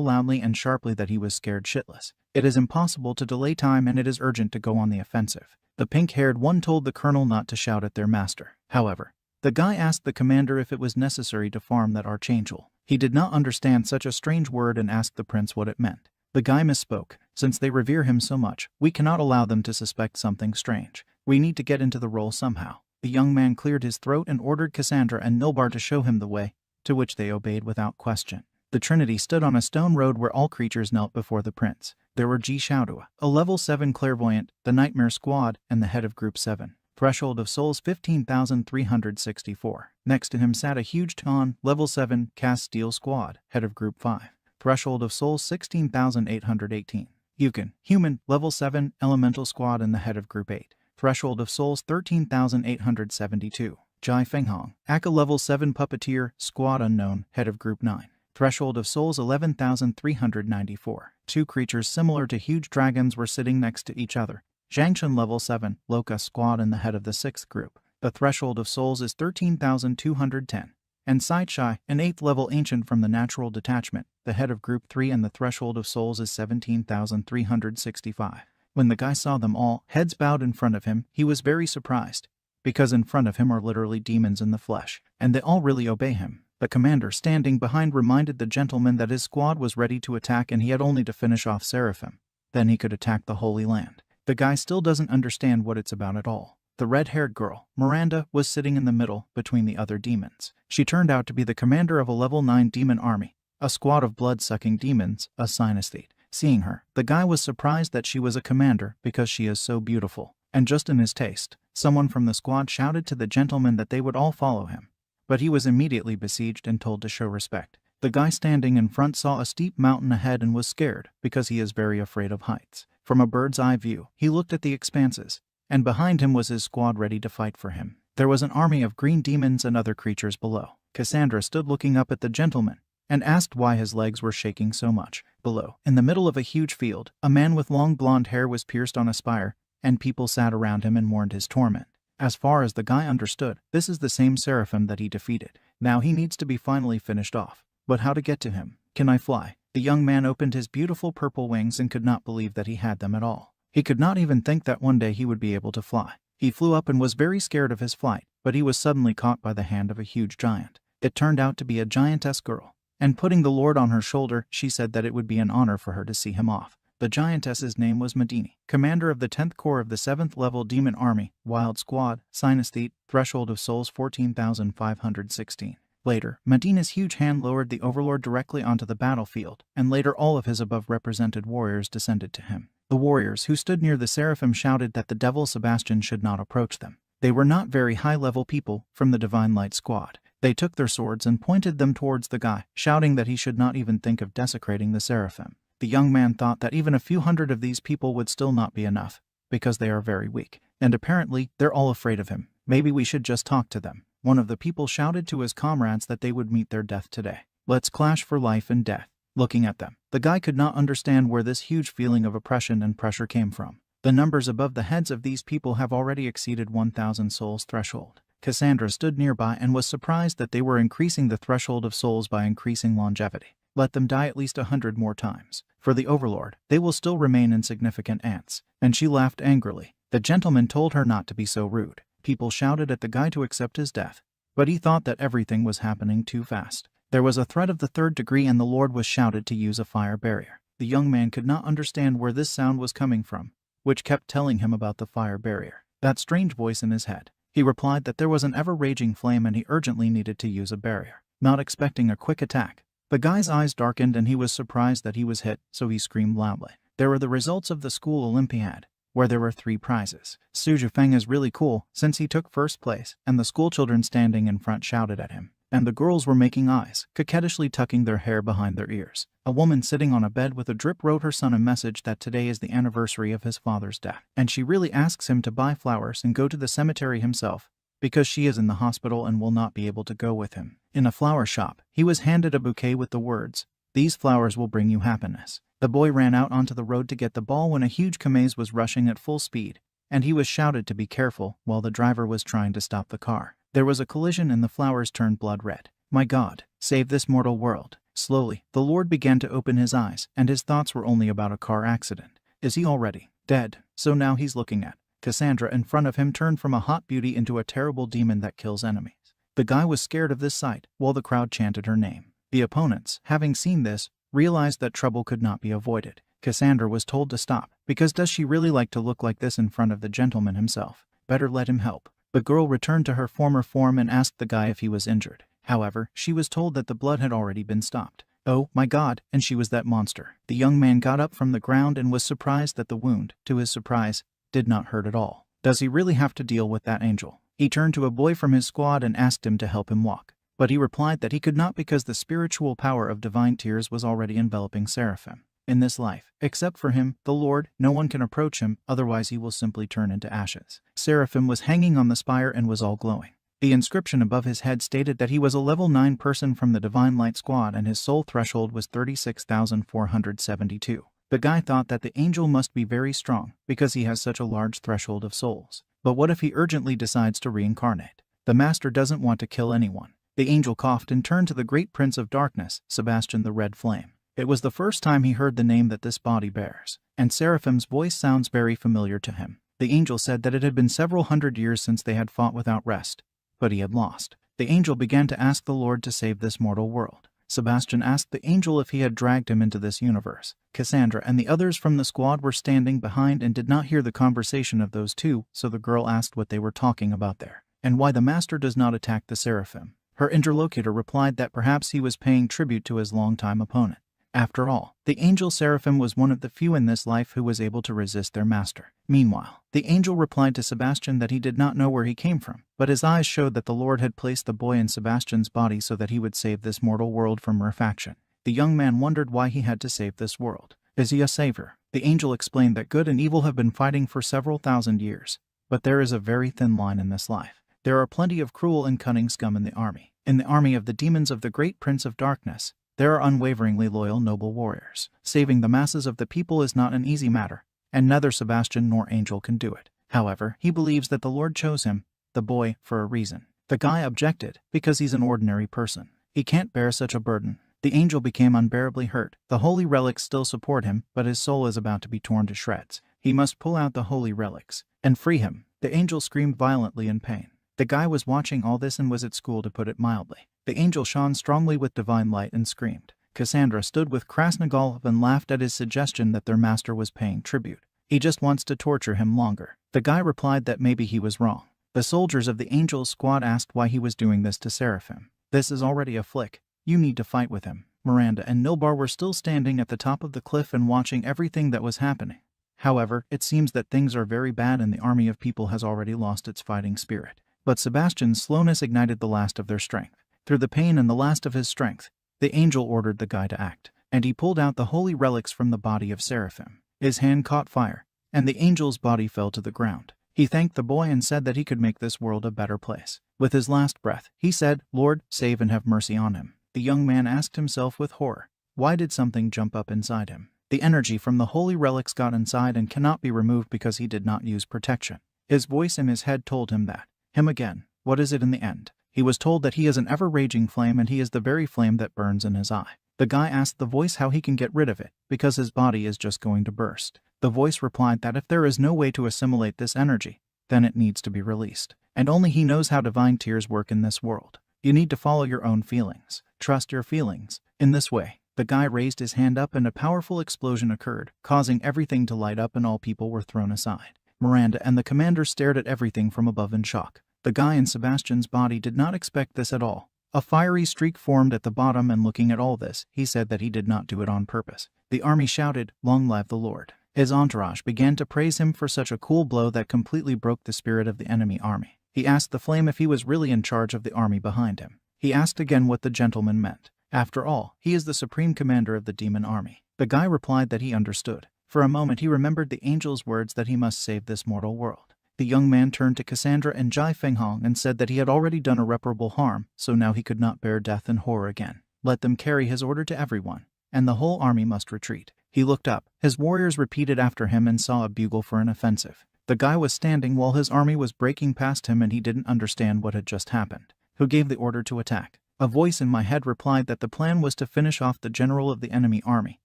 loudly and sharply that he was scared shitless. It is impossible to delay time, and it is urgent to go on the offensive. The pink-haired one told the colonel not to shout at their master. However, the guy asked the commander if it was necessary to farm that Archangel. He did not understand such a strange word and asked the prince what it meant. The guy misspoke. Since they revere him so much, we cannot allow them to suspect something strange. We need to get into the role somehow. The young man cleared his throat and ordered Cassandra and Nilbar to show him the way, to which they obeyed without question. The Trinity stood on a stone road where all creatures knelt before the prince. There were Ji Shaodua, a level 7 clairvoyant, the Nightmare Squad, and the head of Group 7. Threshold of souls 15,364. Next to him sat a huge Ton, level 7, Cast Steel Squad, head of Group 5. Threshold of souls 16,818. Yukon, human, level 7, Elemental Squad, and the head of Group 8. Threshold of souls 13,872. Jai Fenghong, Aka level 7 Puppeteer, Squad Unknown, head of Group 9. Threshold of souls 11,394. Two creatures similar to huge dragons were sitting next to each other. Zhangchen level 7, Locust Squad, and the head of the 6th group. The threshold of souls is 13,210. And Sideshai, an 8th level ancient from the Natural Detachment, the head of Group 3, and the threshold of souls is 17,365. When the guy saw them all, heads bowed in front of him, he was very surprised, because in front of him are literally demons in the flesh, and they all really obey him. The commander standing behind reminded the gentleman that his squad was ready to attack and he had only to finish off Seraphim. Then he could attack the Holy Land. The guy still doesn't understand what it's about at all. The red-haired girl, Miranda, was sitting in the middle, between the other demons. She turned out to be the commander of a level 9 demon army, a squad of blood-sucking demons, a synesthete. Seeing her, the guy was surprised that she was a commander because she is so beautiful. And just in his taste, someone from the squad shouted to the gentleman that they would all follow him. But he was immediately besieged and told to show respect. The guy standing in front saw a steep mountain ahead and was scared, because he is very afraid of heights. From a bird's eye view, he looked at the expanses, and behind him was his squad ready to fight for him. There was an army of green demons and other creatures below. Cassandra stood looking up at the gentleman, and asked why his legs were shaking so much. Below, in the middle of a huge field, a man with long blonde hair was pierced on a spire, and people sat around him and mourned his torment. As far as the guy understood, this is the same Seraphim that he defeated. Now he needs to be finally finished off. But how to get to him? Can I fly? The young man opened his beautiful purple wings and could not believe that he had them at all. He could not even think that one day he would be able to fly. He flew up and was very scared of his flight, but he was suddenly caught by the hand of a huge giant. It turned out to be a giantess girl, and putting the Lord on her shoulder, she said that it would be an honor for her to see him off. The giantess's name was Medini, commander of the 10th Corps of the 7th Level Demon Army, Wild Squad, Synesthete, threshold of souls 14,516. Later, Medina's huge hand lowered the Overlord directly onto the battlefield, and later all of his above-represented warriors descended to him. The warriors who stood near the seraphim shouted that the devil Sebastian should not approach them. They were not very high-level people from the Divine Light Squad. They took their swords and pointed them towards the guy, shouting that he should not even think of desecrating the seraphim. The young man thought that even a few hundred of these people would still not be enough, because they are very weak, and apparently they're all afraid of him. Maybe we should just talk to them. One of the people shouted to his comrades that they would meet their death today. Let's clash for life and death. Looking at them, the guy could not understand where this huge feeling of oppression and pressure came from. The numbers above the heads of these people have already exceeded 1,000 souls threshold. Cassandra stood nearby and was surprised that they were increasing the threshold of souls by increasing longevity. Let them die at least 100 more times. For the Overlord, they will still remain insignificant ants. And she laughed angrily. The gentleman told her not to be so rude. People shouted at the guy to accept his death, but he thought that everything was happening too fast. There was a threat of the 3rd degree and the Lord was shouted to use a fire barrier. The young man could not understand where this sound was coming from, which kept telling him about the fire barrier. That strange voice in his head. He replied that there was an ever-raging flame and he urgently needed to use a barrier. Not expecting a quick attack, the guy's eyes darkened and he was surprised that he was hit, so he screamed loudly. There were the results of the school Olympiad, where there were 3 prizes. Su Zhifeng is really cool, since he took first place, and the schoolchildren standing in front shouted at him. And the girls were making eyes, coquettishly tucking their hair behind their ears. A woman sitting on a bed with a drip wrote her son a message that today is the anniversary of his father's death, and she really asks him to buy flowers and go to the cemetery himself, because she is in the hospital and will not be able to go with him. In a flower shop, he was handed a bouquet with the words, "These flowers will bring you happiness." The boy ran out onto the road to get the ball when a huge Kamaz was rushing at full speed, and he was shouted to be careful while the driver was trying to stop the car. There was a collision and the flowers turned blood red. My God, save this mortal world. Slowly, the Lord began to open his eyes, and his thoughts were only about a car accident. Is he already dead? So now he's looking at Cassandra in front of him turned from a hot beauty into a terrible demon that kills enemies. The guy was scared of this sight, while the crowd chanted her name. The opponents, having seen this, realized that trouble could not be avoided. Cassandra was told to stop, because does she really like to look like this in front of the gentleman himself? Better let him help. The girl returned to her former form and asked the guy if he was injured. However, she was told that the blood had already been stopped. Oh my God, and she was that monster. The young man got up from the ground and was surprised that the wound, to his surprise, did not hurt at all. Does he really have to deal with that angel? He turned to a boy from his squad and asked him to help him walk. But he replied that he could not because the spiritual power of divine tears was already enveloping Seraphim. In this life, except for him, the Lord, no one can approach him, otherwise he will simply turn into ashes. Seraphim was hanging on the spire and was all glowing. The inscription above his head stated that he was a level 9 person from the Divine Light Squad and his soul threshold was 36,472. The guy thought that the angel must be very strong because he has such a large threshold of souls. But what if he urgently decides to reincarnate? The master doesn't want to kill anyone. The angel coughed and turned to the great prince of darkness, Sebastian the Red Flame. It was the first time he heard the name that this body bears, and Seraphim's voice sounds very familiar to him. The angel said that it had been several hundred years since they had fought without rest, but he had lost. The angel began to ask the Lord to save this mortal world. Sebastian asked the angel if he had dragged him into this universe. Cassandra and the others from the squad were standing behind and did not hear the conversation of those two, so the girl asked what they were talking about there, and why the master does not attack the Seraphim. Her interlocutor replied that perhaps he was paying tribute to his longtime opponent. After all, the angel Seraphim was one of the few in this life who was able to resist their master. Meanwhile, the angel replied to Sebastian that he did not know where he came from, but his eyes showed that the Lord had placed the boy in Sebastian's body so that he would save this mortal world from rarefaction. The young man wondered why he had to save this world. Is he a savior? The angel explained that good and evil have been fighting for several thousand years, but there is a very thin line in this life. There are plenty of cruel and cunning scum in the army. In the army of the demons of the great prince of darkness, there are unwaveringly loyal noble warriors. Saving the masses of the people is not an easy matter, and neither Sebastian nor Angel can do it. However, he believes that the Lord chose him, the boy, for a reason. The guy objected, because he's an ordinary person. He can't bear such a burden. The angel became unbearably hurt. The holy relics still support him, but his soul is about to be torn to shreds. He must pull out the holy relics and free him. The angel screamed violently in pain. The guy was watching all this and was at school, to put it mildly. The angel shone strongly with divine light and screamed. Cassandra stood with Krasnogolov and laughed at his suggestion that their master was paying tribute. He just wants to torture him longer. The guy replied that maybe he was wrong. The soldiers of the angel's squad asked why he was doing this to Seraphim. This is already a flick. You need to fight with him. Miranda and Nilbar were still standing at the top of the cliff and watching everything that was happening. However, it seems that things are very bad and the army of people has already lost its fighting spirit. But Sebastian's slowness ignited the last of their strength. Through the pain and the last of his strength, the angel ordered the guy to act, and he pulled out the holy relics from the body of Seraphim. His hand caught fire, and the angel's body fell to the ground. He thanked the boy and said that he could make this world a better place. With his last breath, he said, "Lord, save and have mercy on him." The young man asked himself with horror, why did something jump up inside him? The energy from the holy relics got inside and cannot be removed because he did not use protection. His voice in his head told him that. Him again. What is it in the end? He was told that he is an ever-raging flame and he is the very flame that burns in his eye. The guy asked the voice how he can get rid of it, because his body is just going to burst. The voice replied that if there is no way to assimilate this energy, then it needs to be released. And only he knows how divine tears work in this world. You need to follow your own feelings. Trust your feelings. In this way, the guy raised his hand up and a powerful explosion occurred, causing everything to light up and all people were thrown aside. Miranda and the commander stared at everything from above in shock. The guy in Sebastian's body did not expect this at all. A fiery streak formed at the bottom, and looking at all this, he said that he did not do it on purpose. The army shouted, "Long live the Lord." His entourage began to praise him for such a cool blow that completely broke the spirit of the enemy army. He asked the flame if he was really in charge of the army behind him. He asked again what the gentleman meant. After all, he is the supreme commander of the demon army. The guy replied that he understood. For a moment he remembered the angel's words that he must save this mortal world. The young man turned to Cassandra and Jai Fenghong and said that he had already done irreparable harm, so now he could not bear death and horror again. Let them carry his order to everyone, and the whole army must retreat. He looked up. His warriors repeated after him and saw a bugle for an offensive. The guy was standing while his army was breaking past him and he didn't understand what had just happened. Who gave the order to attack? A voice in my head replied that the plan was to finish off the general of the enemy army,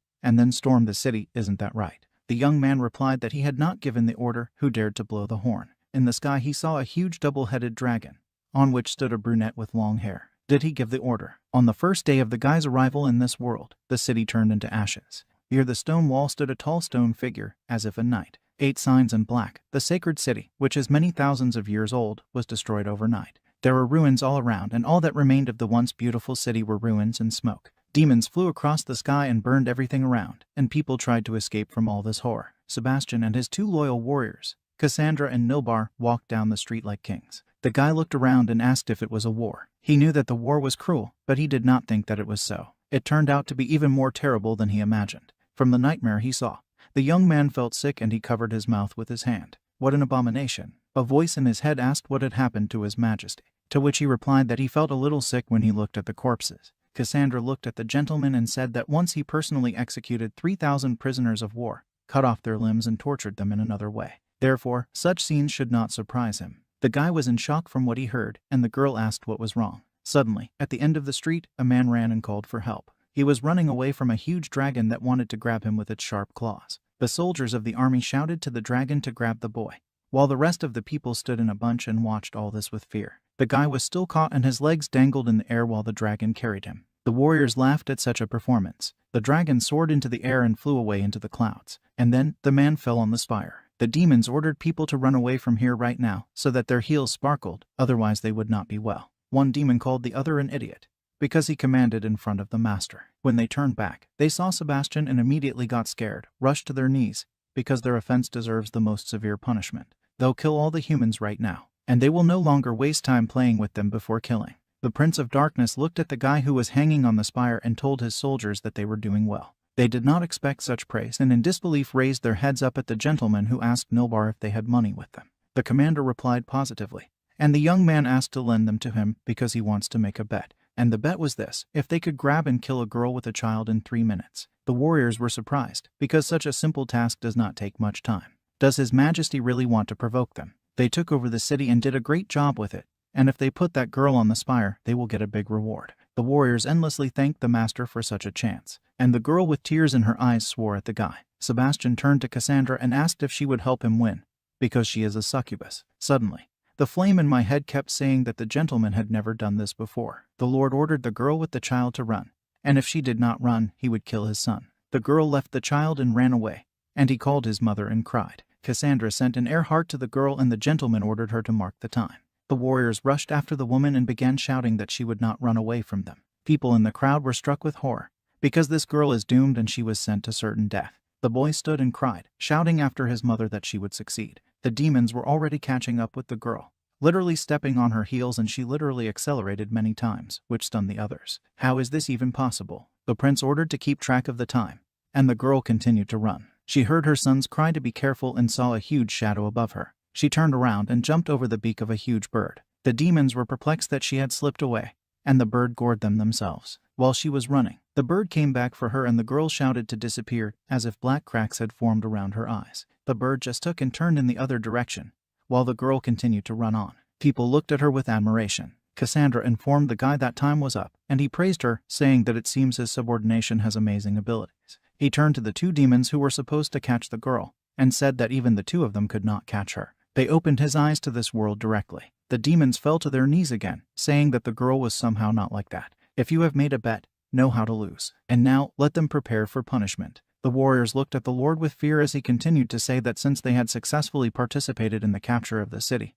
and then storm the city, isn't that right? The young man replied that he had not given the order. Who dared to blow the horn? In the sky he saw a huge double-headed dragon, on which stood a brunette with long hair. Did he give the order? On the first day of the guy's arrival in this world, the city turned into ashes. Near the stone wall stood a tall stone figure, as if a knight. 8 signs in black. The sacred city, which is many thousands of years old, was destroyed overnight. There were ruins all around, and all that remained of the once beautiful city were ruins and smoke. Demons flew across the sky and burned everything around, and people tried to escape from all this horror. Sebastian and his 2 loyal warriors, Cassandra and Nilbar, walked down the street like kings. The guy looked around and asked if it was a war. He knew that the war was cruel, but he did not think that it was so. It turned out to be even more terrible than he imagined. From the nightmare he saw, the young man felt sick and he covered his mouth with his hand. What an abomination! A voice in his head asked what had happened to His Majesty, to which he replied that he felt a little sick when he looked at the corpses. Cassandra looked at the gentleman and said that once he personally executed 3,000 prisoners of war, cut off their limbs and tortured them in another way. Therefore, such scenes should not surprise him. The guy was in shock from what he heard, and the girl asked what was wrong. Suddenly, at the end of the street, a man ran and called for help. He was running away from a huge dragon that wanted to grab him with its sharp claws. The soldiers of the army shouted to the dragon to grab the boy, while the rest of the people stood in a bunch and watched all this with fear. The guy was still caught and his legs dangled in the air while the dragon carried him. The warriors laughed at such a performance. The dragon soared into the air and flew away into the clouds. And then, the man fell on the spire. The demons ordered people to run away from here right now, so that their heels sparkled, otherwise they would not be well. One demon called the other an idiot, because he commanded in front of the master. When they turned back, they saw Sebastian and immediately got scared, rushed to their knees, because their offense deserves the most severe punishment. They'll kill all the humans right now, and they will no longer waste time playing with them before killing. The Prince of Darkness looked at the guy who was hanging on the spire and told his soldiers that they were doing well. They did not expect such praise and in disbelief raised their heads up at the gentleman who asked Nilbar if they had money with them. The commander replied positively, and the young man asked to lend them to him because he wants to make a bet. And the bet was this: if they could grab and kill a girl with a child in 3 minutes. The warriors were surprised, because such a simple task does not take much time. Does His Majesty really want to provoke them? They took over the city and did a great job with it, and if they put that girl on the spire, they will get a big reward. The warriors endlessly thanked the master for such a chance, and the girl with tears in her eyes swore at the guy. Sebastian turned to Cassandra and asked if she would help him win, because she is a succubus. Suddenly, the flame in my head kept saying that the gentleman had never done this before. The Lord ordered the girl with the child to run, and if she did not run, he would kill his son. The girl left the child and ran away, and he called his mother and cried. Cassandra sent an air heart to the girl, and the gentleman ordered her to mark the time. The warriors rushed after the woman and began shouting that she would not run away from them. People in the crowd were struck with horror, because this girl is doomed and she was sent to certain death. The boy stood and cried, shouting after his mother that she would succeed. The demons were already catching up with the girl, literally stepping on her heels, and she literally accelerated many times, which stunned the others. How is this even possible? The prince ordered to keep track of the time, and the girl continued to run. She heard her sons cry to be careful and saw a huge shadow above her. She turned around and jumped over the beak of a huge bird. The demons were perplexed that she had slipped away, and the bird gored them themselves. While she was running, the bird came back for her, and the girl shouted to disappear, as if black cracks had formed around her eyes. The bird just took and turned in the other direction, while the girl continued to run on. People looked at her with admiration. Cassandra informed the guy that time was up, and he praised her, saying that it seems his subordination has amazing abilities. He turned to the two demons who were supposed to catch the girl, and said that even the two of them could not catch her. They opened his eyes to this world directly. The demons fell to their knees again, saying that the girl was somehow not like that. If you have made a bet, know how to lose. And now, let them prepare for punishment. The warriors looked at the Lord with fear as he continued to say that since they had successfully participated in the capture of the city,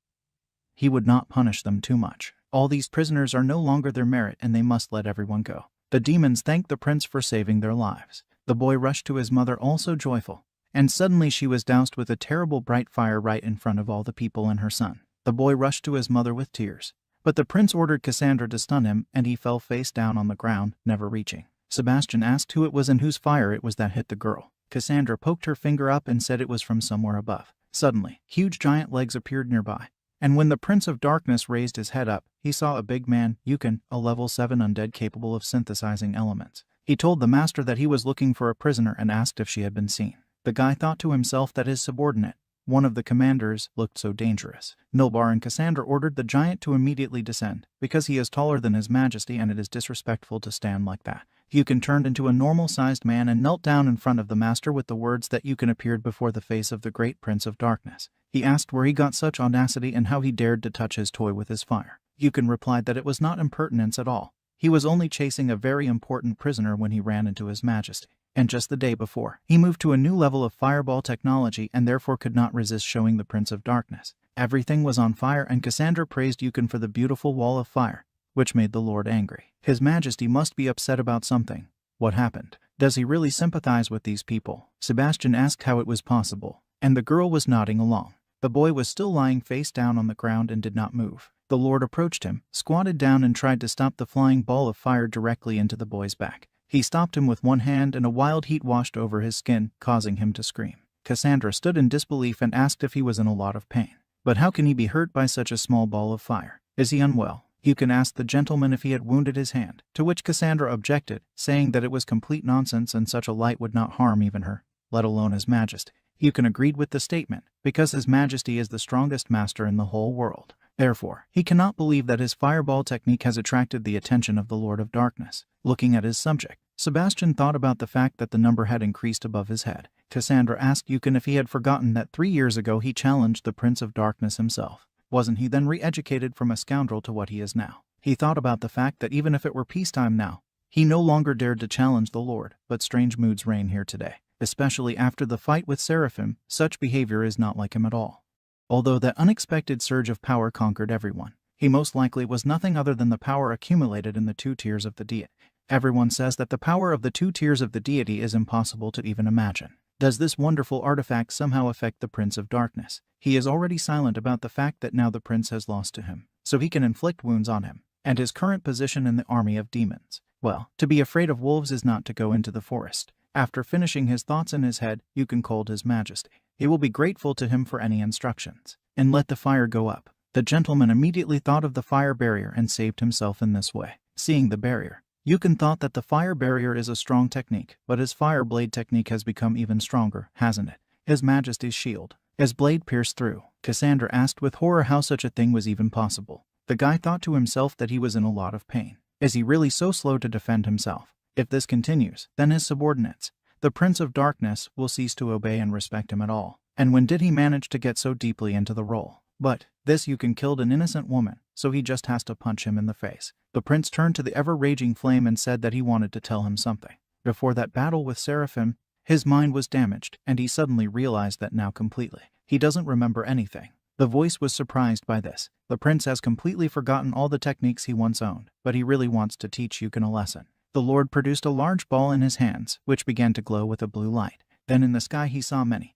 he would not punish them too much. All these prisoners are no longer their merit, and they must let everyone go. The demons thanked the prince for saving their lives. The boy rushed to his mother, also joyful, and suddenly she was doused with a terrible bright fire right in front of all the people and her son. The boy rushed to his mother with tears, but the prince ordered Cassandra to stun him, and he fell face down on the ground, never reaching. Sebastian asked who it was and whose fire it was that hit the girl. Cassandra poked her finger up and said it was from somewhere above. Suddenly, huge giant legs appeared nearby, and when the Prince of Darkness raised his head up, he saw a big man, Yukon, a level 7 undead capable of synthesizing elements. He told the master that he was looking for a prisoner and asked if she had been seen. The guy thought to himself that his subordinate, one of the commanders, looked so dangerous. Nilbar and Cassandra ordered the giant to immediately descend, because he is taller than his majesty and it is disrespectful to stand like that. Yukon turned into a normal-sized man and knelt down in front of the master with the words that Yukon appeared before the face of the great Prince of Darkness. He asked where he got such audacity and how he dared to touch his toy with his fire. Yukon replied that it was not impertinence at all. He was only chasing a very important prisoner when he ran into his majesty. And just the day before, he moved to a new level of fireball technology and therefore could not resist showing the Prince of Darkness. Everything was on fire, and Cassandra praised Yukon for the beautiful wall of fire, which made the Lord angry. His Majesty must be upset about something. What happened? Does he really sympathize with these people? Sebastian asked how it was possible, and the girl was nodding along. The boy was still lying face down on the ground and did not move. The Lord approached him, squatted down and tried to stop the flying ball of fire directly into the boy's back. He stopped him with one hand and a wild heat washed over his skin, causing him to scream. Cassandra stood in disbelief and asked if he was in a lot of pain. But how can he be hurt by such a small ball of fire? Is he unwell? Yukon asked the gentleman if he had wounded his hand, to which Cassandra objected, saying that it was complete nonsense and such a light would not harm even her, let alone his majesty. Yukon agreed with the statement, because his majesty is the strongest master in the whole world. Therefore, he cannot believe that his fireball technique has attracted the attention of the Lord of Darkness. Looking at his subject, Sebastian thought about the fact that the number had increased above his head. Cassandra asked Yukon if he had forgotten that 3 years ago he challenged the Prince of Darkness himself. Wasn't he then re-educated from a scoundrel to what he is now? He thought about the fact that even if it were peacetime now, he no longer dared to challenge the Lord, but strange moods reign here today. Especially after the fight with Seraphim, such behavior is not like him at all. Although that unexpected surge of power conquered everyone, he most likely was nothing other than the power accumulated in the 2 tiers of the deity. Everyone says that the power of the 2 tiers of the deity is impossible to even imagine. Does this wonderful artifact somehow affect the Prince of Darkness? He is already silent about the fact that now the prince has lost to him, so he can inflict wounds on him, and his current position in the army of demons. Well, to be afraid of wolves is not to go into the forest. After finishing his thoughts in his head, Yukon called his majesty. He will be grateful to him for any instructions, and let the fire go up. The gentleman immediately thought of the fire barrier and saved himself in this way. Seeing the barrier, Yukon thought that the fire barrier is a strong technique, but his fire blade technique has become even stronger, hasn't it? His Majesty's shield. His blade pierced through. Cassandra asked with horror how such a thing was even possible. The guy thought to himself that he was in a lot of pain. Is he really so slow to defend himself? If this continues, then his subordinates, the Prince of Darkness, will cease to obey and respect him at all. And when did he manage to get so deeply into the role? But this Yukon killed an innocent woman, so he just has to punch him in the face. The prince turned to the ever-raging flame and said that he wanted to tell him something. Before that battle with Seraphim, his mind was damaged, and he suddenly realized that now completely. He doesn't remember anything. The voice was surprised by this. The prince has completely forgotten all the techniques he once owned, but he really wants to teach Yukon a lesson. The lord produced a large ball in his hands, which began to glow with a blue light. Then in the sky he saw many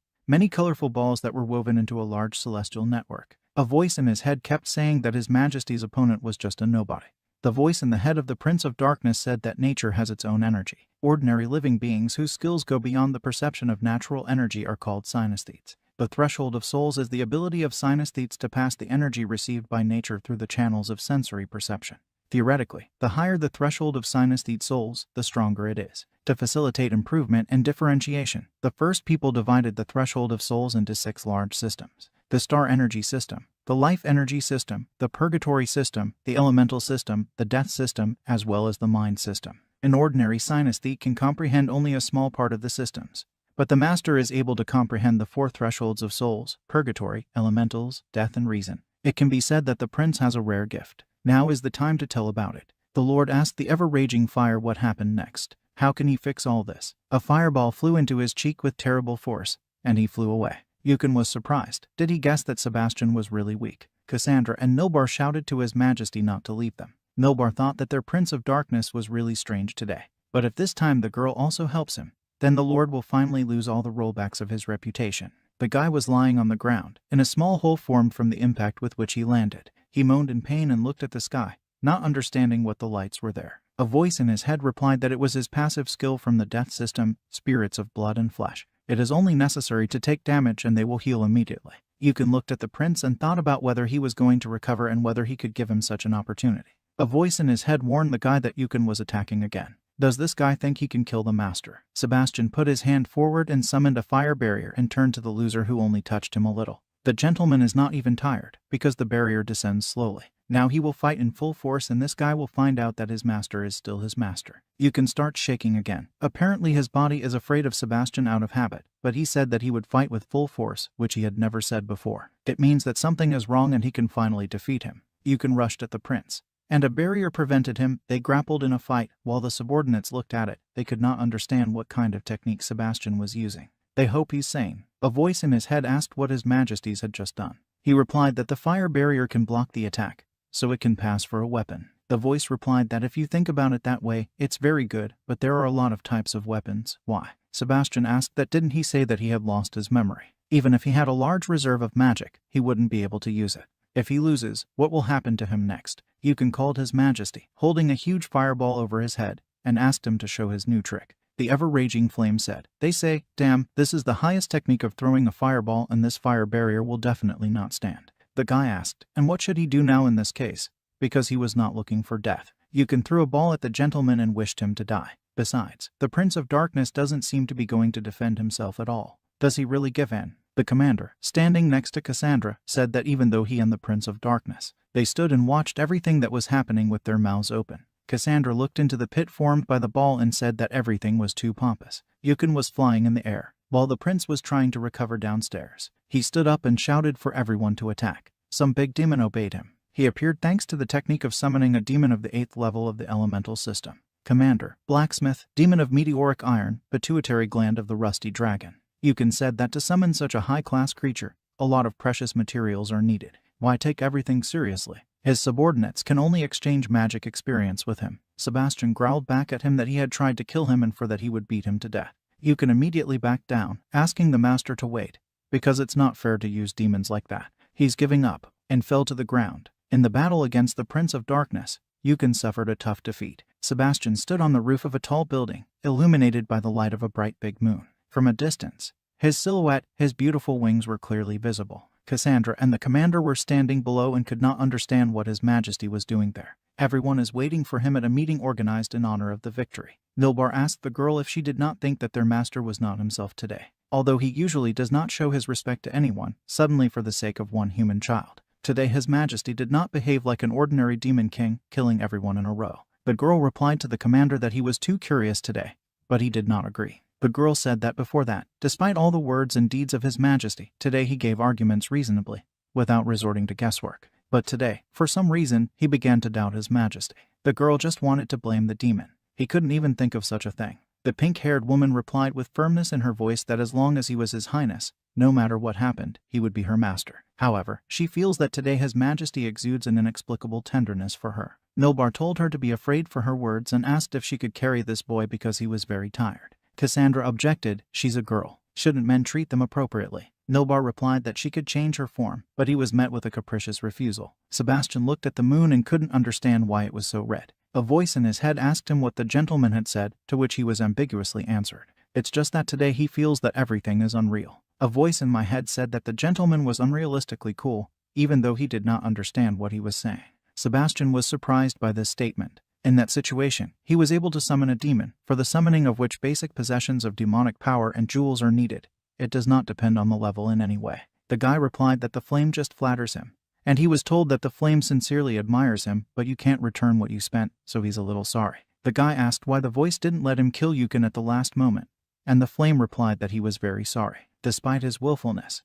colorful balls that were woven into a large celestial network. A voice in his head kept saying that His Majesty's opponent was just a nobody. The voice in the head of the Prince of Darkness said that nature has its own energy. Ordinary living beings whose skills go beyond the perception of natural energy are called synesthetes. The threshold of souls is the ability of synesthetes to pass the energy received by nature through the channels of sensory perception. Theoretically, the higher the threshold of synesthete souls, the stronger it is. To facilitate improvement and differentiation, the first people divided the threshold of souls into 6 large systems: the star energy system, the life energy system, the purgatory system, the elemental system, the death system, as well as the mind system. An ordinary synesthete can comprehend only a small part of the systems, but the master is able to comprehend the 4 thresholds of souls: purgatory, elementals, death, and reason. It can be said that the prince has a rare gift. Now is the time to tell about it. The Lord asked the ever-raging fire what happened next. How can he fix all this? A fireball flew into his cheek with terrible force, and he flew away. Yukon was surprised. Did he guess that Sebastian was really weak? Cassandra and Nilbar shouted to His Majesty not to leave them. Nilbar thought that their Prince of Darkness was really strange today. But if this time the girl also helps him, then the Lord will finally lose all the rollbacks of his reputation. The guy was lying on the ground, in a small hole formed from the impact with which he landed. He moaned in pain and looked at the sky, not understanding what the lights were there. A voice in his head replied that it was his passive skill from the death system, spirits of blood and flesh. It is only necessary to take damage and they will heal immediately. Yukon looked at the prince and thought about whether he was going to recover and whether he could give him such an opportunity. A voice in his head warned the guy that Yukon was attacking again. Does this guy think he can kill the master? Sebastian put his hand forward and summoned a fire barrier and turned to the loser who only touched him a little. The gentleman is not even tired, because the barrier descends slowly. Now he will fight in full force and this guy will find out that his master is still his master. Yukon starts shaking again. Apparently his body is afraid of Sebastian out of habit, but he said that he would fight with full force, which he had never said before. It means that something is wrong and he can finally defeat him. Yukon rushed at the prince, and a barrier prevented him. They grappled in a fight. While the subordinates looked at it, they could not understand what kind of technique Sebastian was using. They hope he's sane. A voice in his head asked what His Majesty's had just done. He replied that the fire barrier can block the attack, so it can pass for a weapon. The voice replied that if you think about it that way, it's very good, but there are a lot of types of weapons. Why? Sebastian asked that didn't he say that he had lost his memory? Even if he had a large reserve of magic, he wouldn't be able to use it. If he loses, what will happen to him next? Yukon called His Majesty, holding a huge fireball over his head, and asked him to show his new trick. The ever-raging flame said, "They say, damn, this is the highest technique of throwing a fireball and this fire barrier will definitely not stand." The guy asked, and what should he do now in this case? Because he was not looking for death. Yukon threw a ball at the gentleman and wished him to die. Besides, the Prince of Darkness doesn't seem to be going to defend himself at all. Does he really give in? The commander, standing next to Cassandra, said that even though he and the Prince of Darkness, they stood and watched everything that was happening with their mouths open. Cassandra looked into the pit formed by the ball and said that everything was too pompous. Yukon was flying in the air, while the prince was trying to recover downstairs. He stood up and shouted for everyone to attack. Some big demon obeyed him. He appeared thanks to the technique of summoning a demon of the 8th level of the elemental system. Commander, blacksmith, demon of meteoric iron, pituitary gland of the rusty dragon. Yukon said that to summon such a high-class creature, a lot of precious materials are needed. Why take everything seriously? His subordinates can only exchange magic experience with him. Sebastian growled back at him that he had tried to kill him and for that he would beat him to death. Yukon immediately backed down, asking the master to wait, because it's not fair to use demons like that. He's giving up, and fell to the ground. In the battle against the Prince of Darkness, Yukon suffered a tough defeat. Sebastian stood on the roof of a tall building, illuminated by the light of a bright big moon. From a distance, his silhouette, his beautiful wings were clearly visible. Cassandra and the commander were standing below and could not understand what His Majesty was doing there. Everyone is waiting for him at a meeting organized in honor of the victory. Nilbar asked the girl if she did not think that their master was not himself today. Although he usually does not show his respect to anyone, suddenly for the sake of one human child. Today His Majesty did not behave like an ordinary demon king, killing everyone in a row. The girl replied to the commander that he was too curious today, but he did not agree. The girl said that before that, despite all the words and deeds of His Majesty, today he gave arguments reasonably, without resorting to guesswork. But today, for some reason, he began to doubt His Majesty. The girl just wanted to blame the demon. He couldn't even think of such a thing. The pink-haired woman replied with firmness in her voice that as long as he was His Highness, no matter what happened, he would be her master. However, she feels that today His Majesty exudes an inexplicable tenderness for her. Nilbar told her to be afraid for her words and asked if she could carry this boy because he was very tired. Cassandra objected, "She's a girl. Shouldn't men treat them appropriately?" Nilbar replied that she could change her form, but he was met with a capricious refusal. Sebastian looked at the moon and couldn't understand why it was so red. A voice in his head asked him what the gentleman had said, to which he was ambiguously answered. "It's just that today he feels that everything is unreal." A voice in my head said that the gentleman was unrealistically cool, even though he did not understand what he was saying. Sebastian was surprised by this statement. In that situation, he was able to summon a demon, for the summoning of which basic possessions of demonic power and jewels are needed. It does not depend on the level in any way. The guy replied that the flame just flatters him, and he was told that the flame sincerely admires him, but you can't return what you spent, so he's a little sorry. The guy asked why the voice didn't let him kill Yukon at the last moment, and the flame replied that he was very sorry. Despite his willfulness,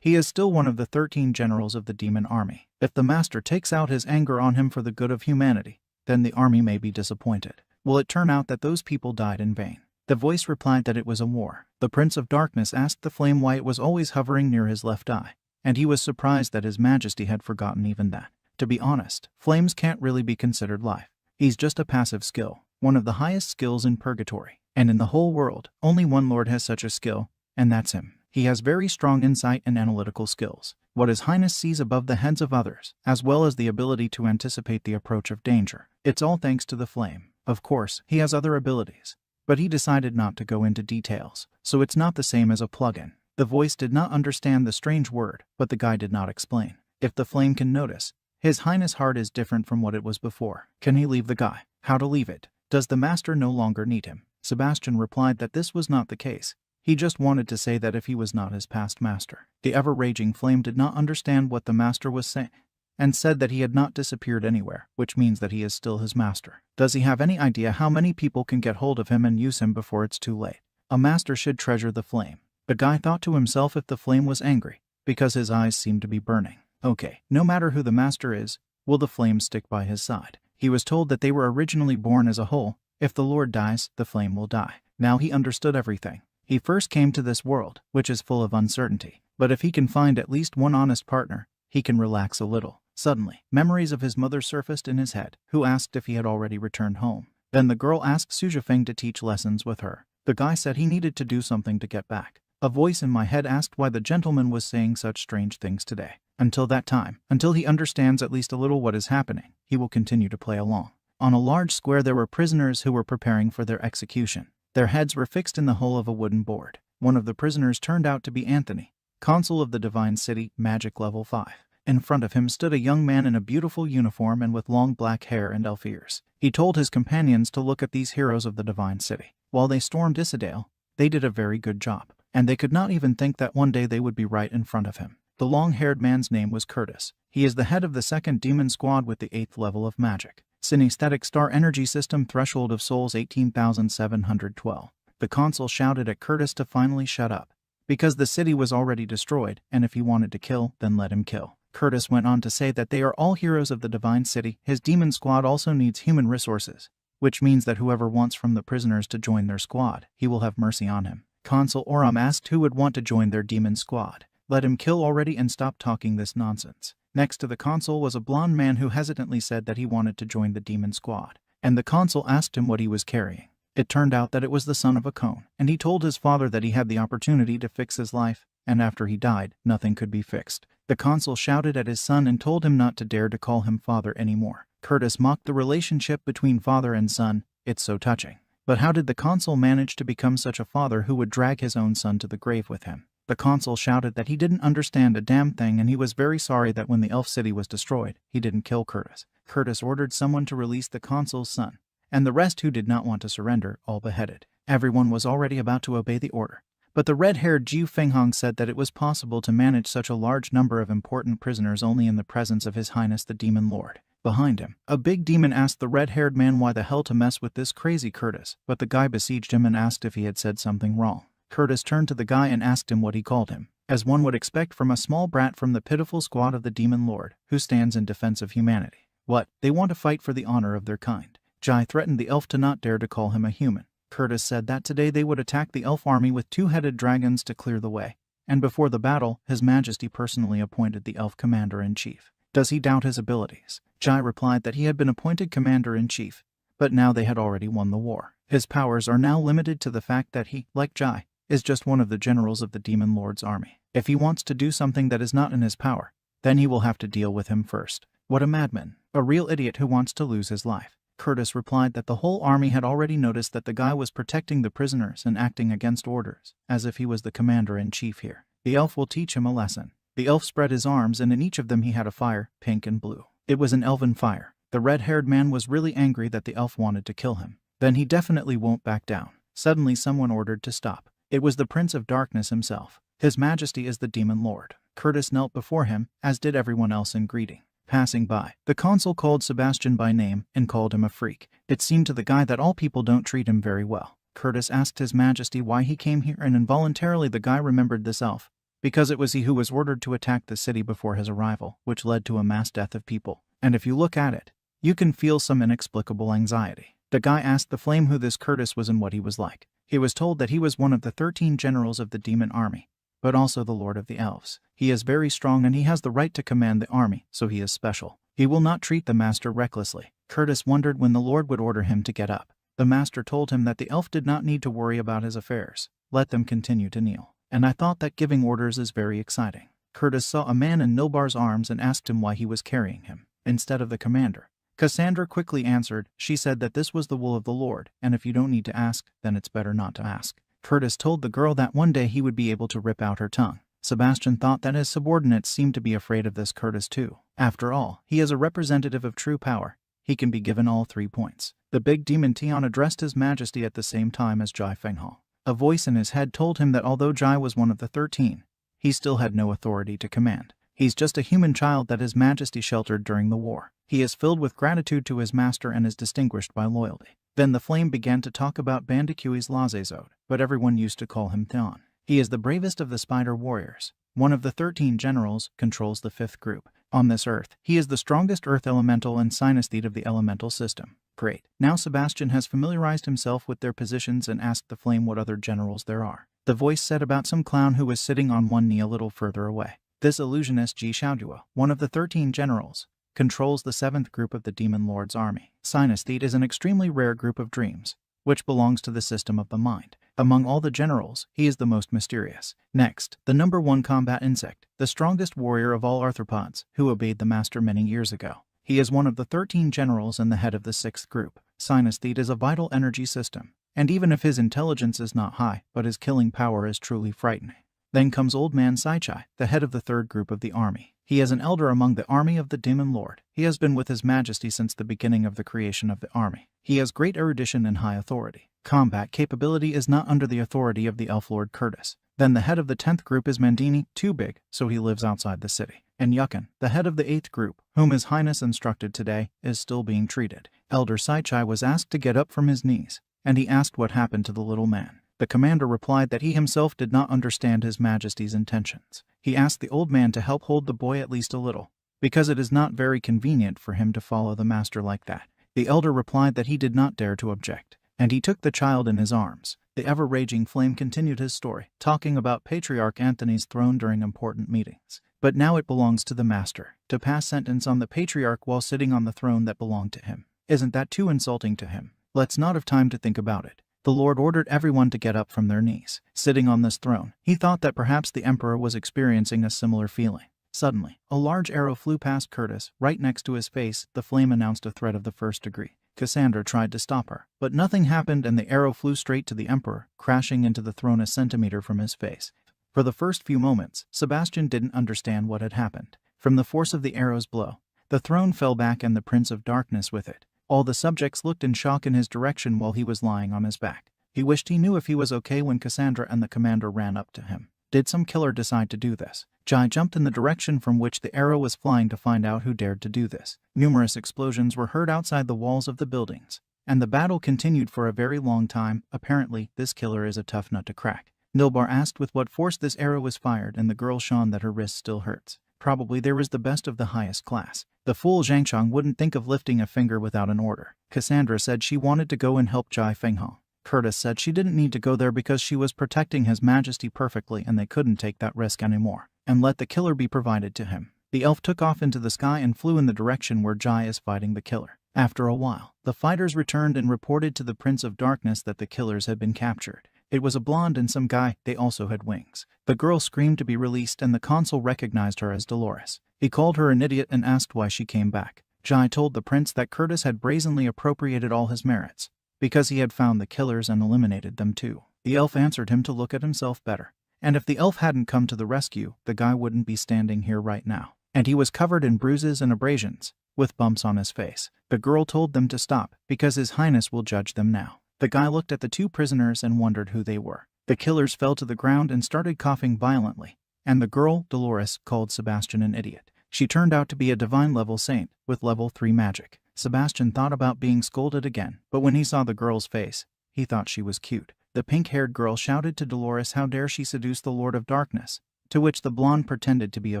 he is still one of the 13 generals of the demon army. If the master takes out his anger on him for the good of humanity, then the army may be disappointed. Will it turn out that those people died in vain? The voice replied that it was a war. The Prince of Darkness asked the flame why it was always hovering near his left eye, and he was surprised that His Majesty had forgotten even that. To be honest, flames can't really be considered life. He's just a passive skill, one of the highest skills in purgatory, and in the whole world, only one lord has such a skill, and that's him. He has very strong insight and analytical skills. What His Highness sees above the heads of others, as well as the ability to anticipate the approach of danger. It's all thanks to the flame. Of course, he has other abilities, but he decided not to go into details, so it's not the same as a plugin. The voice did not understand the strange word, but the guy did not explain. If the flame can notice, His Highness' heart is different from what it was before. Can he leave the guy? How to leave it? Does the master no longer need him? Sebastian replied that this was not the case. He just wanted to say that if he was not his past master. The ever-raging flame did not understand what the master was saying, and said that he had not disappeared anywhere, which means that he is still his master. Does he have any idea how many people can get hold of him and use him before it's too late? A master should treasure the flame. The guy thought to himself if the flame was angry, because his eyes seemed to be burning. Okay, no matter who the master is, will the flame stick by his side? He was told that they were originally born as a whole. If the Lord dies, the flame will die. Now he understood everything. He first came to this world, which is full of uncertainty. But if he can find at least one honest partner, he can relax a little. Suddenly, memories of his mother surfaced in his head, who asked if he had already returned home. Then the girl asked Sujafeng to teach lessons with her. The guy said he needed to do something to get back. A voice in my head asked why the gentleman was saying such strange things today. Until that time, until he understands at least a little what is happening, he will continue to play along. On a large square there were prisoners who were preparing for their execution. Their heads were fixed in the hull of a wooden board. One of the prisoners turned out to be Anthony, consul of the Divine City, Magic Level 5. In front of him stood a young man in a beautiful uniform and with long black hair and elf ears. He told his companions to look at these heroes of the Divine City. While they stormed Isekai'd, they did a very good job, and they could not even think that one day they would be right in front of him. The long-haired man's name was Curtis. He is the head of the 2nd Demon Squad with the 8th level of magic. Synesthetic Star Energy System threshold of souls 18,712. The consul shouted at Curtis to finally shut up, because the city was already destroyed, and if he wanted to kill, then let him kill. Curtis went on to say that they are all heroes of the Divine City. His demon squad also needs human resources, which means that whoever wants from the prisoners to join their squad, he will have mercy on him. Consul Oram asked who would want to join their demon squad. Let him kill already and stop talking this nonsense. Next to the consul was a blonde man who hesitantly said that he wanted to join the demon squad, and the consul asked him what he was carrying. It turned out that it was the son of a cone, and he told his father that he had the opportunity to fix his life, and after he died, nothing could be fixed. The consul shouted at his son and told him not to dare to call him father anymore. Curtis mocked the relationship between father and son. It's so touching. But how did the consul manage to become such a father who would drag his own son to the grave with him? The consul shouted that he didn't understand a damn thing and he was very sorry that when the elf city was destroyed, he didn't kill Curtis. Curtis ordered someone to release the consul's son, and the rest who did not want to surrender, all beheaded. Everyone was already about to obey the order, but the red-haired Jiu Fenghong said that it was possible to manage such a large number of important prisoners only in the presence of His Highness the Demon Lord. Behind him, a big demon asked the red-haired man why the hell to mess with this crazy Curtis, but the guy besieged him and asked if he had said something wrong. Curtis turned to the guy and asked him what he called him, as one would expect from a small brat from the pitiful squad of the Demon Lord, who stands in defense of humanity. What? They want to fight for the honor of their kind. Jai threatened the elf to not dare to call him a human. Curtis said that today they would attack the elf army with two-headed dragons to clear the way, and before the battle, His Majesty personally appointed the elf commander-in-chief. Does he doubt his abilities? Jai replied that he had been appointed commander-in-chief, but now they had already won the war. His powers are now limited to the fact that he, like Jai, is just one of the generals of the Demon Lord's army. If he wants to do something that is not in his power, then he will have to deal with him first. What a madman. A real idiot who wants to lose his life. Curtis replied that the whole army had already noticed that the guy was protecting the prisoners and acting against orders, as if he was the commander-in-chief here. The elf will teach him a lesson. The elf spread his arms, and in each of them he had a fire, pink and blue. It was an elven fire. The red-haired man was really angry that the elf wanted to kill him. Then he definitely won't back down. Suddenly someone ordered to stop. It was the Prince of Darkness himself. His Majesty is the Demon Lord. Curtis knelt before him, as did everyone else in greeting. Passing by, the consul called Sebastian by name and called him a freak. It seemed to the guy that all people don't treat him very well. Curtis asked His Majesty why he came here, and involuntarily the guy remembered this elf, because it was he who was ordered to attack the city before his arrival, which led to a mass death of people. And if you look at it, you can feel some inexplicable anxiety. The guy asked the flame who this Curtis was and what he was like. He was told that he was one of the 13 generals of the demon army, but also the Lord of the Elves. He is very strong and he has the right to command the army, so he is special. He will not treat the master recklessly. Curtis wondered when the Lord would order him to get up. The master told him that the elf did not need to worry about his affairs. Let them continue to kneel. And I thought that giving orders is very exciting. Curtis saw a man in Nilbar's arms and asked him why he was carrying him, instead of the commander. Cassandra quickly answered. She said that this was the will of the Lord, and if you don't need to ask, then it's better not to ask. Curtis told the girl that one day he would be able to rip out her tongue. Sebastian thought that his subordinates seemed to be afraid of this Curtis too. After all, he is a representative of true power. He can be given all 3 points. The big demon Tian addressed His Majesty at the same time as Jai Fenghao. A voice in his head told him that although Jai was one of the 13, he still had no authority to command. He's just a human child that His Majesty sheltered during the war. He is filled with gratitude to his master and is distinguished by loyalty. Then the flame began to talk about Bandicui's Lazezode, but everyone used to call him Tian. He is the bravest of the spider warriors. One of the 13 generals, controls the 5th group. On this earth, he is the strongest earth elemental and synesthete of the elemental system. Great. Now Sebastian has familiarized himself with their positions and asked the flame what other generals there are. The voice said about some clown who was sitting on one knee a little further away. This illusionist Ji Xiaodua, one of the 13 generals, controls the 7th group of the Demon Lord's army. Synesthete is an extremely rare group of dreams, which belongs to the system of the mind. Among all the generals, he is the most mysterious. Next, the number 1 combat insect, the strongest warrior of all arthropods, who obeyed the master many years ago. He is one of the 13 generals and the head of the 6th group. Synesthete is a vital energy system, and even if his intelligence is not high, but his killing power is truly frightening. Then comes Old Man Saichai, the head of the 3rd group of the army. He is an elder among the army of the Demon Lord. He has been with His Majesty since the beginning of the creation of the army. He has great erudition and high authority. Combat capability is not under the authority of the Elf Lord Curtis. Then the head of the 10th group is Mandini, too big, so he lives outside the city. And Yukin, the head of the 8th group, whom His Highness instructed today, is still being treated. Elder Saichai was asked to get up from his knees, and he asked what happened to the little man. The commander replied that he himself did not understand His Majesty's intentions. He asked the old man to help hold the boy at least a little, because it is not very convenient for him to follow the master like that. The elder replied that he did not dare to object, and he took the child in his arms. The ever-raging flame continued his story, talking about Patriarch Anthony's throne during important meetings. But now it belongs to the master to pass sentence on the Patriarch while sitting on the throne that belonged to him. Isn't that too insulting to him? Let's not have time to think about it. The Lord ordered everyone to get up from their knees. Sitting on this throne, he thought that perhaps the Emperor was experiencing a similar feeling. Suddenly, a large arrow flew past Curtis. Right next to his face, the flame announced a threat of the 1st degree. Cassandra tried to stop her, but nothing happened and the arrow flew straight to the Emperor, crashing into the throne a centimeter from his face. For the first few moments, Sebastian didn't understand what had happened. From the force of the arrow's blow, the throne fell back and the Prince of Darkness with it. All the subjects looked in shock in his direction while he was lying on his back. He wished he knew if he was okay when Cassandra and the commander ran up to him. Did some killer decide to do this? Jai jumped in the direction from which the arrow was flying to find out who dared to do this. Numerous explosions were heard outside the walls of the buildings, and the battle continued for a very long time. Apparently, this killer is a tough nut to crack. Nilbar asked with what force this arrow was fired, and the girl shone that her wrist still hurts. Probably there was the best of the highest class. The fool Zhangchang wouldn't think of lifting a finger without an order. Cassandra said she wanted to go and help Jai Fenghong. Curtis said she didn't need to go there because she was protecting His Majesty perfectly and they couldn't take that risk anymore, and let the killer be provided to him. The elf took off into the sky and flew in the direction where Jai is fighting the killer. After a while, the fighters returned and reported to the Prince of Darkness that the killers had been captured. It was a blonde and some guy. They also had wings. The girl screamed to be released and the consul recognized her as Dolores. He called her an idiot and asked why she came back. Jai told the prince that Curtis had brazenly appropriated all his merits, because he had found the killers and eliminated them too. The elf answered him to look at himself better. And if the elf hadn't come to the rescue, the guy wouldn't be standing here right now. And he was covered in bruises and abrasions, with bumps on his face. The girl told them to stop, because His Highness will judge them now. The guy looked at the two prisoners and wondered who they were. The killers fell to the ground and started coughing violently, and the girl, Dolores, called Sebastian an idiot. She turned out to be a divine-level saint, with level 3 magic. Sebastian thought about being scolded again, but when he saw the girl's face, he thought she was cute. The pink-haired girl shouted to Dolores how dare she seduce the Lord of Darkness, to which the blonde pretended to be a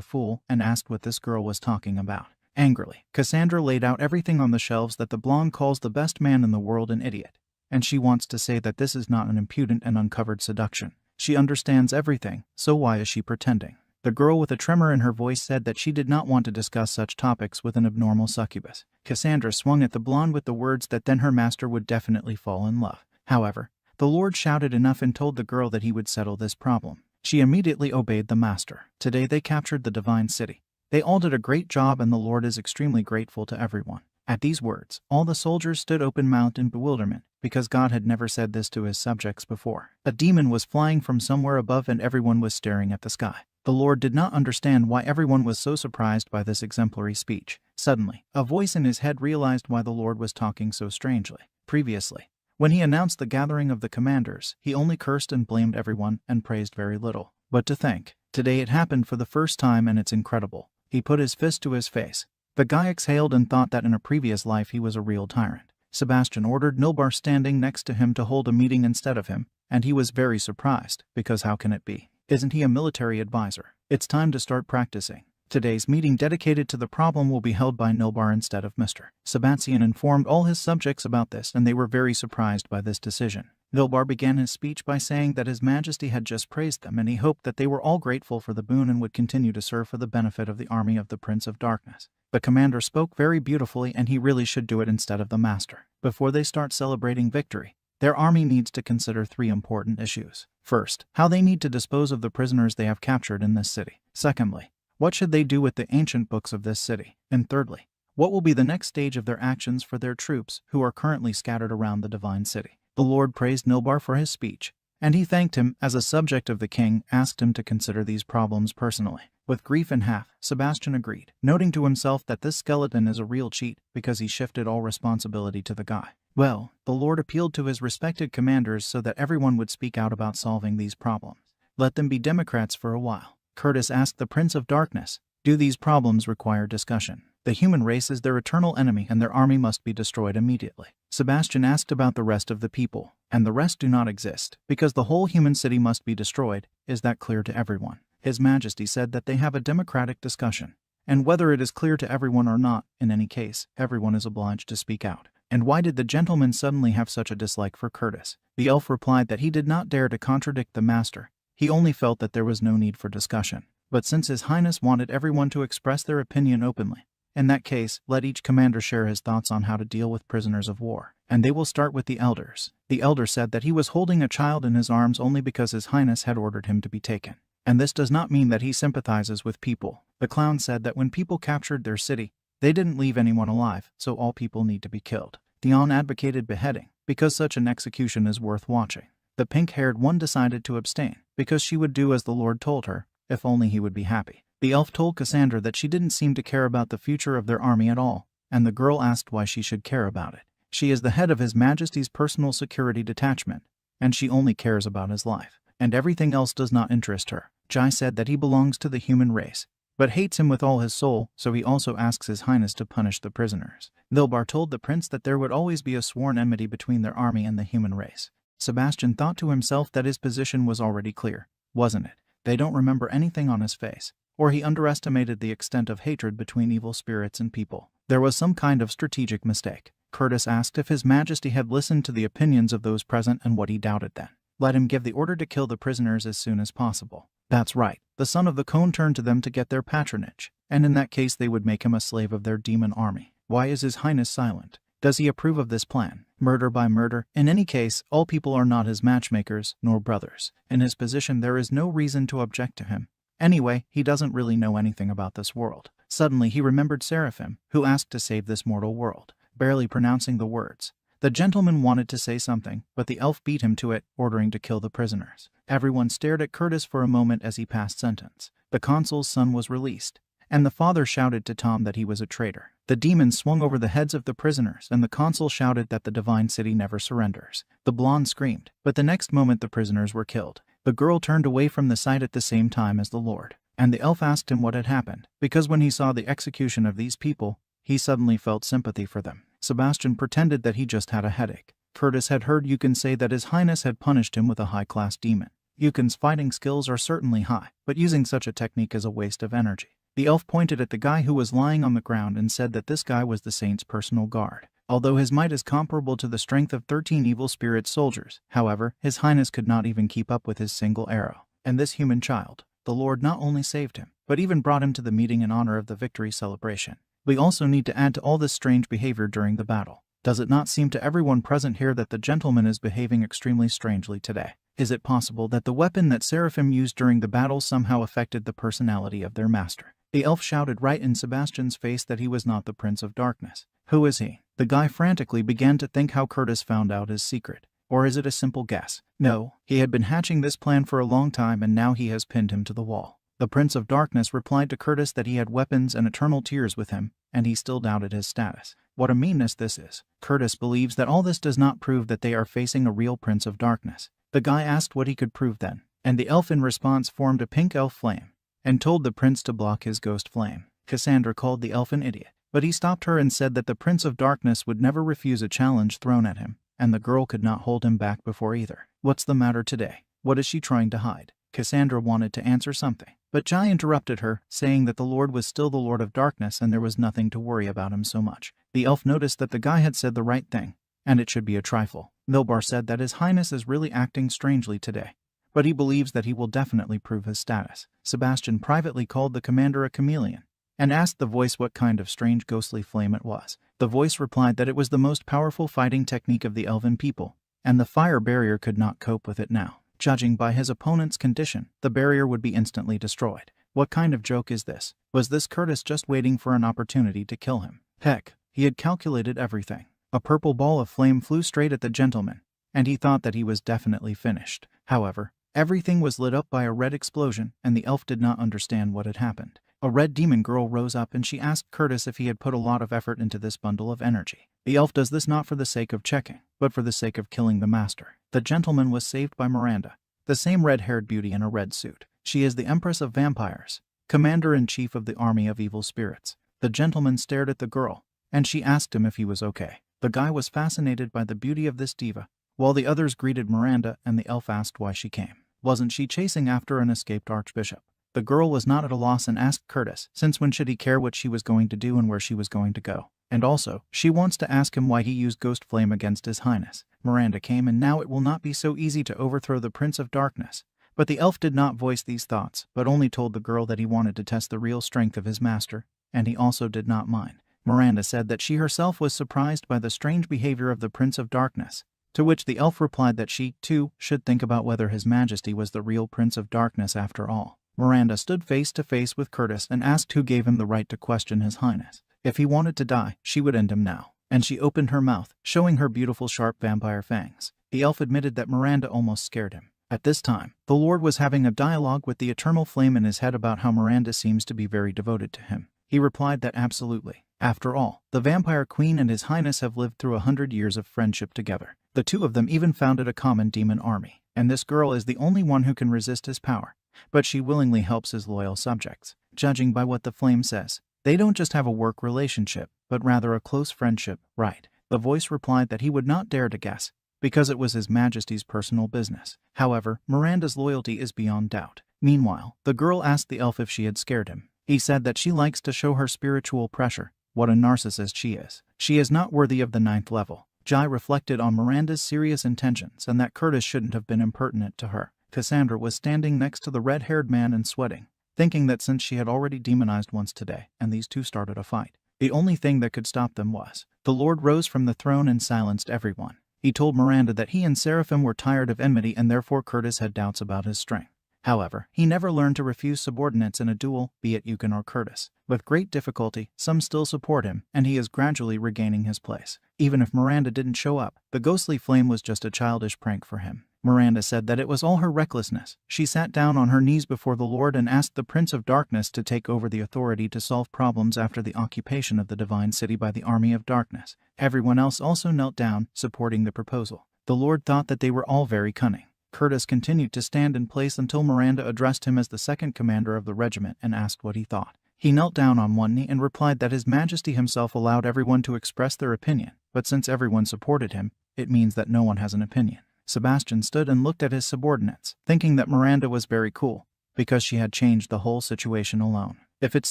fool and asked what this girl was talking about. Angrily, Cassandra laid out everything on the shelves that the blonde calls the best man in the world an idiot, and she wants to say that this is not an impudent and uncovered seduction. She understands everything, so why is she pretending? The girl with a tremor in her voice said that she did not want to discuss such topics with an abnormal succubus. Cassandra swung at the blonde with the words that then her master would definitely fall in love. However, the Lord shouted enough and told the girl that he would settle this problem. She immediately obeyed the master. Today they captured the divine city. They all did a great job and the Lord is extremely grateful to everyone. At these words, all the soldiers stood open-mouthed in bewilderment, because God had never said this to his subjects before. A demon was flying from somewhere above and everyone was staring at the sky. The Lord did not understand why everyone was so surprised by this exemplary speech. Suddenly, a voice in his head realized why the Lord was talking so strangely. Previously, when he announced the gathering of the commanders, he only cursed and blamed everyone and praised very little. But to think, today it happened for the first time and it's incredible. He put his fist to his face. The guy exhaled and thought that in a previous life he was a real tyrant. Sebastian ordered Nilbar standing next to him to hold a meeting instead of him, and he was very surprised, because how can it be? Isn't he a military advisor? It's time to start practicing. Today's meeting dedicated to the problem will be held by Nilbar instead of Mr. Sebastian informed all his subjects about this and they were very surprised by this decision. Nilbar began his speech by saying that His Majesty had just praised them and he hoped that they were all grateful for the boon and would continue to serve for the benefit of the army of the Prince of Darkness. The commander spoke very beautifully and he really should do it instead of the master. Before they start celebrating victory, their army needs to consider 3 important issues. First, how they need to dispose of the prisoners they have captured in this city. Secondly, what should they do with the ancient books of this city? And thirdly, what will be the next stage of their actions for their troops who are currently scattered around the divine city? The Lord praised Nilbar for his speech, and he thanked him as a subject of the king, asked him to consider these problems personally. With grief in half, Sebastian agreed, noting to himself that this skeleton is a real cheat because he shifted all responsibility to the guy. Well, the Lord appealed to his respected commanders so that everyone would speak out about solving these problems. Let them be Democrats for a while. Curtis asked the Prince of Darkness, do these problems require discussion? The human race is their eternal enemy and their army must be destroyed immediately. Sebastian asked about the rest of the people, and the rest do not exist, because the whole human city must be destroyed. Is that clear to everyone? His Majesty said that they have a democratic discussion, and whether it is clear to everyone or not, in any case, everyone is obliged to speak out. And why did the gentleman suddenly have such a dislike for Curtis? The elf replied that he did not dare to contradict the master. He only felt that there was no need for discussion. But since His Highness wanted everyone to express their opinion openly, in that case, let each commander share his thoughts on how to deal with prisoners of war. And they will start with the elders. The elder said that he was holding a child in his arms only because His Highness had ordered him to be taken. And this does not mean that he sympathizes with people. The clown said that when people captured their city, they didn't leave anyone alive, so all people need to be killed. Dion advocated beheading, because such an execution is worth watching. The pink-haired one decided to abstain, because she would do as the Lord told her, if only he would be happy. The elf told Cassandra that she didn't seem to care about the future of their army at all, and the girl asked why she should care about it. She is the head of His Majesty's personal security detachment, and she only cares about his life, and everything else does not interest her. Jai said that he belongs to the human race, but hates him with all his soul, so he also asks His Highness to punish the prisoners. Vilbar told the prince that there would always be a sworn enmity between their army and the human race. Sebastian thought to himself that his position was already clear, wasn't it? They don't remember anything on his face. Or he underestimated the extent of hatred between evil spirits and people. There was some kind of strategic mistake. Curtis asked if His Majesty had listened to the opinions of those present and what he doubted then. Let him give the order to kill the prisoners as soon as possible. That's right. The son of the cone turned to them to get their patronage, and in that case they would make him a slave of their demon army. Why is His Highness silent? Does he approve of this plan? Murder by murder? In any case, all people are not his matchmakers, nor brothers. In his position there is no reason to object to him. Anyway, he doesn't really know anything about this world. Suddenly he remembered Seraphim, who asked to save this mortal world. Barely pronouncing the words, the gentleman wanted to say something, but the elf beat him to it, ordering to kill the prisoners. Everyone stared at Curtis for a moment as he passed sentence. The consul's son was released, and the father shouted to Tom that he was a traitor. The demons swung over the heads of the prisoners, and the consul shouted that the divine city never surrenders. The blonde screamed, but the next moment the prisoners were killed. The girl turned away from the sight at the same time as the lord, and the elf asked him what had happened, because when he saw the execution of these people, he suddenly felt sympathy for them. Sebastian pretended that he just had a headache. Curtis had heard Yukin's say that His Highness had punished him with a high-class demon. Yukin's fighting skills are certainly high, but using such a technique is a waste of energy. The elf pointed at the guy who was lying on the ground and said that this guy was the saint's personal guard. Although his might is comparable to the strength of 13 evil spirit soldiers, however, His Highness could not even keep up with his single arrow. And this human child, the Lord not only saved him, but even brought him to the meeting in honor of the victory celebration. We also need to add to all this strange behavior during the battle. Does it not seem to everyone present here that the gentleman is behaving extremely strangely today? Is it possible that the weapon that Seraphim used during the battle somehow affected the personality of their master? The elf shouted right in Sebastian's face that he was not the Prince of Darkness. Who is he? The guy frantically began to think how Curtis found out his secret. Or is it a simple guess? No, he had been hatching this plan for a long time and now he has pinned him to the wall. The Prince of Darkness replied to Curtis that he had weapons and eternal tears with him, and he still doubted his status. What a meanness this is. Curtis believes that all this does not prove that they are facing a real Prince of Darkness. The guy asked what he could prove then, and the elf in response formed a pink elf flame, and told the prince to block his ghost flame. Cassandra called the elf an idiot, but he stopped her and said that the Prince of Darkness would never refuse a challenge thrown at him, and the girl could not hold him back before either. What's the matter today? What is she trying to hide? Cassandra wanted to answer something, but Jai interrupted her, saying that the Lord was still the Lord of Darkness and there was nothing to worry about him so much. The elf noticed that the guy had said the right thing, and it should be a trifle. Vilbar said that His Highness is really acting strangely today, but he believes that he will definitely prove his status. Sebastian privately called the commander a chameleon, and asked the voice what kind of strange ghostly flame it was. The voice replied that it was the most powerful fighting technique of the elven people, and the fire barrier could not cope with it now. Judging by his opponent's condition, the barrier would be instantly destroyed. What kind of joke is this? Was this Curtis just waiting for an opportunity to kill him? Heck, he had calculated everything. A purple ball of flame flew straight at the gentleman, and he thought that he was definitely finished. However, everything was lit up by a red explosion, and the elf did not understand what had happened. A red demon girl rose up and she asked Curtis if he had put a lot of effort into this bundle of energy. The elf does this not for the sake of checking, but for the sake of killing the master. The gentleman was saved by Miranda, the same red-haired beauty in a red suit. She is the Empress of Vampires, commander-in-chief of the army of evil spirits. The gentleman stared at the girl, and she asked him if he was okay. The guy was fascinated by the beauty of this diva, while the others greeted Miranda and the elf asked why she came. Wasn't she chasing after an escaped archbishop? The girl was not at a loss and asked Curtis, since when should he care what she was going to do and where she was going to go? And also, she wants to ask him why he used Ghost Flame against His Highness. Miranda came and now it will not be so easy to overthrow the Prince of Darkness. But the elf did not voice these thoughts, but only told the girl that he wanted to test the real strength of his master, and he also did not mind. Miranda said that she herself was surprised by the strange behavior of the Prince of Darkness, to which the elf replied that she, too, should think about whether His Majesty was the real Prince of Darkness after all. Miranda stood face to face with Curtis and asked who gave him the right to question His Highness. If he wanted to die, she would end him now. And she opened her mouth, showing her beautiful sharp vampire fangs. The elf admitted that Miranda almost scared him. At this time, the Lord was having a dialogue with the eternal flame in his head about how Miranda seems to be very devoted to him. He replied that absolutely. After all, the Vampire Queen and His Highness have lived through 100 years of friendship together. The two of them even founded a common demon army. And this girl is the only one who can resist his power. but she willingly helps his loyal subjects. Judging by what the flame says, they don't just have a work relationship, but rather a close friendship, right? The voice replied that he would not dare to guess, because it was His Majesty's personal business. However, Miranda's loyalty is beyond doubt. Meanwhile, the girl asked the elf if she had scared him. He said that she likes to show her spiritual pressure. What a narcissist she is. She is not worthy of the 9th level. Jai reflected on Miranda's serious intentions and that Curtis shouldn't have been impertinent to her. Cassandra was standing next to the red-haired man and sweating, thinking that since she had already demonized once today, and these two started a fight, the only thing that could stop them was. The Lord rose from the throne and silenced everyone. He told Miranda that he and Seraphim were tired of enmity and therefore Curtis had doubts about his strength. However, he never learned to refuse subordinates in a duel, be it Yukon or Curtis. With great difficulty, some still support him, and he is gradually regaining his place. Even if Miranda didn't show up, the ghostly flame was just a childish prank for him. Miranda said that it was all her recklessness. She sat down on her knees before the Lord and asked the Prince of Darkness to take over the authority to solve problems after the occupation of the Divine City by the Army of Darkness. Everyone else also knelt down, supporting the proposal. The Lord thought that they were all very cunning. Curtis continued to stand in place until Miranda addressed him as the second commander of the regiment and asked what he thought. He knelt down on one knee and replied that His Majesty himself allowed everyone to express their opinion, but since everyone supported him, it means that no one has an opinion. Sebastian stood and looked at his subordinates, thinking that Miranda was very cool, because she had changed the whole situation alone. If it's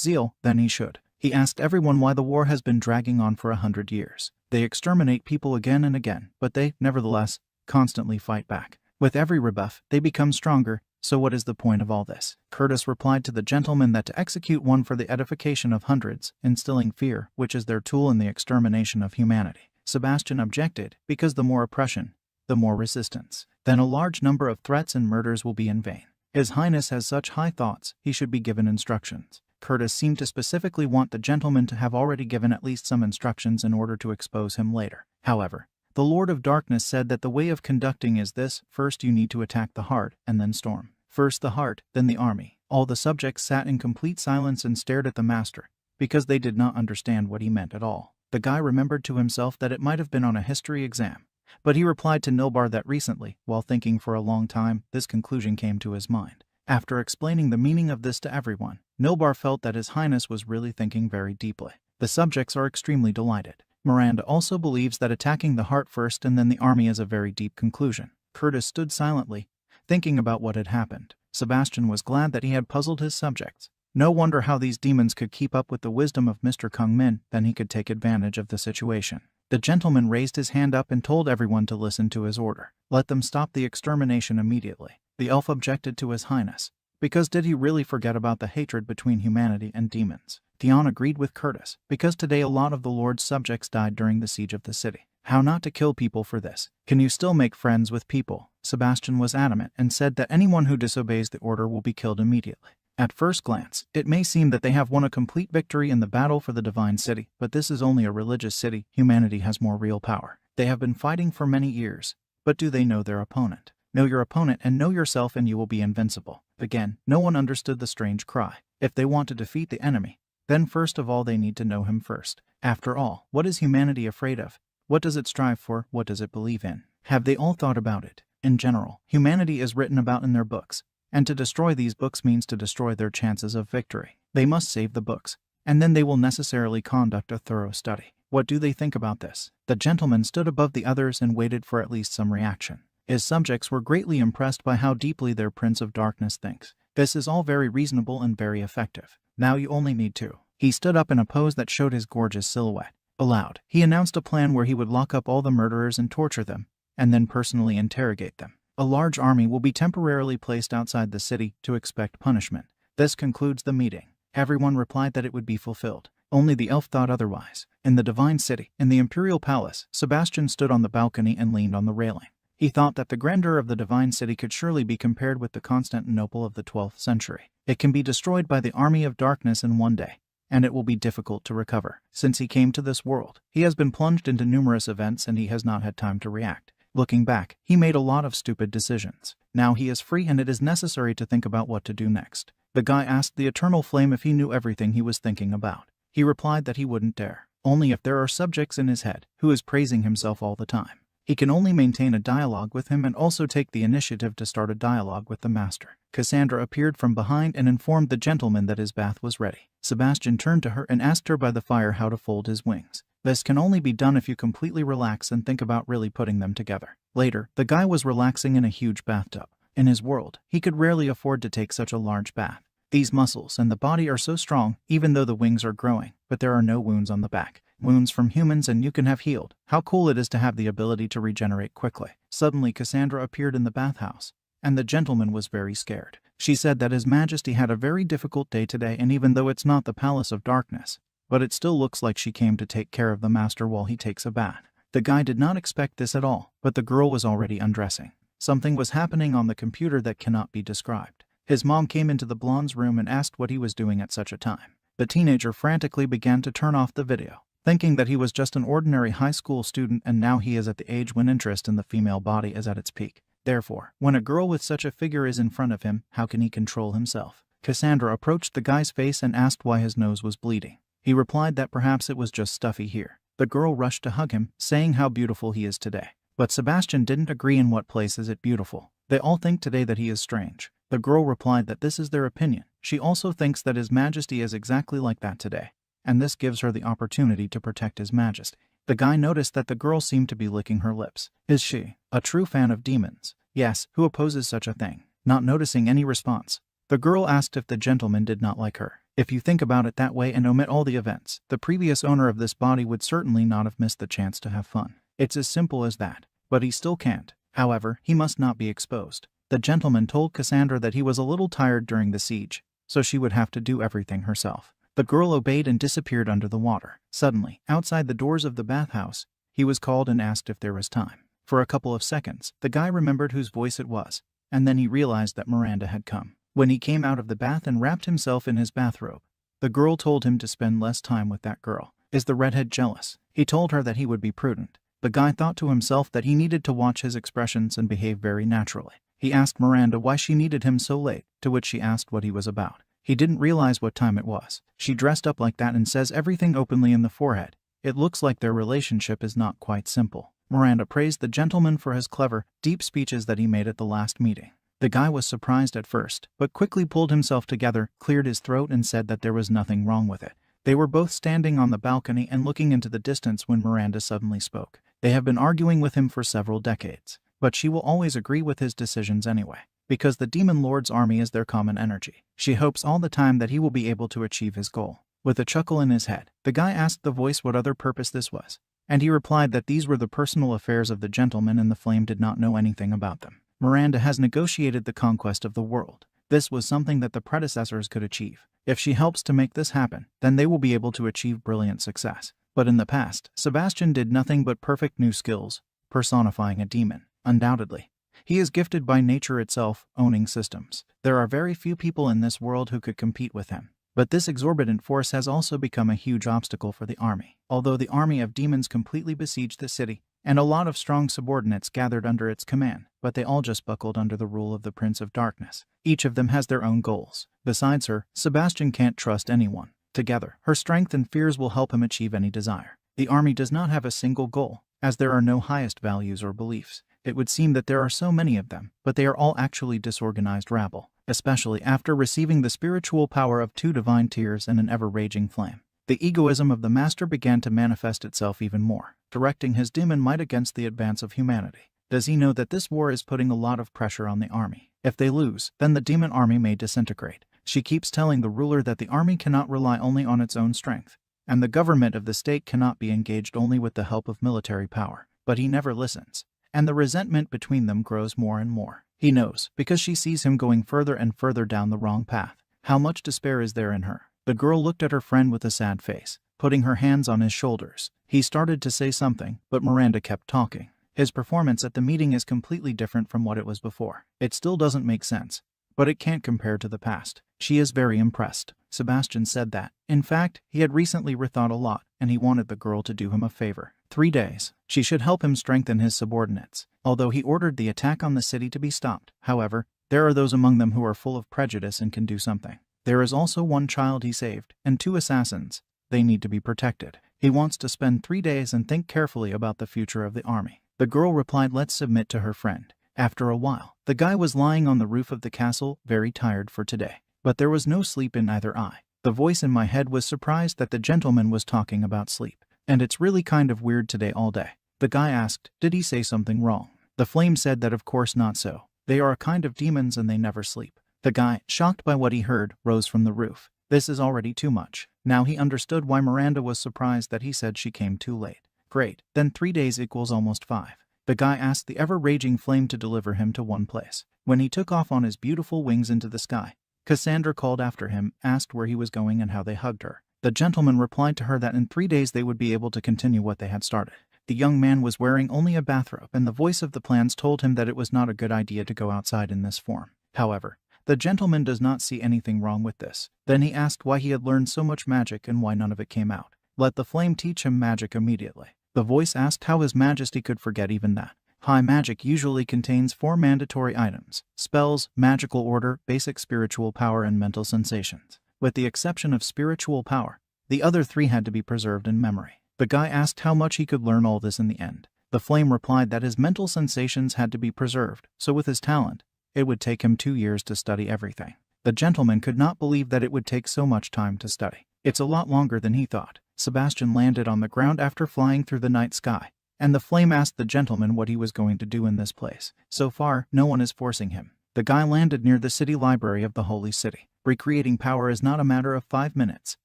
zeal, then he should. He asked everyone why the war has been dragging on for 100 years. They exterminate people again and again, but they, nevertheless, constantly fight back. With every rebuff, they become stronger, so what is the point of all this? Curtis replied to the gentleman that to execute one for the edification of hundreds, instilling fear, which is their tool in the extermination of humanity. Sebastian objected, because the more oppression, the more resistance. Then a large number of threats and murders will be in vain. His Highness has such high thoughts, he should be given instructions. Curtis seemed to specifically want the gentleman to have already given at least some instructions in order to expose him later. However, the Lord of Darkness said that the way of conducting is this: first you need to attack the heart, and then storm. First the heart, then the army. All the subjects sat in complete silence and stared at the master, because they did not understand what he meant at all. The guy remembered to himself that it might have been on a history exam, but he replied to Nilbar that recently, while thinking for a long time, this conclusion came to his mind. After explaining the meaning of this to everyone, Nilbar felt that His Highness was really thinking very deeply. The subjects are extremely delighted. Miranda also believes that attacking the heart first and then the army is a very deep conclusion. Curtis stood silently, thinking about what had happened. Sebastian was glad that he had puzzled his subjects. No wonder how these demons could keep up with the wisdom of Mr. Kung Min, then he could take advantage of the situation. The gentleman raised his hand up and told everyone to listen to his order. Let them stop the extermination immediately. The elf objected to His Highness, because did he really forget about the hatred between humanity and demons? Theon agreed with Curtis, because today a lot of the Lord's subjects died during the siege of the city. How not to kill people for this? Can you still make friends with people? Sebastian was adamant and said that anyone who disobeys the order will be killed immediately. At first glance, it may seem that they have won a complete victory in the battle for the Divine City, but this is only a religious city. Humanity has more real power. They have been fighting for many years, but do they know their opponent? Know your opponent and know yourself and you will be invincible. Again, no one understood the strange cry. If they want to defeat the enemy, then first of all they need to know him first. After all, what is humanity afraid of? What does it strive for? What does it believe in? Have they all thought about it? In general, humanity is written about in their books, and to destroy these books means to destroy their chances of victory. They must save the books, and then they will necessarily conduct a thorough study. What do they think about this? The gentleman stood above the others and waited for at least some reaction. His subjects were greatly impressed by how deeply their Prince of Darkness thinks. This is all very reasonable and very effective. Now you only need to. He stood up in a pose that showed his gorgeous silhouette. Aloud, he announced a plan where he would lock up all the murderers and torture them, and then personally interrogate them. A large army will be temporarily placed outside the city to expect punishment. This concludes the meeting. Everyone replied that it would be fulfilled. Only the elf thought otherwise. In the Divine City, in the Imperial Palace, Sebastian stood on the balcony and leaned on the railing. He thought that the grandeur of the Divine City could surely be compared with the Constantinople of the 12th century. It can be destroyed by the Army of Darkness in one day, and it will be difficult to recover. Since he came to this world, he has been plunged into numerous events and he has not had time to react. Looking back, he made a lot of stupid decisions. Now he is free and it is necessary to think about what to do next. The guy asked the Eternal Flame if he knew everything he was thinking about. He replied that he wouldn't dare, only if there are subjects in his head who is praising himself all the time. He can only maintain a dialogue with him and also take the initiative to start a dialogue with the master. Cassandra appeared from behind and informed the gentleman that his bath was ready. Sebastian turned to her and asked her by the fire how to fold his wings. This can only be done if you completely relax and think about really putting them together. Later, the guy was relaxing in a huge bathtub. In his world, he could rarely afford to take such a large bath. These muscles and the body are so strong, even though the wings are growing, but there are no wounds on the back. Wounds from humans and you can have healed. How cool it is to have the ability to regenerate quickly. Suddenly Cassandra appeared in the bathhouse, and the gentleman was very scared. She said that His Majesty had a very difficult day today, and even though it's not the Palace of Darkness, but it still looks like she came to take care of the master while he takes a bath. The guy did not expect this at all, but the girl was already undressing. Something was happening on the computer that cannot be described. His mom came into the blonde's room and asked what he was doing at such a time. The teenager frantically began to turn off the video, thinking that he was just an ordinary high school student, and now he is at the age when interest in the female body is at its peak. Therefore, when a girl with such a figure is in front of him, how can he control himself? Cassandra approached the guy's face and asked why his nose was bleeding. He replied that perhaps it was just stuffy here. The girl rushed to hug him, saying how beautiful he is today. But Sebastian didn't agree. In what place is it beautiful? They all think today that he is strange. The girl replied that this is their opinion. She also thinks that His Majesty is exactly like that today, and this gives her the opportunity to protect His Majesty. The guy noticed that the girl seemed to be licking her lips. Is she a true fan of demons? Yes, who opposes such a thing? Not noticing any response, the girl asked if the gentleman did not like her. If you think about it that way and omit all the events, the previous owner of this body would certainly not have missed the chance to have fun. It's as simple as that. But he still can't. However, he must not be exposed. The gentleman told Cassandra that he was a little tired during the siege, so she would have to do everything herself. The girl obeyed and disappeared under the water. Suddenly, outside the doors of the bathhouse, he was called and asked if there was time. For a couple of seconds, the guy remembered whose voice it was, and then he realized that Miranda had come. When he came out of the bath and wrapped himself in his bathrobe, the girl told him to spend less time with that girl. Is the redhead jealous? He told her that he would be prudent. The guy thought to himself that he needed to watch his expressions and behave very naturally. He asked Miranda why she needed him so late, to which she asked what he was about. He didn't realize what time it was. She dressed up like that and says everything openly in the forehead. It looks like their relationship is not quite simple. Miranda praised the gentleman for his clever, deep speeches that he made at the last meeting. The guy was surprised at first, but quickly pulled himself together, cleared his throat and said that there was nothing wrong with it. They were both standing on the balcony and looking into the distance when Miranda suddenly spoke. They have been arguing with him for several decades, but she will always agree with his decisions anyway, because the Demon Lord's army is their common energy. She hopes all the time that he will be able to achieve his goal. With a chuckle in his head, the guy asked the voice what other purpose this was, and he replied that these were the personal affairs of the gentleman and the flame did not know anything about them. Miranda has negotiated the conquest of the world. This was something that the predecessors could achieve. If she helps to make this happen, then they will be able to achieve brilliant success. But in the past, Sebastian did nothing but perfect new skills, personifying a demon. Undoubtedly, he is gifted by nature itself, owning systems. There are very few people in this world who could compete with him. But this exorbitant force has also become a huge obstacle for the army. Although the army of demons completely besieged the city, and a lot of strong subordinates gathered under its command, but they all just buckled under the rule of the Prince of Darkness. Each of them has their own goals. Besides her, Sebastian can't trust anyone. Together, her strength and fears will help him achieve any desire. The army does not have a single goal, as there are no highest values or beliefs. It would seem that there are so many of them, but they are all actually disorganized rabble, especially after receiving the spiritual power of 2 divine tears and an ever-raging flame. The egoism of the master began to manifest itself even more, directing his demon might against the advance of humanity. Does he know that this war is putting a lot of pressure on the army? If they lose, then the demon army may disintegrate. She keeps telling the ruler that the army cannot rely only on its own strength, and the government of the state cannot be engaged only with the help of military power. But he never listens, and the resentment between them grows more and more. He knows, because she sees him going further and further down the wrong path. How much despair is there in her? The girl looked at her friend with a sad face, putting her hands on his shoulders. He started to say something, but Miranda kept talking. His performance at the meeting is completely different from what it was before. It still doesn't make sense, but it can't compare to the past. She is very impressed. Sebastian said that, in fact, he had recently rethought a lot, and he wanted the girl to do him a favor. 3 days. She should help him strengthen his subordinates. Although he ordered the attack on the city to be stopped, however, there are those among them who are full of prejudice and can do something. There is also 1 child he saved, and 2 assassins. They need to be protected. He wants to spend 3 days and think carefully about the future of the army. The girl replied, let's submit to her friend. After a while, the guy was lying on the roof of the castle, very tired for today. But there was no sleep in either eye. The voice in my head was surprised that the gentleman was talking about sleep. And it's really kind of weird today all day. The guy asked, did he say something wrong? The flame said that of course not so. They are a kind of demons and they never sleep. The guy, shocked by what he heard, rose from the roof. This is already too much. Now he understood why Miranda was surprised that he said she came too late. Great, then 3 days equals almost 5. The guy asked the ever-raging flame to deliver him to one place. When he took off on his beautiful wings into the sky, Cassandra called after him, asked where he was going and how they hugged her. The gentleman replied to her that in 3 days they would be able to continue what they had started. The young man was wearing only a bathrobe, and the voice of the plans told him that it was not a good idea to go outside in this form. However, the gentleman does not see anything wrong with this. Then he asked why he had learned so much magic and why none of it came out. Let the flame teach him magic immediately. The voice asked how His Majesty could forget even that. High magic usually contains 4 mandatory items: spells, magical order, basic spiritual power, and mental sensations. With the exception of spiritual power, the other 3 had to be preserved in memory. The guy asked how much he could learn all this in the end. The flame replied that his mental sensations had to be preserved, so with his talent, it would take him 2 years to study everything. The gentleman could not believe that it would take so much time to study. It's a lot longer than he thought. Sebastian landed on the ground after flying through the night sky, and the flame asked the gentleman what he was going to do in this place. So far, no one is forcing him. The guy landed near the city library of the holy city. Recreating power is not a matter of 5 minutes,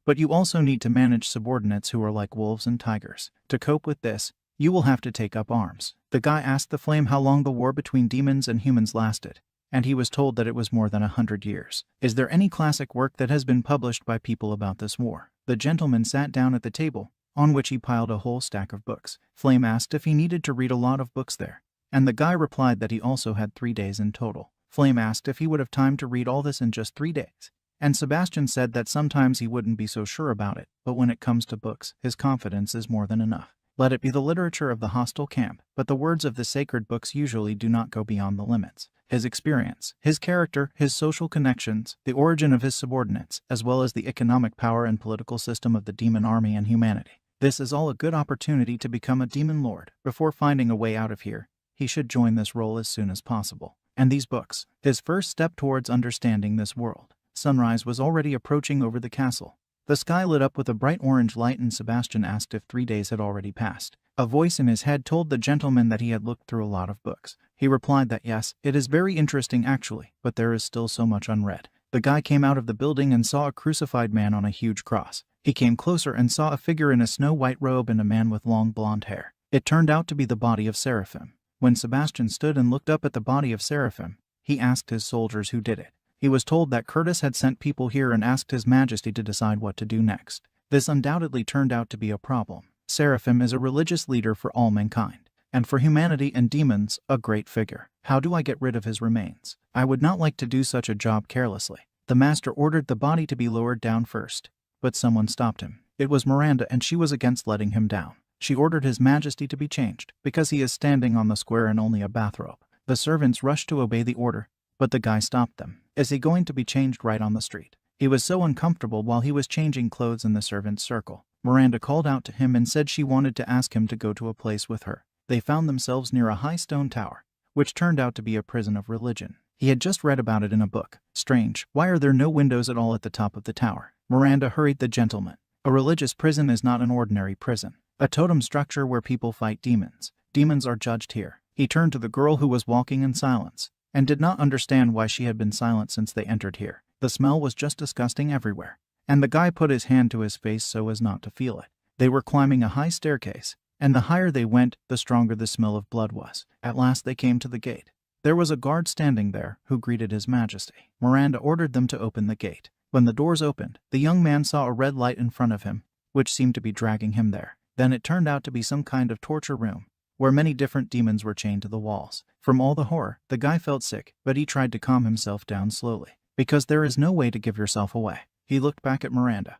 but you also need to manage subordinates who are like wolves and tigers. To cope with this, you will have to take up arms. The guy asked the flame how long the war between demons and humans lasted, and he was told that it was more than 100 years. Is there any classic work that has been published by people about this war? The gentleman sat down at the table, on which he piled a whole stack of books. Flame asked if he needed to read a lot of books there, and the guy replied that he also had 3 days in total. Flame asked if he would have time to read all this in just 3 days, and Sebastian said that sometimes he wouldn't be so sure about it, but when it comes to books, his confidence is more than enough. Let it be the literature of the hostile camp, but the words of the sacred books usually do not go beyond the limits. His experience, his character, his social connections, the origin of his subordinates, as well as the economic power and political system of the demon army and humanity. This is all a good opportunity to become a demon lord. Before finding a way out of here, he should join this role as soon as possible. And these books, his first step towards understanding this world. Sunrise was already approaching over the castle. The sky lit up with a bright orange light, and Sebastian asked if 3 days had already passed. A voice in his head told the gentleman that he had looked through a lot of books. He replied that yes, it is very interesting actually, but there is still so much unread. The guy came out of the building and saw a crucified man on a huge cross. He came closer and saw a figure in a snow-white robe and a man with long blonde hair. It turned out to be the body of Seraphim. When Sebastian stood and looked up at the body of Seraphim, he asked his soldiers who did it. He was told that Curtis had sent people here and asked His Majesty to decide what to do next. This undoubtedly turned out to be a problem. Seraphim is a religious leader for all mankind, and for humanity and demons, a great figure. How do I get rid of his remains? I would not like to do such a job carelessly. The master ordered the body to be lowered down first, but someone stopped him. It was Miranda, and she was against letting him down. She ordered His Majesty to be changed, because he is standing on the square in only a bathrobe. The servants rushed to obey the order, but the guy stopped them. Is he going to be changed right on the street? He was so uncomfortable while he was changing clothes in the servants' circle. Miranda called out to him and said she wanted to ask him to go to a place with her. They found themselves near a high stone tower, which turned out to be a prison of religion. He had just read about it in a book. Strange, why are there no windows at all at the top of the tower? Miranda hurried the gentleman. A religious prison is not an ordinary prison. A totem structure where people fight demons. Demons are judged here. He turned to the girl who was walking in silence, and did not understand why she had been silent since they entered here. The smell was just disgusting everywhere, and the guy put his hand to his face so as not to feel it. They were climbing a high staircase, and the higher they went, the stronger the smell of blood was. At last they came to the gate. There was a guard standing there, who greeted His Majesty. Miranda ordered them to open the gate. When the doors opened, the young man saw a red light in front of him, which seemed to be dragging him there. Then it turned out to be some kind of torture room, where many different demons were chained to the walls. From all the horror, the guy felt sick, but he tried to calm himself down slowly, because there is no way to give yourself away. He looked back at Miranda,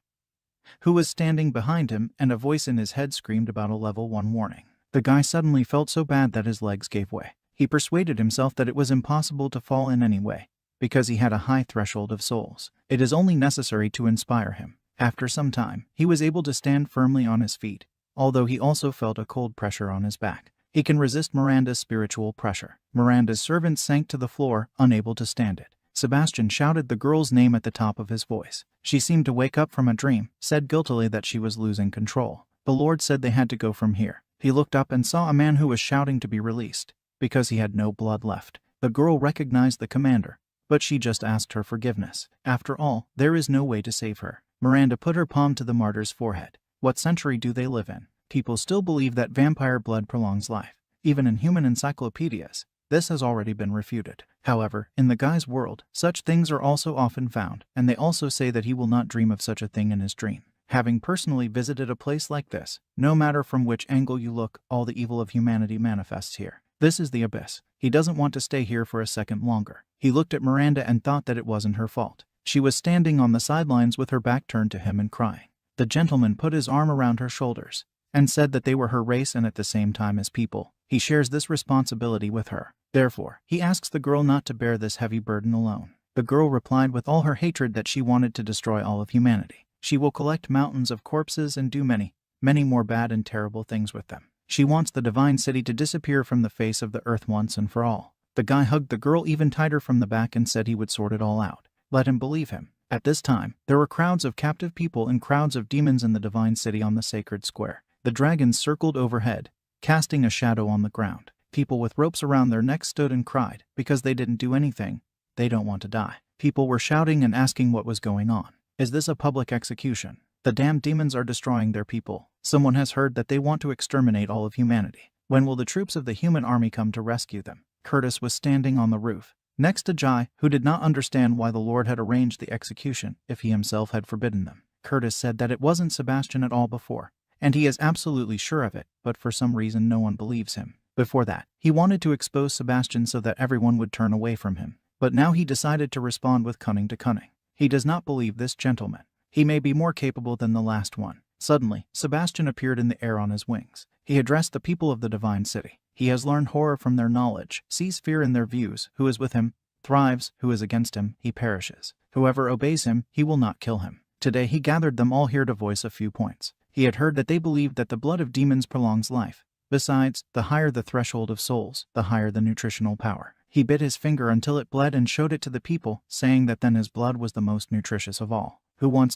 who was standing behind him, and a voice in his head screamed about a level 1 warning. The guy suddenly felt so bad that his legs gave way. He persuaded himself that it was impossible to fall in any way, because he had a high threshold of souls. It is only necessary to inspire him. After some time, he was able to stand firmly on his feet, although he also felt a cold pressure on his back. He can resist Miranda's spiritual pressure. Miranda's servant sank to the floor, unable to stand it. Sebastian shouted the girl's name at the top of his voice. She seemed to wake up from a dream, said guiltily that she was losing control. The Lord said they had to go from here. He looked up and saw a man who was shouting to be released, because he had no blood left. The girl recognized the commander, but she just asked her forgiveness. After all, there is no way to save her. Miranda put her palm to the martyr's forehead. What century do they live in? People still believe that vampire blood prolongs life. Even in human encyclopedias, this has already been refuted. However, in the guy's world, such things are also often found, and they also say that he will not dream of such a thing in his dream. Having personally visited a place like this, no matter from which angle you look, all the evil of humanity manifests here. This is the abyss. He doesn't want to stay here for a second longer. He looked at Miranda and thought that it wasn't her fault. She was standing on the sidelines with her back turned to him and crying. The gentleman put his arm around her shoulders and said that they were her race and at the same time as people. He shares this responsibility with her. Therefore, he asks the girl not to bear this heavy burden alone. The girl replied with all her hatred that she wanted to destroy all of humanity. She will collect mountains of corpses and do many, many more bad and terrible things with them. She wants the divine city to disappear from the face of the earth once and for all. The guy hugged the girl even tighter from the back and said he would sort it all out. Let him believe him. At this time, there were crowds of captive people and crowds of demons in the divine city on the sacred square. The dragons circled overhead, casting a shadow on the ground. People with ropes around their necks stood and cried, because they didn't do anything. They don't want to die. People were shouting and asking what was going on. Is this a public execution? The damned demons are destroying their people. Someone has heard that they want to exterminate all of humanity. When will the troops of the human army come to rescue them? Curtis was standing on the roof, next to Jai, who did not understand why the Lord had arranged the execution if he himself had forbidden them. Curtis said that it wasn't Sebastian at all before, and he is absolutely sure of it, but for some reason no one believes him. Before that, he wanted to expose Sebastian so that everyone would turn away from him, but now he decided to respond with cunning to cunning. He does not believe this gentleman. He may be more capable than the last one. Suddenly, Sebastian appeared in the air on his wings. He addressed the people of the divine city. He has learned horror from their knowledge, sees fear in their views. Who is with him thrives, who is against him, he perishes. Whoever obeys him, he will not kill him. Today he gathered them all here to voice a few points. He had heard that they believed that the blood of demons prolongs life. Besides, the higher the threshold of souls, the higher the nutritional power. He bit his finger until it bled and showed it to the people, saying that then his blood was the most nutritious of all. Who wants